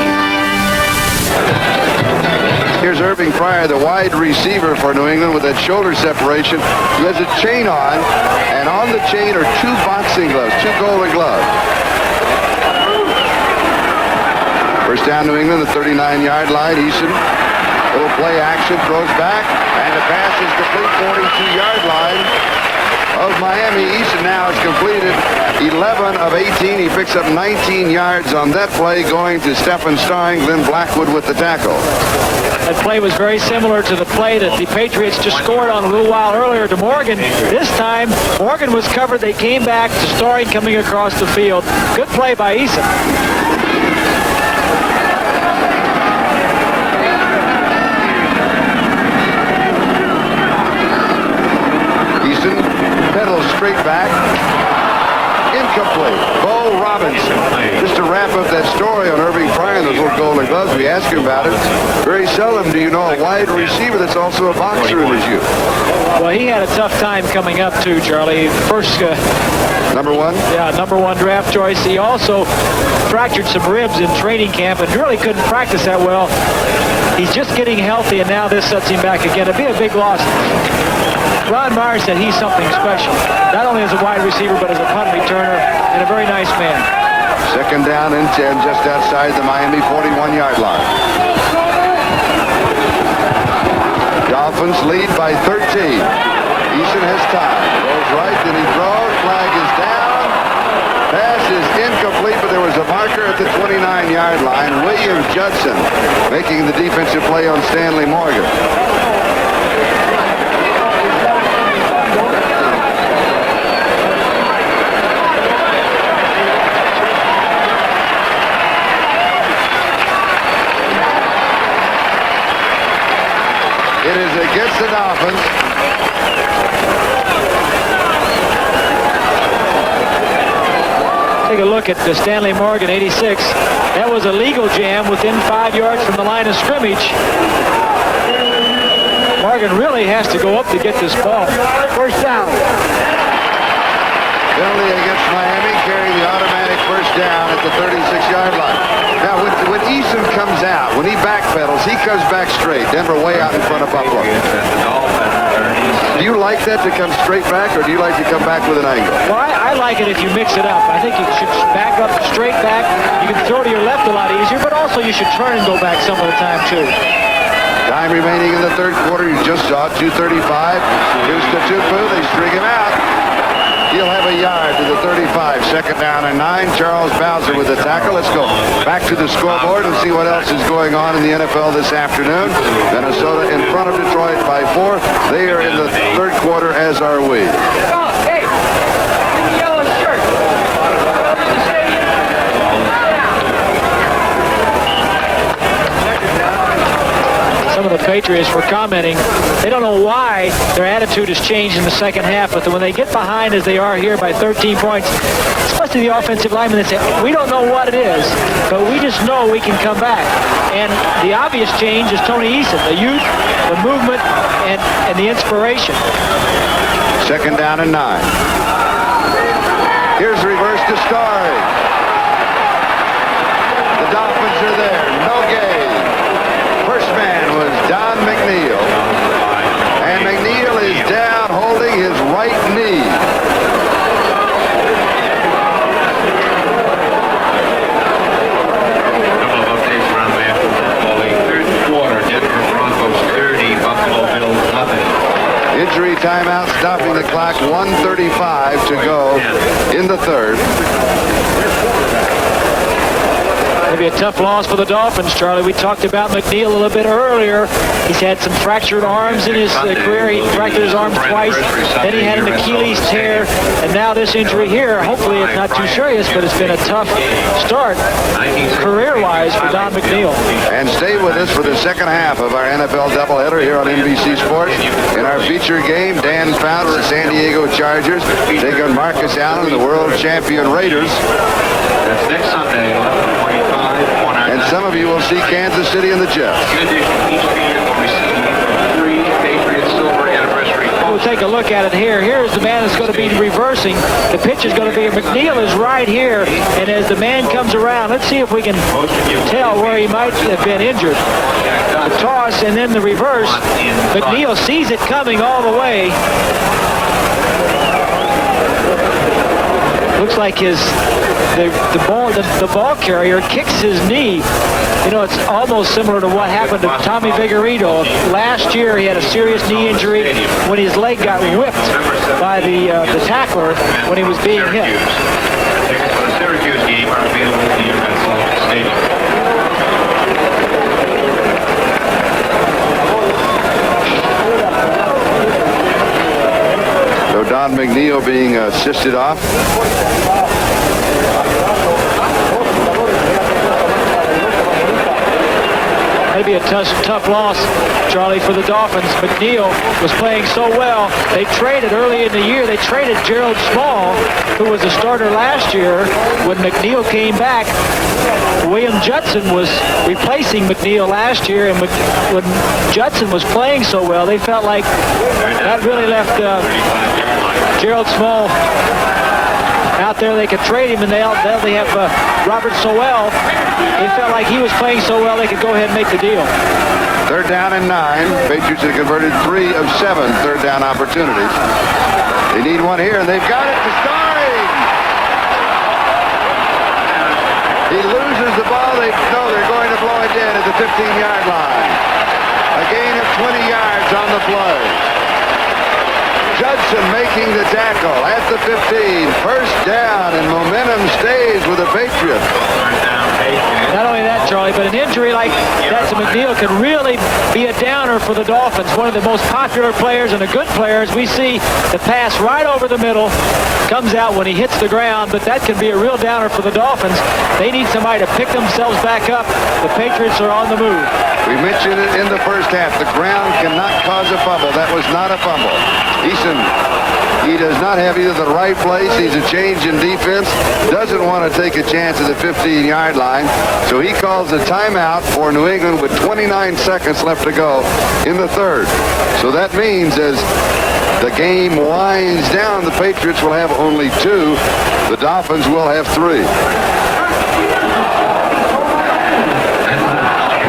Speaker 2: Here's Irving Pryor, the wide receiver for New England with that shoulder separation. He has a chain on, and on the chain are two boxing gloves, two golden gloves. First down, New England, the 39-yard line. Eason, little play action, throws back, and the pass is complete, 42-yard line of Miami. Eason now has completed 11 of 18. He picks up 19 yards on that play, going to Stephen Starring. Glenn Blackwood with the tackle.
Speaker 3: That play was very similar to the play that the Patriots just scored on a little while earlier to Morgan. This time, Morgan was covered. They came back to Starring coming across the field. Good play by Eason.
Speaker 2: Pedals straight back. Incomplete. Bo Robinson. Just to wrap up that story on Irving Pryor and those little golden gloves, we ask him about it. Very seldom do you know a wide receiver that's also a boxer in his youth.
Speaker 3: Well, he had a tough time coming up too, Charlie. First,
Speaker 2: number one?
Speaker 3: Yeah, number one draft choice. He also fractured some ribs in training camp and really couldn't practice that well. He's just getting healthy, and now this sets him back again. It'd be a big loss. Ron Meyer said he's something special, not only as a wide receiver, but as a punt returner, and a very nice man.
Speaker 2: Second down and 10, just outside the Miami 41-yard line. Dolphins lead by 13. Eason has time. Goes right, then he throws. Flag is down. Pass is incomplete, but there was a marker at the 29-yard line. William Judson making the defensive play on Stanley Morgan. It is against the Dolphins.
Speaker 3: Take a look at Stanley Morgan, 86. That was a legal jam within 5 yards from the line of scrimmage. Morgan really has to go up to get this ball. First down.
Speaker 2: Penalty against Miami, carrying the automatic first down at the 36-yard line. Now, when Eason comes out, when he backpedals, he comes back straight. Denver way out in front of Buffalo. Do you like that to come straight back, or do you like to come back with an angle?
Speaker 3: Well, I like it if you mix it up. I think you should back up straight back. You can throw to your left a lot easier, but also you should turn and go back some of the time, too.
Speaker 2: Time remaining in the third quarter. You just saw 2:35. Here's the Tupu. They string him out. He'll have a yard to the 35. Second down and 9. Charles Bowser with the tackle. Let's go back to the scoreboard and see what else is going on in the NFL this afternoon. Minnesota in front of Detroit by 4. They are in the third quarter, as are we.
Speaker 5: Hey, yellow shirt.
Speaker 3: Some of the Patriots were commenting. They don't know why their attitude has changed in the second half, but when they get behind as they are here by 13 points, especially the offensive linemen, they say, we don't know what it is, but we just know we can come back. And the obvious change is Tony Eason, the youth, the movement, and the inspiration.
Speaker 2: Second down and 9. Here's reverse to Starry. The Dolphins are there. No gain. First man was Don McNeil. And McNeil is down holding his right knee.
Speaker 6: A couple of updates around the National Football League. Third quarter, Denver Broncos 30, Buffalo Bills nothing.
Speaker 2: Injury timeout stopping the clock. 1:35 to go in the third.
Speaker 3: Maybe a tough loss for the Dolphins, Charlie. We talked about McNeil a little bit earlier. He's had some fractured arms in his career. He fractured his arms twice. Then he had an Achilles tear. And now this injury here, hopefully it's not too serious, but it's been a tough start career-wise for Don McNeil.
Speaker 2: And stay with us for the second half of our NFL doubleheader here on NBC Sports. In our feature game, Dan Fouts, the San Diego Chargers, take on Marcus Allen, the world champion Raiders.
Speaker 6: That's next Sunday, 11:25.
Speaker 2: And some of you will see Kansas City and the Jets.
Speaker 6: In addition, each fan will receive 3 Patriots Silver Anniversary.
Speaker 3: We'll take a look at it here. Here's the man that's going to be reversing. The pitch is going to be, McNeil is right here, and as the man comes around, let's see if we can tell where he might have been injured. The toss and then the reverse. McNeil sees it coming all the way. Looks like the ball carrier kicks his knee. You know, it's almost similar to what happened to Tommy Vigorito. Last year, he had a serious knee injury when his leg got whipped by the tackler when he was being hit.
Speaker 6: Tickets for the Syracuse game are available here at Sullivan Stadium.
Speaker 2: So Don McNeil being assisted off.
Speaker 3: Maybe a tough loss, Charlie, for the Dolphins. McNeil was playing so well. They traded early in the year. They traded Gerald Small, who was a starter last year. When McNeil came back, William Judson was replacing McNeil last year, and when Judson was playing so well, they felt like that really left Gerald Small out there. They could trade him, and they have Robert Sowell. They felt like he was playing so well they could go ahead and make the deal.
Speaker 2: Third down and 9. Patriots have converted 3 of 7 third down opportunities. They need one here, and they've got it to Starry. He loses the ball. They're going to blow it dead at the 15-yard line. A gain of 20 yards on the play. Judson making the tackle at the 15. First down, and momentum stays with the Patriots.
Speaker 3: Not only that, Charlie, but an injury like that to McNeil can really be a downer for the Dolphins. One of the most popular players and a good player. As we see the pass right over the middle, comes out when he hits the ground, but that can be a real downer for the Dolphins. They need somebody to pick themselves back up. The Patriots are on the move.
Speaker 2: We mentioned it in the first half. The ground cannot cause a fumble. That was not a fumble. Eason, he does not have either the right place. He's a change in defense. Doesn't want to take a chance at the 15-yard line. So he calls a timeout for New England with 29 seconds left to go in the third. So that means as the game winds down, the Patriots will have only 2. The Dolphins will have 3.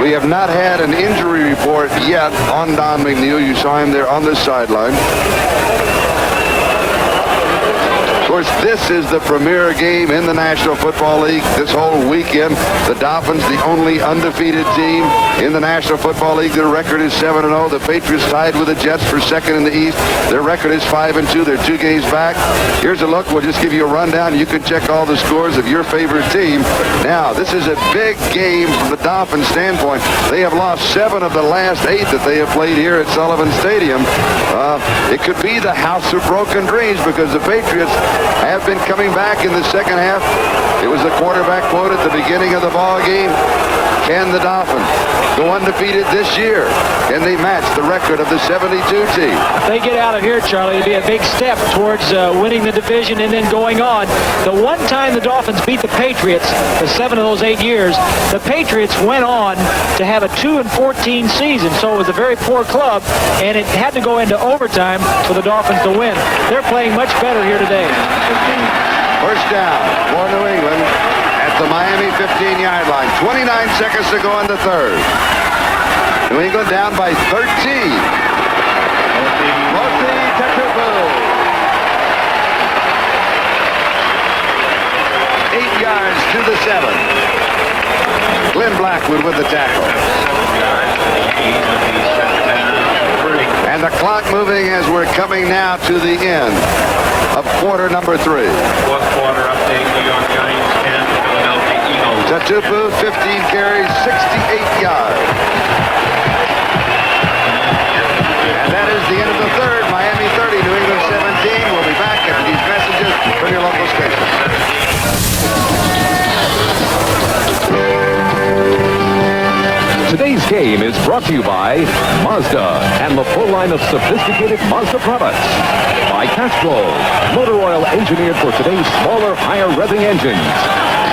Speaker 2: We have not had an injury report yet on Don McNeil. You saw him there on the sideline. Of course, this is the premier game in the National Football League this whole weekend. The Dolphins, the only undefeated team in the National Football League. Their record is 7-0. The Patriots tied with the Jets for second in the East. Their record is 5-2. They're 2 games back. Here's a look. We'll just give you a rundown. You can check all the scores of your favorite team. Now, this is a big game from the Dolphins standpoint. They have lost 7 of the last 8 that they have played here at Sullivan Stadium. It could be the house of broken dreams because the Patriots have been coming back in the second half. It was the quarterback quote at the beginning of the ball game. Can the Dolphins go undefeated this year. Can they match the record of the 72 team?
Speaker 3: If they get out of here, Charlie, it'd be a big step towards winning the division and then going on. The one time the Dolphins beat the Patriots, the 7 of those 8 years, the Patriots went on to have a 2-14 season, so it was a very poor club, and it had to go into overtime for the Dolphins to win. They're playing much better here today.
Speaker 2: First down for New England at the Miami 15-yard line. 29 seconds to go in the third. New England down by 13. Mosi Tatupu. 8 yards to the 7. Glenn Blackwood with the tackle. And the clock moving as we're coming now to the end of quarter number 3.
Speaker 6: Fourth quarter update, New York Giants 10, Philadelphia Eagles.
Speaker 2: Tatupu, 15 carries, 68 yards. And that is the end of the third. Miami 30, New England 17. We'll be back after these messages from your local station.
Speaker 1: Today's game is brought to you by Mazda and the full line of sophisticated Mazda products. By Castrol, motor oil engineered for today's smaller, higher revving engines.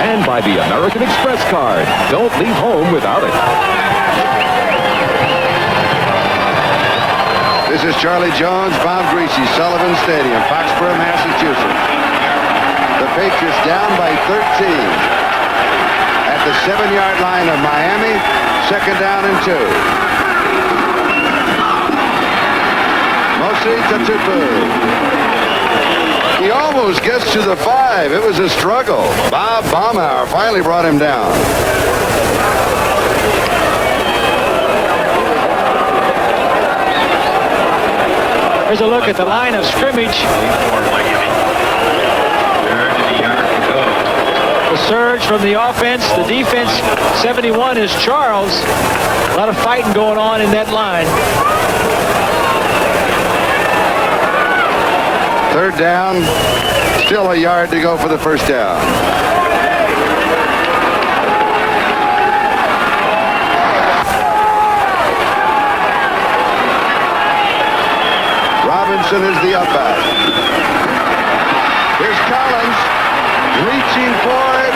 Speaker 1: And by the American Express card. Don't leave home without it.
Speaker 2: This is Charlie Jones, Bob Greasy, Sullivan Stadium, Foxborough, Massachusetts. The Patriots down by 13. At the 7-yard line of Miami, second down and 2. Mosi Tatupu. He almost gets to the 5. It was a struggle. Bob Baumhauer finally brought him down.
Speaker 3: Here's a look at the line of scrimmage. The surge from the offense, the defense. 71 is Charles. A lot of fighting going on in that line.
Speaker 2: Third down, still a yard to go for the first down. Robinson is the up back. Here's Collins reaching for it,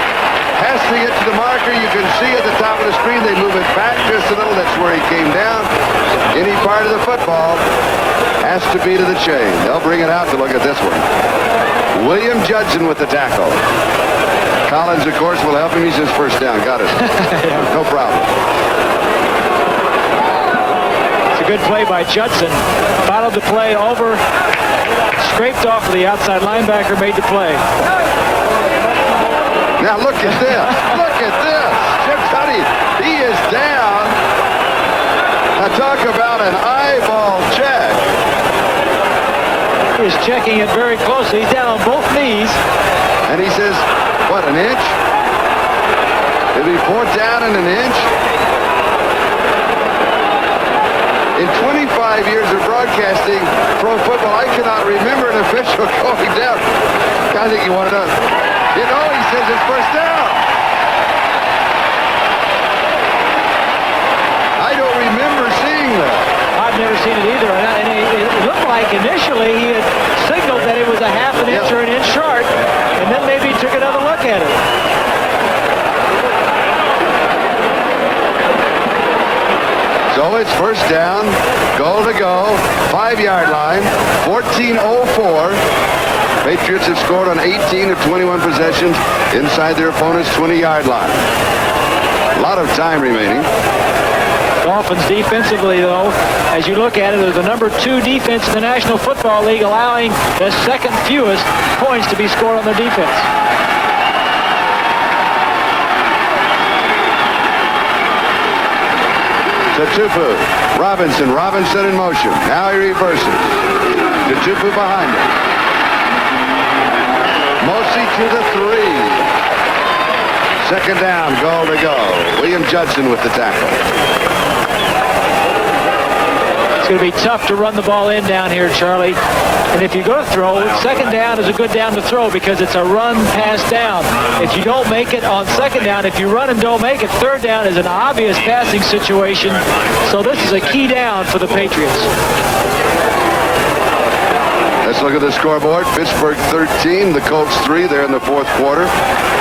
Speaker 2: has to get to the marker. You can see at the top of the screen they move it back just a little. That's where he came down. Any part of the football has to be to the chain. They'll bring it out to look at this one. William Judson with the tackle. Collins, of course, will help him. He's his first down. Got it. No problem.
Speaker 3: It's a good play by Judson. Followed the play over, scraped off of the outside linebacker, made the play.
Speaker 2: Now look at this. Look at this. Jim Tutty, he is down. Now talk about an eyeball check.
Speaker 3: He is checking it very closely. He's down on both knees.
Speaker 2: And he says, what, an inch? It'll be 4th down and an inch? In 25 years of broadcasting pro football, I cannot remember an official going down. I think you want to know. You know, he says it's first down. I don't remember seeing that.
Speaker 3: I've never seen it either. And it looked like initially he had signaled that it was a half an inch or an inch short, and then maybe he took another look at it.
Speaker 2: So it's first down, goal to go, 5-yard line, 14:04. Patriots have scored on 18 of 21 possessions inside their opponent's 20-yard line. A lot of time remaining.
Speaker 3: Dolphins defensively, though, as you look at it, they're the number 2 defense in the National Football League, allowing the second fewest points to be scored on their defense.
Speaker 2: Tatupu, Robinson in motion. Now he reverses. Tatupu behind him. Mosi to the 3. Second down, goal to go. William Judson with the tackle.
Speaker 3: It's going to be tough to run the ball in down here, Charlie. And if you're going to throw, second down is a good down to throw because it's a run pass down. If you don't make it on second down, if you run and don't make it, third down is an obvious passing situation. So this is a key down for the Patriots.
Speaker 2: Let's look at the scoreboard. Pittsburgh 13, the Colts 3. They're in the fourth quarter.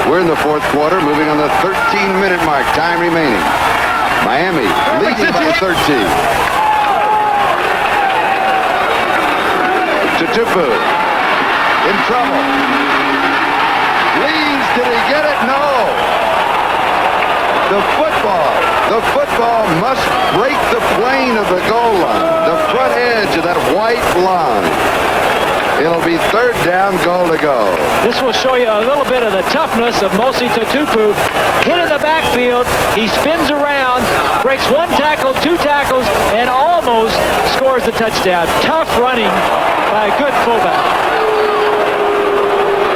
Speaker 2: We're in the fourth quarter, moving on the 13-minute mark. Time remaining. Miami leading by 13. Tutupu in trouble. Leads, did he get it? No. The football must break the plane of the goal line, the front edge of that white line. It'll be third down, goal to go.
Speaker 3: This will show you a little bit of the toughness of Mosi Tutupu. Hit in the backfield, he spins around, breaks one tackle, two tackles, and almost scores the touchdown. Tough running by a good fullback.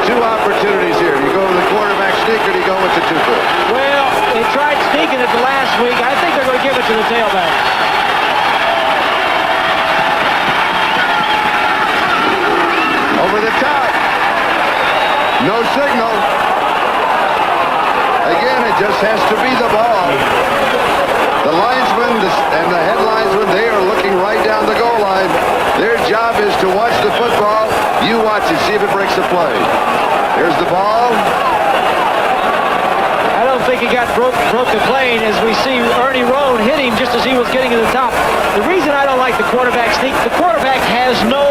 Speaker 2: Two opportunities here. You go with the quarterback sneak or do you go with Tutupu?
Speaker 3: Well, they tried sneaking it the last week. I think they're going to give it to the tailback.
Speaker 2: Over the top. No signal. Again, it just has to be the ball. The linesman and the head linesman, they are looking right down the goal line. Their job is to watch the football. You watch it, see if it breaks the play. Here's the ball.
Speaker 3: I don't think he broke the plane as we see Ernie Roan hit him just as he was getting to the top. The reason I don't like the quarterback sneak, the quarterback has no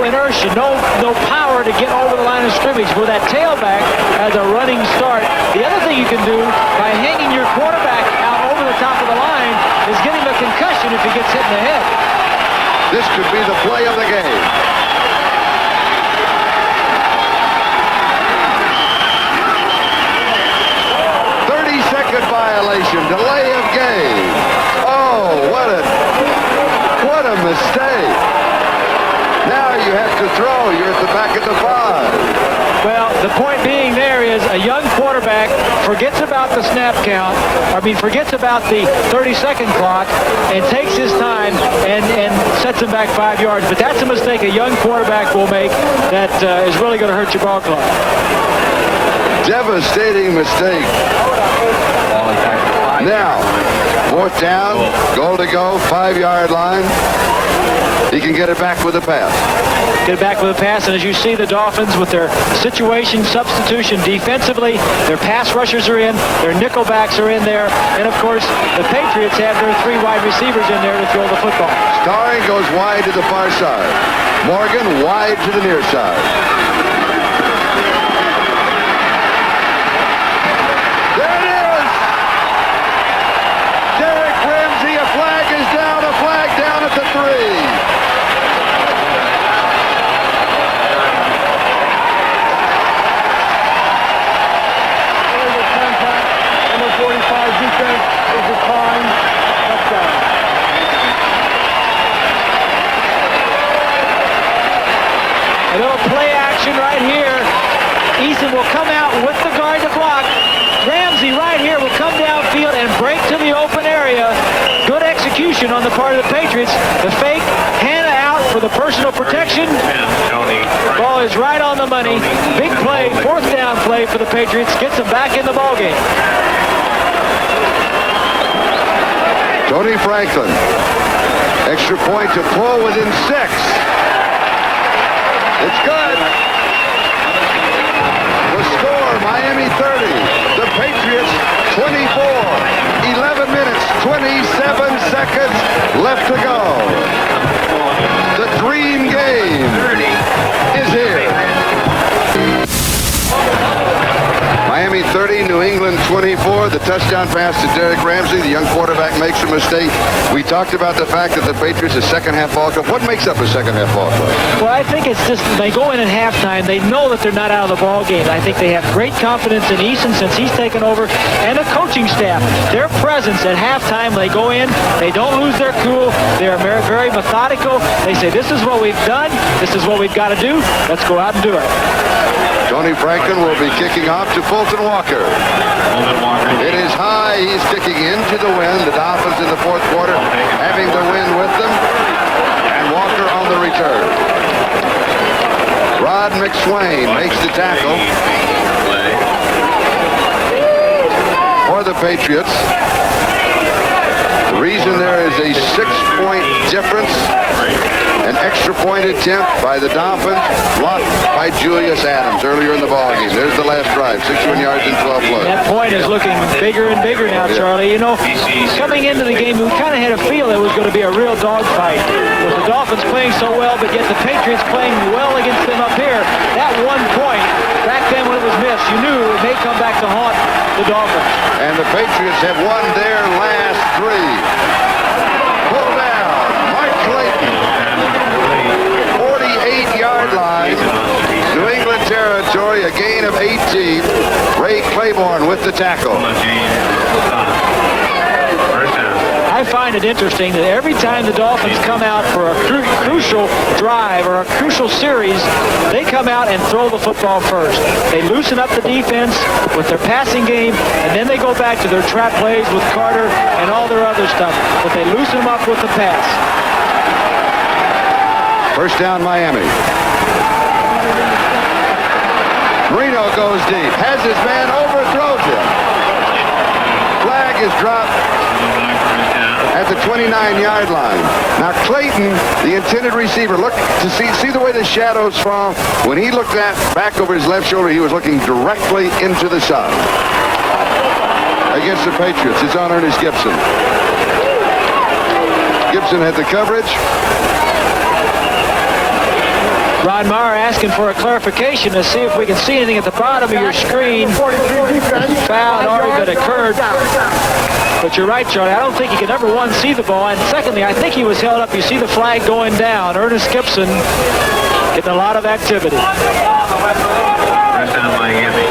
Speaker 3: inertia, no power to get over the line of scrimmage, where that tailback has a running start. The other thing you can do by hanging your quarterback out over the top of the line is get him a concussion if he gets hit in the head.
Speaker 2: This could be the play of the game. Violation, delay of game. Oh, what a mistake. Now you have to throw. You're at the back of the 5.
Speaker 3: Well, the point being there is a young quarterback forgets about the snap count, forgets about the 30-second clock and takes his time and sets him back 5 yards. But that's a mistake a young quarterback will make that is really going to hurt your ball club.
Speaker 2: Devastating mistake. Now, fourth down, goal to go, 5-yard line. He can get it back with a pass.
Speaker 3: Get it back with a pass, and as you see, the Dolphins with their situation substitution defensively, their pass rushers are in, their nickel backs are in there, and of course, the Patriots have their 3 wide receivers in there to throw the football.
Speaker 2: Starring goes wide to the far side. Morgan wide to the near side.
Speaker 3: A little play action right here. Eason will come out with the guard to block. Ramsey right here will come downfield and break to the open area. Good execution on the part of the Patriots. The fake, hand out for the personal protection. Ball is right on the money. Big play, fourth down play for the Patriots. Gets them back in the ballgame.
Speaker 2: Tony Franklin. Extra point to pull within 6. It's good. The score, Miami 30. The Patriots 24. 11 minutes, 27 seconds left to go. The dream game is here. Miami 30, New England 24. The touchdown pass to Derek Ramsey. The young quarterback makes a mistake. We talked about the fact that the Patriots, a second-half ball club. What makes up a second-half ball club?
Speaker 3: Well, I think it's just they go in at halftime. They know that they're not out of the ball game. I think they have great confidence in Eason since he's taken over, and the coaching staff. Their presence at halftime, they go in, they don't lose their cool. They're very methodical. They say, this is what we've done. This is what we've got to do. Let's go out and do it.
Speaker 2: Tony Franklin will be kicking off to Fulton Walker. It is high. He's kicking into the wind. The Dolphins in the fourth quarter having the wind with them. And Walker on the return. Rod McSwain makes the tackle for the Patriots. The reason there is a 6-point difference, an extra point attempt by the Dolphins, blocked by Julius Adams earlier in the ballgame. There's the last drive, 61 yards and 12 plays.
Speaker 3: That point is looking bigger and bigger now, Charlie. You know, coming into the game, we kind of had a feel it was going to be a real dogfight. With the Dolphins playing so well, but yet the Patriots playing well against them up here. That 1 point, back then when it was missed, you knew it may come back to haunt the Dolphins.
Speaker 2: And the Patriots have won their last 3. Pull down, Mark Clayton. 48-yard line. New England territory, a gain of 18. Ray Claiborne with the tackle.
Speaker 3: I find it interesting that every time the Dolphins come out for a crucial drive or a crucial series, they come out and throw the football first. They loosen up the defense with their passing game, and then they go back to their trap plays with Carter and all their other stuff. But they loosen them up with the pass.
Speaker 2: First down, Miami. Marino goes deep. Has his man, overthrows him. Flag is dropped at the 29-yard line. Now Clayton, the intended receiver, look to see the way the shadows fall. When he looked back over his left shoulder, he was looking directly into the sun. Against the Patriots, it's on Ernest Gibson. Gibson had the coverage.
Speaker 3: Ron Meyer asking for a clarification to see if we can see anything at the bottom of your screen. Foul already been occurred. But you're right, Charlie. I don't think he can, number one, see the ball. And secondly, I think he was held up. You see the flag going down. Ernest Gibson getting a lot of activity.
Speaker 6: First down, Miami.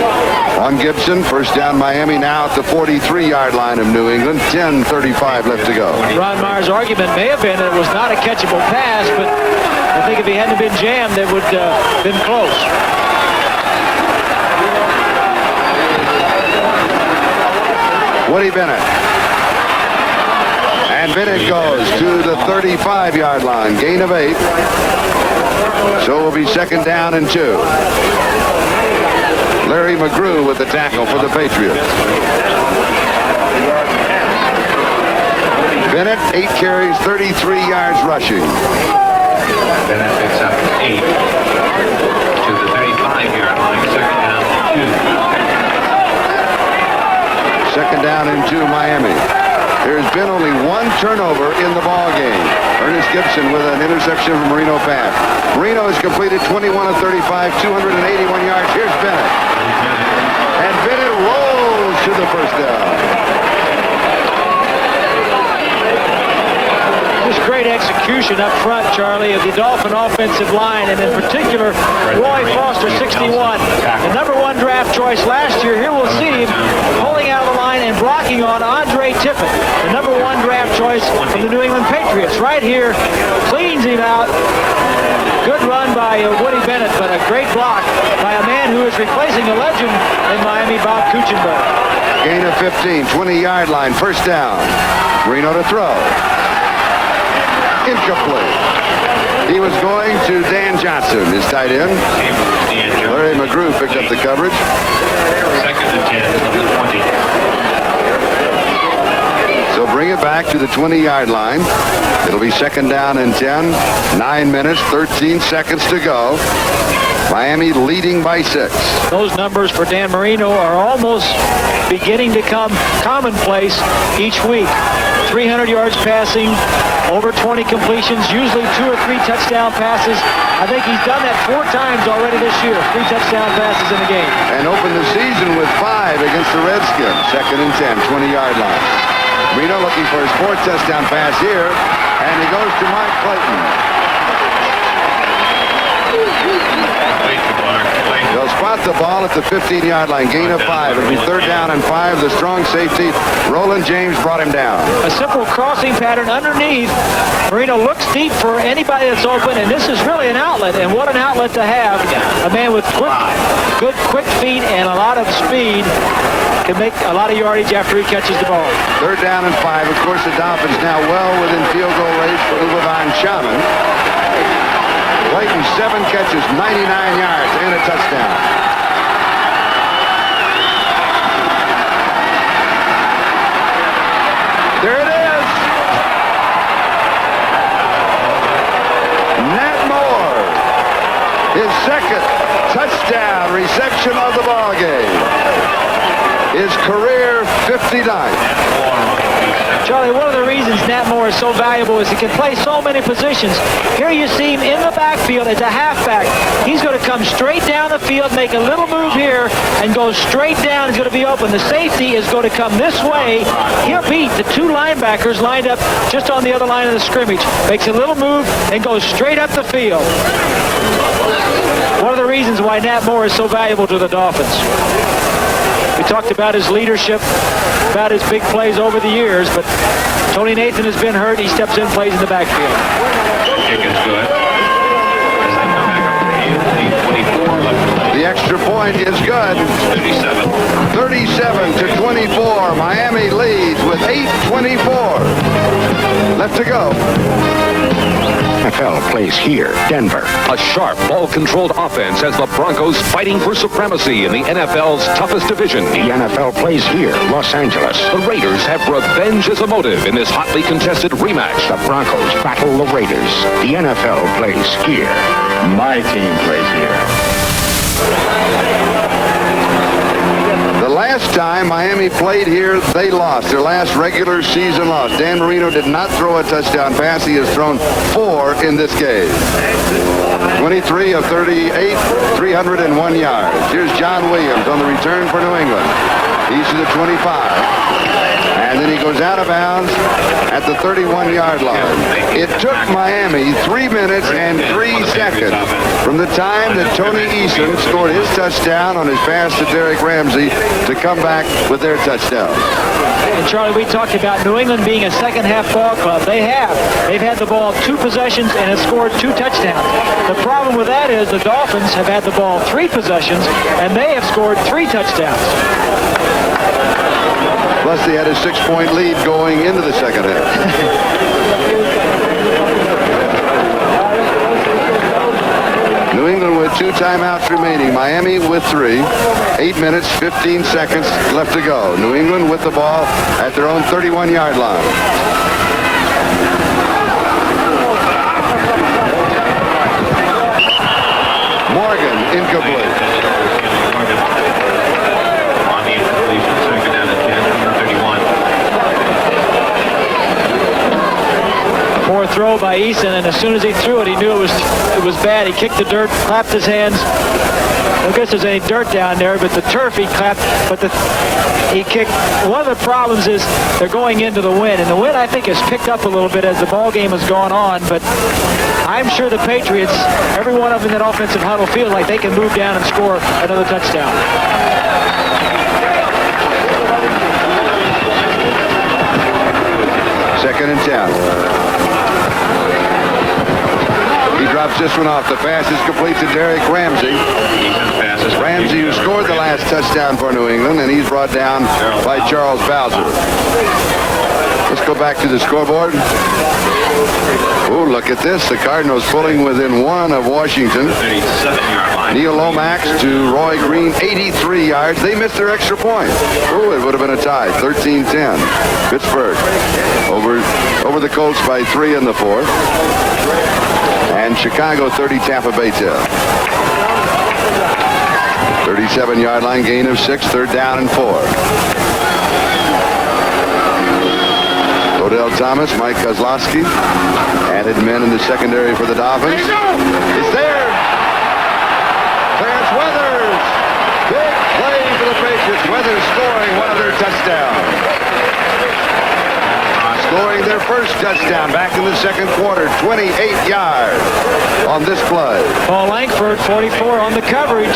Speaker 2: On Gibson, first down Miami now at the 43-yard line of New England. 10:35 left to go.
Speaker 3: Ron Meyer's argument may have been that it was not a catchable pass, but I think if he hadn't been jammed, it would have been close.
Speaker 2: Woody Bennett. And Bennett goes to the 35-yard line. Gain of 8. So it will be second down and 2. Larry McGrew with the tackle for the Patriots. Bennett, 8 carries, 33 yards rushing.
Speaker 6: Bennett picks up 8 to the 35-yard line. Second down and 2.
Speaker 2: Second down and 2, Miami. There's been only 1 turnover in the ball game. Ernest Gibson with an interception from Marino pass. Marino has completed 21 of 35, 281 yards. Here's Bennett. And Bennett rolls to the first down.
Speaker 3: Just great execution up front, Charlie, of the Dolphin offensive line, and in particular, Roy Foster, 61. The number 1 draft choice last year. Here we'll see him pulling out of the line and blocking on Andre Tippett, the number 1 draft choice from the New England Patriots. Right here, cleans him out. Good run by Woody Bennett, but a great block by a man who is replacing a legend in Miami, Bob Kuchenberg.
Speaker 2: Gain of 15, 20-yard line, first down. Marino to throw. Incomplete. He was going to Dan Johnson, his tight end. Larry McGrew picked up the coverage.
Speaker 6: Second and 10 from the 20.
Speaker 2: So bring it back to the 20-yard line. It'll be second down and 10. 9 minutes, 13 seconds to go. Miami leading by 6.
Speaker 3: Those numbers for Dan Marino are almost beginning to come commonplace each week. 300 yards passing, over 20 completions, usually 2 or 3 touchdown passes. I think he's done that 4 times already this year, 3 touchdown passes in a game.
Speaker 2: And opened the season with 5 against the Redskins. Second and 10, 20-yard line. Marino looking for his 4th touchdown pass here, and he goes to Mark Clayton. They'll spot the ball at the 15-yard line. Gain of 5. It'll be 3rd down and 5. The strong safety, Roland James, brought him down.
Speaker 3: A simple crossing pattern underneath. Marino looks deep for anybody that's open, and this is really an outlet, and what an outlet to have. A man with good quick feet and a lot of speed can make a lot of yardage after he catches the ball.
Speaker 2: 3rd down and 5. Of course, the Dolphins now well within field goal range for Uwe Shaman. Clayton, 7 catches, 99 yards, and a touchdown. There it is. Nat Moore, his 2nd touchdown reception of the ball game. His career 59th.
Speaker 3: Charlie, one of the reasons Nat Moore is so valuable is he can play so many positions. Here you see him in the backfield as a halfback. He's going to come straight down the field, make a little move here, and go straight down. He's going to be open. The safety is going to come this way. He'll beat the 2 linebackers lined up just on the other line of the scrimmage. Makes a little move and goes straight up the field. One of the reasons why Nat Moore is so valuable to the Dolphins. We talked about his leadership, about his big plays over the years, but Tony Nathan has been hurt. He steps in, plays in the backfield.
Speaker 6: Kick is good.
Speaker 2: The extra point is good. 37 to 24. Miami leads with 8:24 left to go.
Speaker 9: NFL plays here, Denver.
Speaker 1: A sharp, ball-controlled offense has the Broncos fighting for supremacy in the NFL's toughest division.
Speaker 9: The NFL plays here, Los Angeles.
Speaker 1: The Raiders have revenge as a motive in this hotly contested rematch.
Speaker 9: The Broncos battle the Raiders. The NFL plays here.
Speaker 5: My team plays here.
Speaker 2: The last time Miami played here, they lost. Their last regular season loss. Dan Marino did not throw a touchdown pass. He has thrown 4 in this game. 23 of 38, 301 yards. Here's John Williams on the return for New England. He's to the 25. And then he goes out of bounds at the 31-yard line. It took Miami 3 minutes and 3 seconds from the time that Tony Eason scored his touchdown on his pass to Derek Ramsey to come back with their touchdown.
Speaker 3: And Charlie, we talked about New England being a second-half ball club. They have. They've had the ball 2 possessions and have scored 2 touchdowns. The problem with that is the Dolphins have had the ball 3 possessions, and they have scored 3 touchdowns.
Speaker 2: Plus, they had a 6-point lead going into the second half. New England with 2 timeouts remaining. Miami with 3. 8 minutes, 15 seconds left to go. New England with the ball at their own 31-yard line. Morgan, incomplete.
Speaker 6: On the incompletion, 2nd down and 10, number 31.
Speaker 3: Poor throw by Eason, and as soon as he threw it, he knew it was bad. He kicked the dirt, clapped his hands. I don't guess there's any dirt down there, but the turf he clapped, but he kicked. One of the problems is they're going into the wind, and the wind I think has picked up a little bit as the ball game has gone on, but I'm sure the Patriots, every one of them in that offensive huddle, feel like they can move down and score another touchdown.
Speaker 2: Second and 10. He drops this one off. The pass is complete to Derek Ramsey. Ramsey, who scored the last touchdown for New England, and he's brought down by Charles Bowser. Let's go back to the scoreboard. Oh, look at this. The Cardinals pulling within 1 of Washington.
Speaker 6: 37-yard line.
Speaker 2: Neil Lomax to Roy Green, 83 yards. They missed their extra point. Oh, it would have been a tie, 13-10. Pittsburgh over the Colts by 3 in the 4th. And Chicago 30, Tampa Bay 10. 37-yard line, gain of 6, 3rd down and 4. Odell Thomas, Mike Kozlowski, added men in the secondary for the Dolphins. It's there. Clarence Weathers. Big play for the Patriots. Weathers scoring one of their touchdowns. scoring their first touchdown back in the second quarter, 28 yards on this play.
Speaker 3: Paul Langford, 44 on the coverage.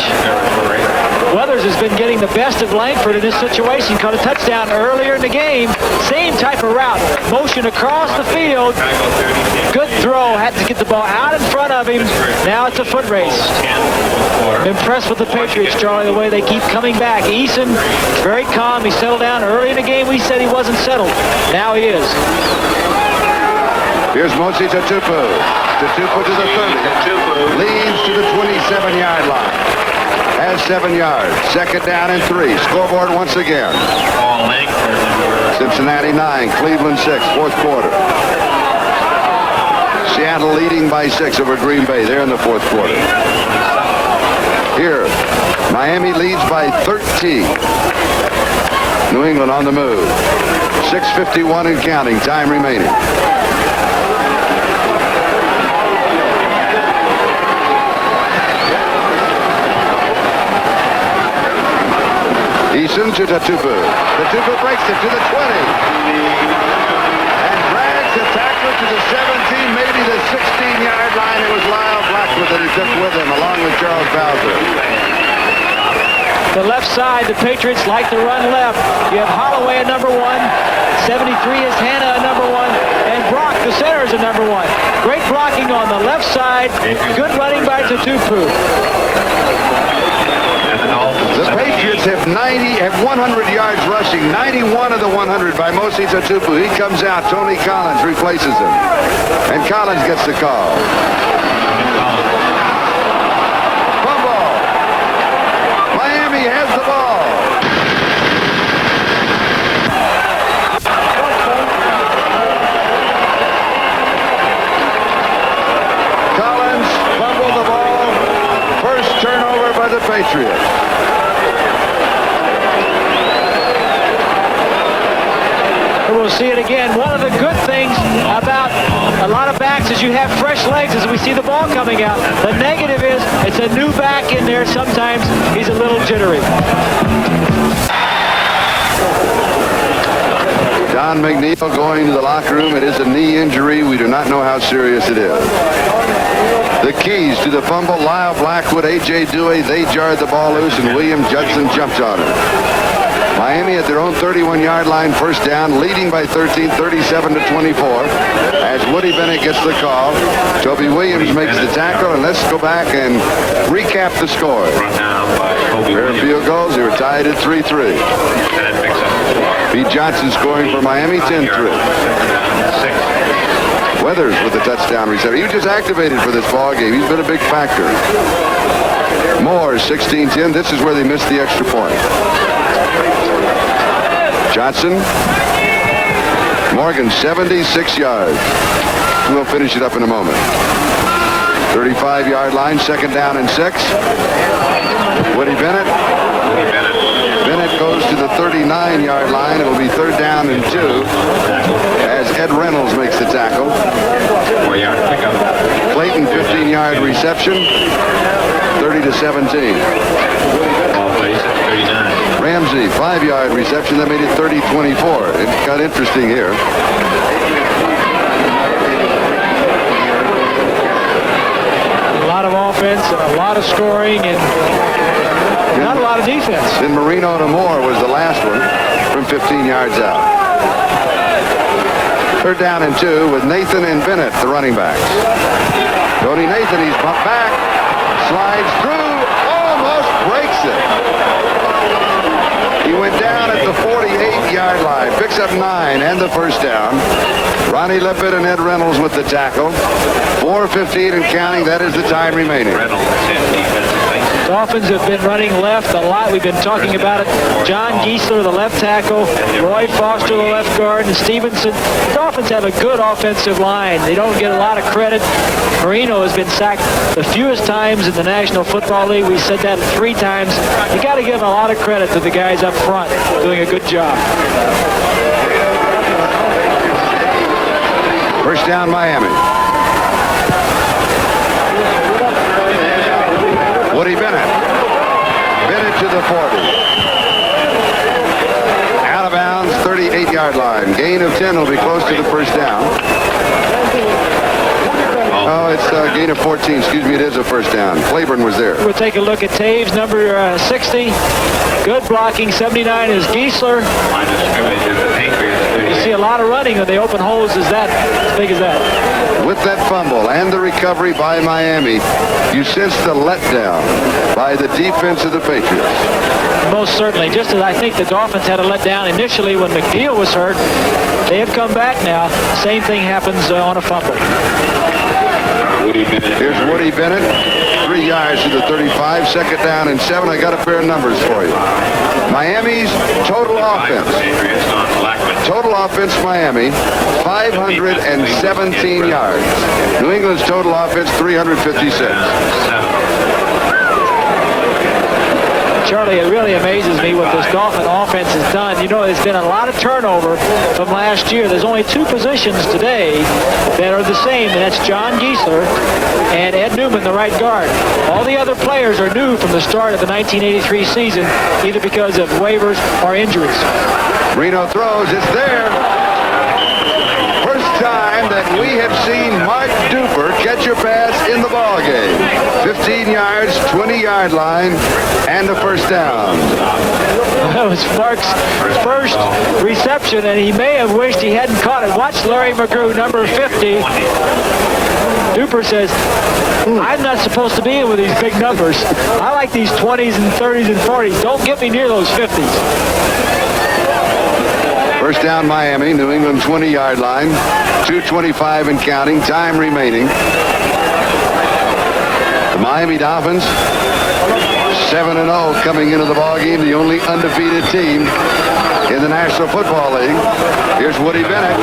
Speaker 3: Weathers has been getting the best of Langford in this situation. Caught a touchdown earlier in the game. Same type of route. Motion across the field. Good throw. Had to get the ball out in front of him. Now it's a foot race. I'm impressed with the Patriots, Charlie, the way they keep coming back. Eason, very calm. He settled down early in the game. We said he wasn't settled. Now he is.
Speaker 2: Here's Mosi Tatupu. Tatupu to the 30. Leads to the 27-yard line. Has 7 yards. Second down and 3. Scoreboard once again. Cincinnati 9, Cleveland 6, fourth quarter. Seattle leading by 6 over Green Bay. They're in the fourth quarter. Here, Miami leads by 13. New England on the move. 6:51 and counting. Time remaining. Eason to Tatupu. Tatupu breaks it to the 20. And drags the tackler to the 17, maybe the 16-yard line. It was Lyle Blackwood that he took with him, along with Charles Bowser.
Speaker 3: The left side, the Patriots like to run left. You have Holloway at number 1. 73 is Hanna at number 1. And Brock, the center, is at number 1. Great blocking on the left side. Good running by Tatupu.
Speaker 2: The Patriots have 100 yards rushing, 91 of the 100 by Mosi Tatupu. He comes out. Tony Collins replaces him. And Collins gets the call. Fumble. Miami has the ball. Collins fumbled the ball. First turnover by the Patriots.
Speaker 3: We'll see it again. One of the good things about a lot of backs is you have fresh legs as we see the ball coming out. The negative is it's a new back in there. Sometimes he's a little jittery.
Speaker 2: Don McNeil going to the locker room. It is a knee injury. We do not know how serious it is. The keys to the fumble, Lyle Blackwood, A.J. Dewey, they jarred the ball loose, and William Judson jumped on it. Miami at their own 31-yard line, first down, leading by 13, 37-24. As Woody Bennett gets the call, Toby Williams makes the tackle, and let's go back and recap the score. Pair of field goals, they were tied at 3-3. Pete Johnson scoring for Miami, 10-3. Weathers with the touchdown reception. He was just activated for this ball game. He's been a big factor. Moore, 16-10. This is where they missed the extra point. Johnson. Morgan, 76 yards. We'll finish it up in a moment. 35-yard line, second down and 6. Woody Bennett. Bennett goes to the 39-yard line. It will be third down and 2 as Ed Reynolds makes the tackle. Clayton, 15-yard reception, 30-17. Ramsey, 5-yard reception. That made it 30-24. It got interesting here.
Speaker 3: A lot of offense and a lot of scoring and not a lot of defense.
Speaker 2: Then Marino to Moore was the last one from 15 yards out. Third down and 2 with Nathan and Bennett, the running backs. Tony Nathan, he's bumped back, slides through, almost breaks it. He went down at the 48-yard line, picks up 9 and the first down. Ronnie Lippett and Ed Reynolds with the tackle. 4:15 and counting. That is the time remaining.
Speaker 3: Dolphins have been running left a lot. We've been talking about it. John Giesler, the left tackle. Roy Foster, the left guard. And Stevenson. The Dolphins have a good offensive line. They don't get a lot of credit. Marino has been sacked the fewest times in the National Football League. We said that 3 times. You got to give a lot of credit to the guys up front doing a good job.
Speaker 2: First down, Miami. Woody Bennett. Bennett to the 40. Out of bounds, 38-yard line. Gain gain of 10 will be close to the first down. Oh, it's a gain of 14. Excuse me, it is a first down. Claiborne was there.
Speaker 3: We'll take a look at Taves, number 60. Good blocking. 79 is Giesler. You see a lot of running when they open holes as big as that.
Speaker 2: With that fumble and the recovery by Miami, you sense the letdown by the defense of the Patriots.
Speaker 3: Most certainly. Just as I think the Dolphins had a letdown initially when McNeil was hurt, they have come back now. Same thing happens on a fumble.
Speaker 2: Here's Woody Bennett. 3 yards to the 35. Second down and 7. I got a pair of numbers for you. Miami's total offense. Total offense, Miami, 517 yards. New England's total offense, 356.
Speaker 3: Charlie, it really amazes me what this Dolphin offense has done. You know, there's been a lot of turnover from last year. There's only 2 positions today that are the same, and that's John Giesler and Ed Newman, the right guard. All the other players are new from the start of the 1983 season, either because of waivers or injuries.
Speaker 2: Reno throws. It's there. First time that we have seen Mark Duper catch a pass in the ball game. 15 yards, 20-yard line, and a first down.
Speaker 3: That was Mark's first reception, and he may have wished he hadn't caught it. Watch Larry McGrew, number 50. Duper says, I'm not supposed to be in with these big numbers. I like these 20s and 30s and 40s. Don't get me near those 50s.
Speaker 2: First down, Miami. New England 20-yard line. 2:25 and counting. Time remaining. The Miami Dolphins, 7-0 coming into the ballgame. The only undefeated team in the National Football League. Here's Woody Bennett.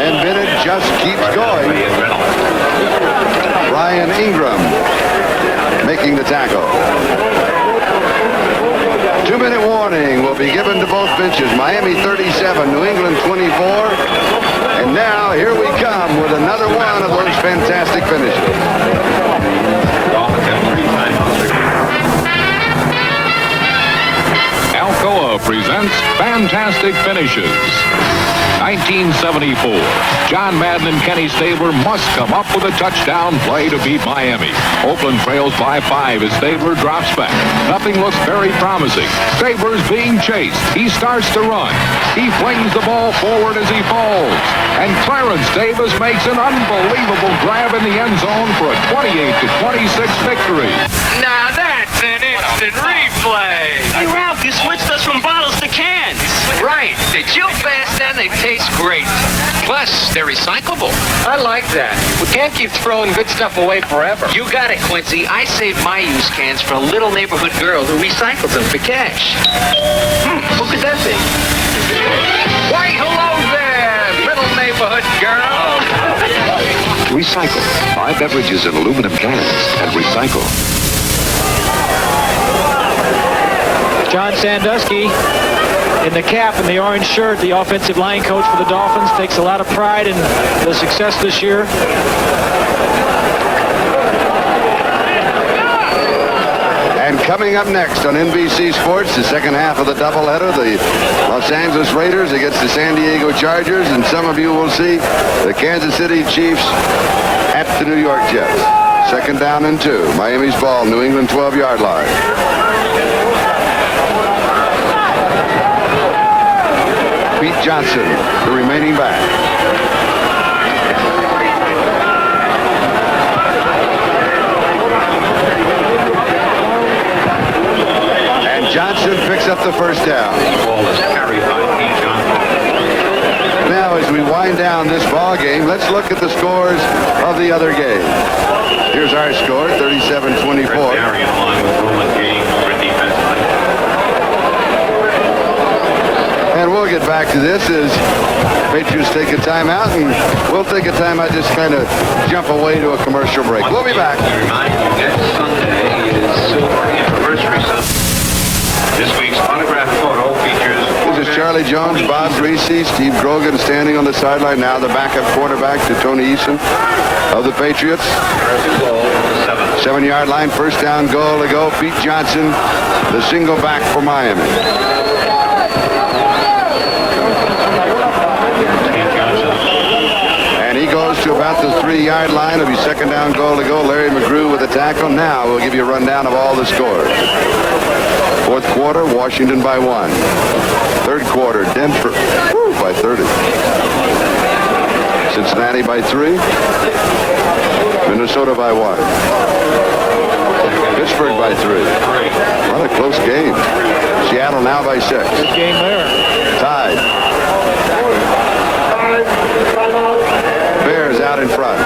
Speaker 2: And Bennett just keeps going. Ryan Ingram making the tackle. 2-minute warning will be given to both benches. Miami 37, New England 24. And now here we come with another one of those fantastic finishes.
Speaker 1: Alcoa presents Fantastic Finishes. 1974. John Madden and Kenny Stabler must come up with a touchdown play to beat Miami. Oakland trails by 5 as Stabler drops back. Nothing looks very promising. Stabler's being chased. He starts to run. He flings the ball forward as he falls. And Clarence Davis makes an unbelievable grab in the end zone for a 28-26 victory.
Speaker 10: Now that's an instant replay.
Speaker 11: Hey, Ralph, you switched us from bottles to cans.
Speaker 10: Right. They chill fast and they taste great. Plus, they're recyclable. I like that. We can't keep throwing good stuff away forever.
Speaker 11: You got it, Quincy. I saved my used cans for a little neighborhood girl who recycles them for cash. Who could that be?
Speaker 10: Why, hello there, little neighborhood girl.
Speaker 1: Recycle. Buy beverages in aluminum cans and recycle.
Speaker 3: John Sandusky in the cap and the orange shirt, the offensive line coach for the Dolphins, takes a lot of pride in the success this year.
Speaker 2: And coming up next on NBC Sports, the second half of the doubleheader, the Los Angeles Raiders against the San Diego Chargers, and some of you will see the Kansas City Chiefs at the New York Jets. Second down and 2. Miami's ball, New England 12-yard line. Pete Johnson, the remaining back. And Johnson picks up the first down. Now, as we wind down this ball game, let's look at the scores of the other game. Here's our score, 37-24. And we'll get back to this as Patriots take a timeout, and we'll take a timeout, just kind of jump away to a commercial break. We'll be back.
Speaker 6: Next Sunday is Silver Anniversary Sunday. This week's autograph photo features...
Speaker 2: This is Charlie Jones, Bob Greasy, Steve Grogan standing on the sideline. Now the backup quarterback to Tony Eason of the Patriots. 7-yard line, first down goal to go. Pete Johnson, the single back for Miami. about the 3-yard line. It'll be second down goal to go. Larry McGrew with a tackle. Now we'll give you a rundown of all the scores. Fourth quarter, Washington by 1. Third quarter, Denver by 30. Cincinnati by 3. Minnesota by 1. Pittsburgh by 3. What a close game. Seattle now by 6.
Speaker 3: Good game there.
Speaker 2: Tied. Bears out in front.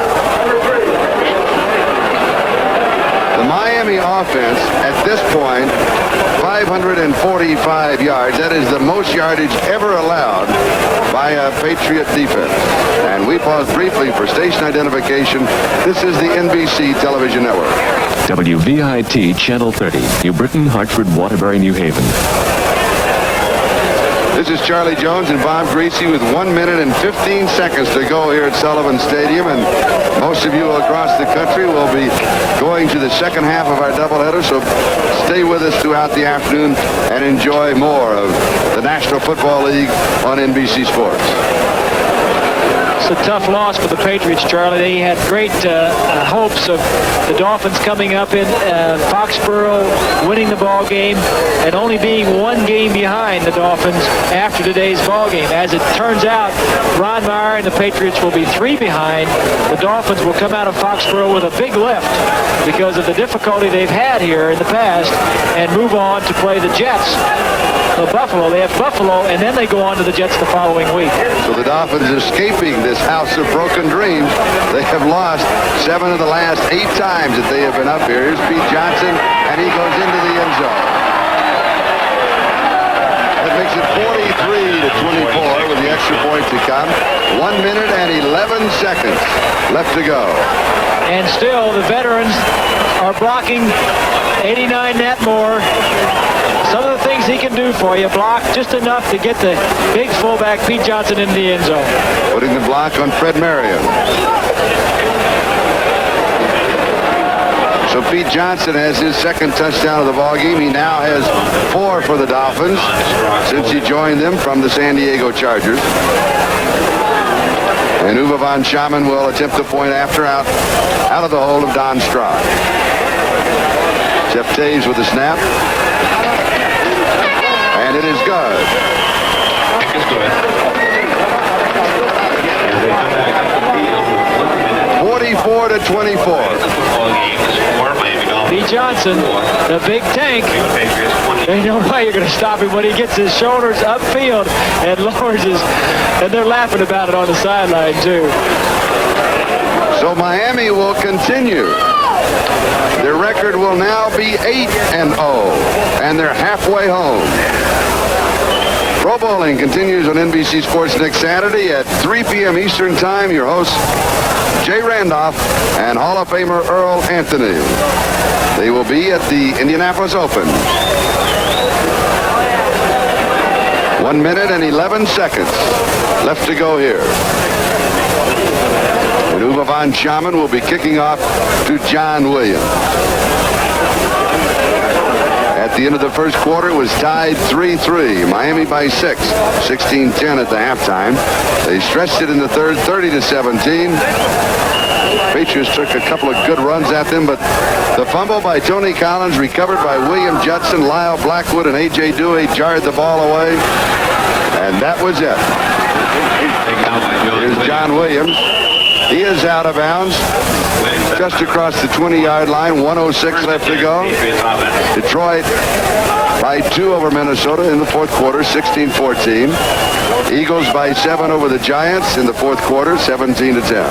Speaker 2: The Miami offense at this point, 545 yards. That is the most yardage ever allowed by a Patriot defense. And we pause briefly for station identification. This is the NBC television network.
Speaker 12: WVIT Channel 30, New Britain, Hartford, Waterbury, New Haven.
Speaker 2: This is Charlie Jones and Bob Greasy with 1 minute and 15 seconds to go here at Sullivan Stadium. And most of you across the country will be going to the second half of our doubleheader. So stay with us throughout the afternoon and enjoy more of the National Football League on NBC Sports.
Speaker 3: It's a tough loss for the Patriots, Charlie. They had great hopes of the Dolphins coming up in Foxborough, winning the ball game, and only being 1 game behind the Dolphins after today's ball game. As it turns out, Ron Meyer and the Patriots will be 3 behind. The Dolphins will come out of Foxborough with a big lift because of the difficulty they've had here in the past and move on to play the Jets. Buffalo. They have Buffalo, and then they go on to the Jets the following week.
Speaker 2: So the Dolphins escaping this house of broken dreams. They have lost 7 of the last 8 times that they have been up here. Here's Pete Johnson, and he goes into the end zone. That makes it 43-24 with the extra point to come. 1 minute and 11 seconds left to go.
Speaker 3: And still, the veterans are blocking 89 Natmore. Some of the things he can do for you, block just enough to get the big fullback Pete Johnson in the end zone.
Speaker 2: Putting the block on Fred Marion. So Pete Johnson has his second touchdown of the ballgame. He now has 4 for the Dolphins since he joined them from the San Diego Chargers. And Uwe von Schamann will attempt the point after out of the hold of Don Strock. Jeff Taves with the snap. And it is good.
Speaker 6: It's good.
Speaker 2: 44-24.
Speaker 3: Pete Johnson, the big tank. They know why you're going to stop him when he gets his shoulders upfield and lowers his, and they're laughing about it on the sideline too.
Speaker 2: So Miami will continue. Their record will now be 8-0, and they're halfway home. Pro Bowling continues on NBC Sports next Saturday at 3 p.m. Eastern Time. Your hosts, Jay Randolph and Hall of Famer Earl Anthony. They will be at the Indianapolis Open. 1 minute and 11 seconds left to go here. And Uwe von Schamann will be kicking off to John Williams. At the end of the first quarter, it was tied 3-3. Miami by 6, 16-10 at the halftime. They stretched it in the third, 30-17. Patriots took a couple of good runs at them, but the fumble by Tony Collins, recovered by William Judson, Lyle Blackwood, and A.J. Dewey jarred the ball away. And that was it. Here's John Williams. He is out of bounds just across the 20-yard line. 1:06 left to go. Detroit by 2 over Minnesota in the fourth quarter, 16-14. Eagles by 7 over the Giants in the fourth quarter, 17-10.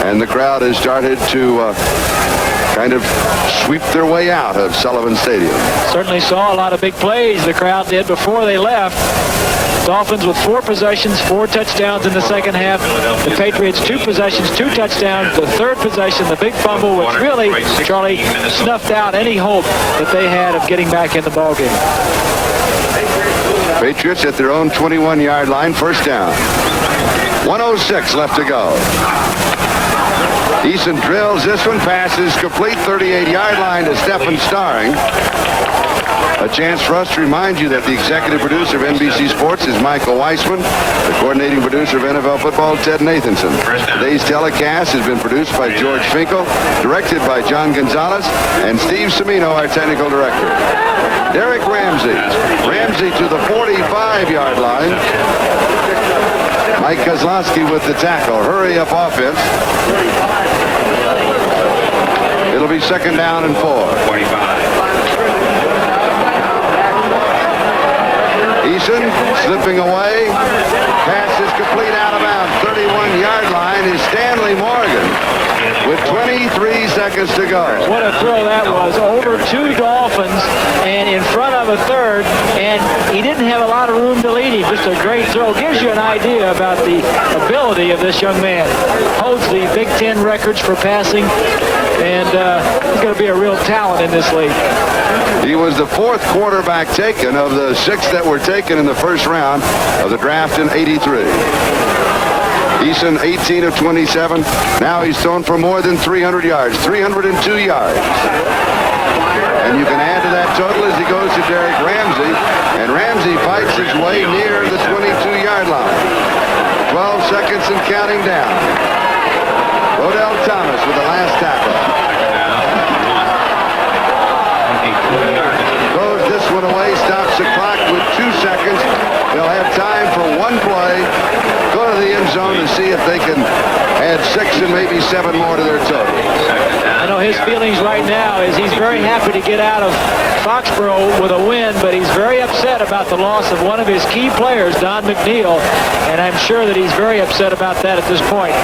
Speaker 2: And the crowd has started to kind of sweep their way out of Sullivan Stadium.
Speaker 3: Certainly saw a lot of big plays the crowd did before they left. Dolphins with 4 possessions, 4 touchdowns in the second half. The Patriots 2 possessions, 2 touchdowns. The third possession, the big fumble, which really, Charlie, snuffed out any hope that they had of getting back in the ballgame.
Speaker 2: Patriots at their own 21-yard line, first down. 1:06 left to go. Eason drills this one, passes complete, 38-yard line to Stephen Starring. A chance for us to remind you that the executive producer of NBC Sports is Michael Weissman. The coordinating producer of NFL football, Ted Nathanson. Today's telecast has been produced by George Finkel, directed by John Gonzalez, and Steve Semino, our technical director. Derek Ramsey. Ramsey to the 45-yard line. Mike Kozlowski with the tackle. Hurry up offense. It'll be second down and 4.
Speaker 6: 45.
Speaker 2: Eason slipping away. Pass is complete out of bounds. 31-yard line is Stanley Morgan with 23 seconds to go.
Speaker 3: What a throw that was. Over 2 Dolphins and in front of a third, and he didn't have a lot of room to lead him. Just a great throw. Gives you an idea about the ability of this young man. Holds the Big Ten records for passing, and he's going to be a real talent in this league.
Speaker 2: He was the 4th quarterback taken of the 6 that were taken in the first round of the draft in '83. Eason, 18 of 27. Now he's thrown for more than 300 yards, 302 yards. And you can add to that total as he goes to Derek Ramsey. And Ramsey fights his way near the 22-yard line. 12 seconds and counting down. Odell Thomas with the last tackle. Throws this one away, stops the clock with 2 seconds. They'll have time for one play. Go to the end zone and see if they can add 6 and maybe 7 more to their total.
Speaker 3: I know his feelings right now is he's very happy to get out of Foxborough with a win, but he's very upset about the loss of one of his key players, Don McNeil, and I'm sure that he's very upset about that at this point.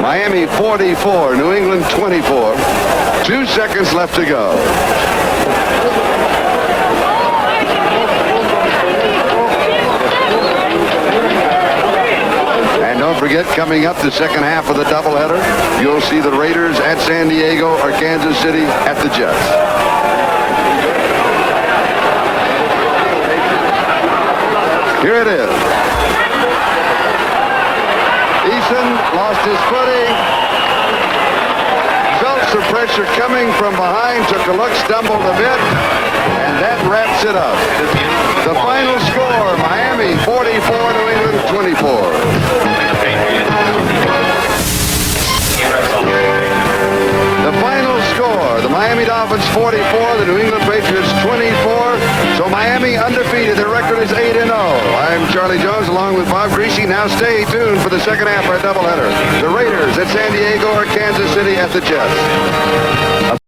Speaker 2: Miami 44, New England 24. 2 seconds left to go. And don't forget, coming up the second half of the doubleheader, you'll see the Raiders at San Diego or Kansas City at the Jets. Here it is. Eason lost his footing. Felt some pressure coming from behind, took a look, stumbled a bit, and that wraps it up. The final score, Miami 44, New England 24. The final score, the Miami Dolphins 44, the New England Patriots 24. So Miami undefeated. Their record is 8-0. I'm Charlie Jones along with Bob Greasy. Now stay tuned for the second half of our doubleheader. The Raiders at San Diego or Kansas City at the Jets.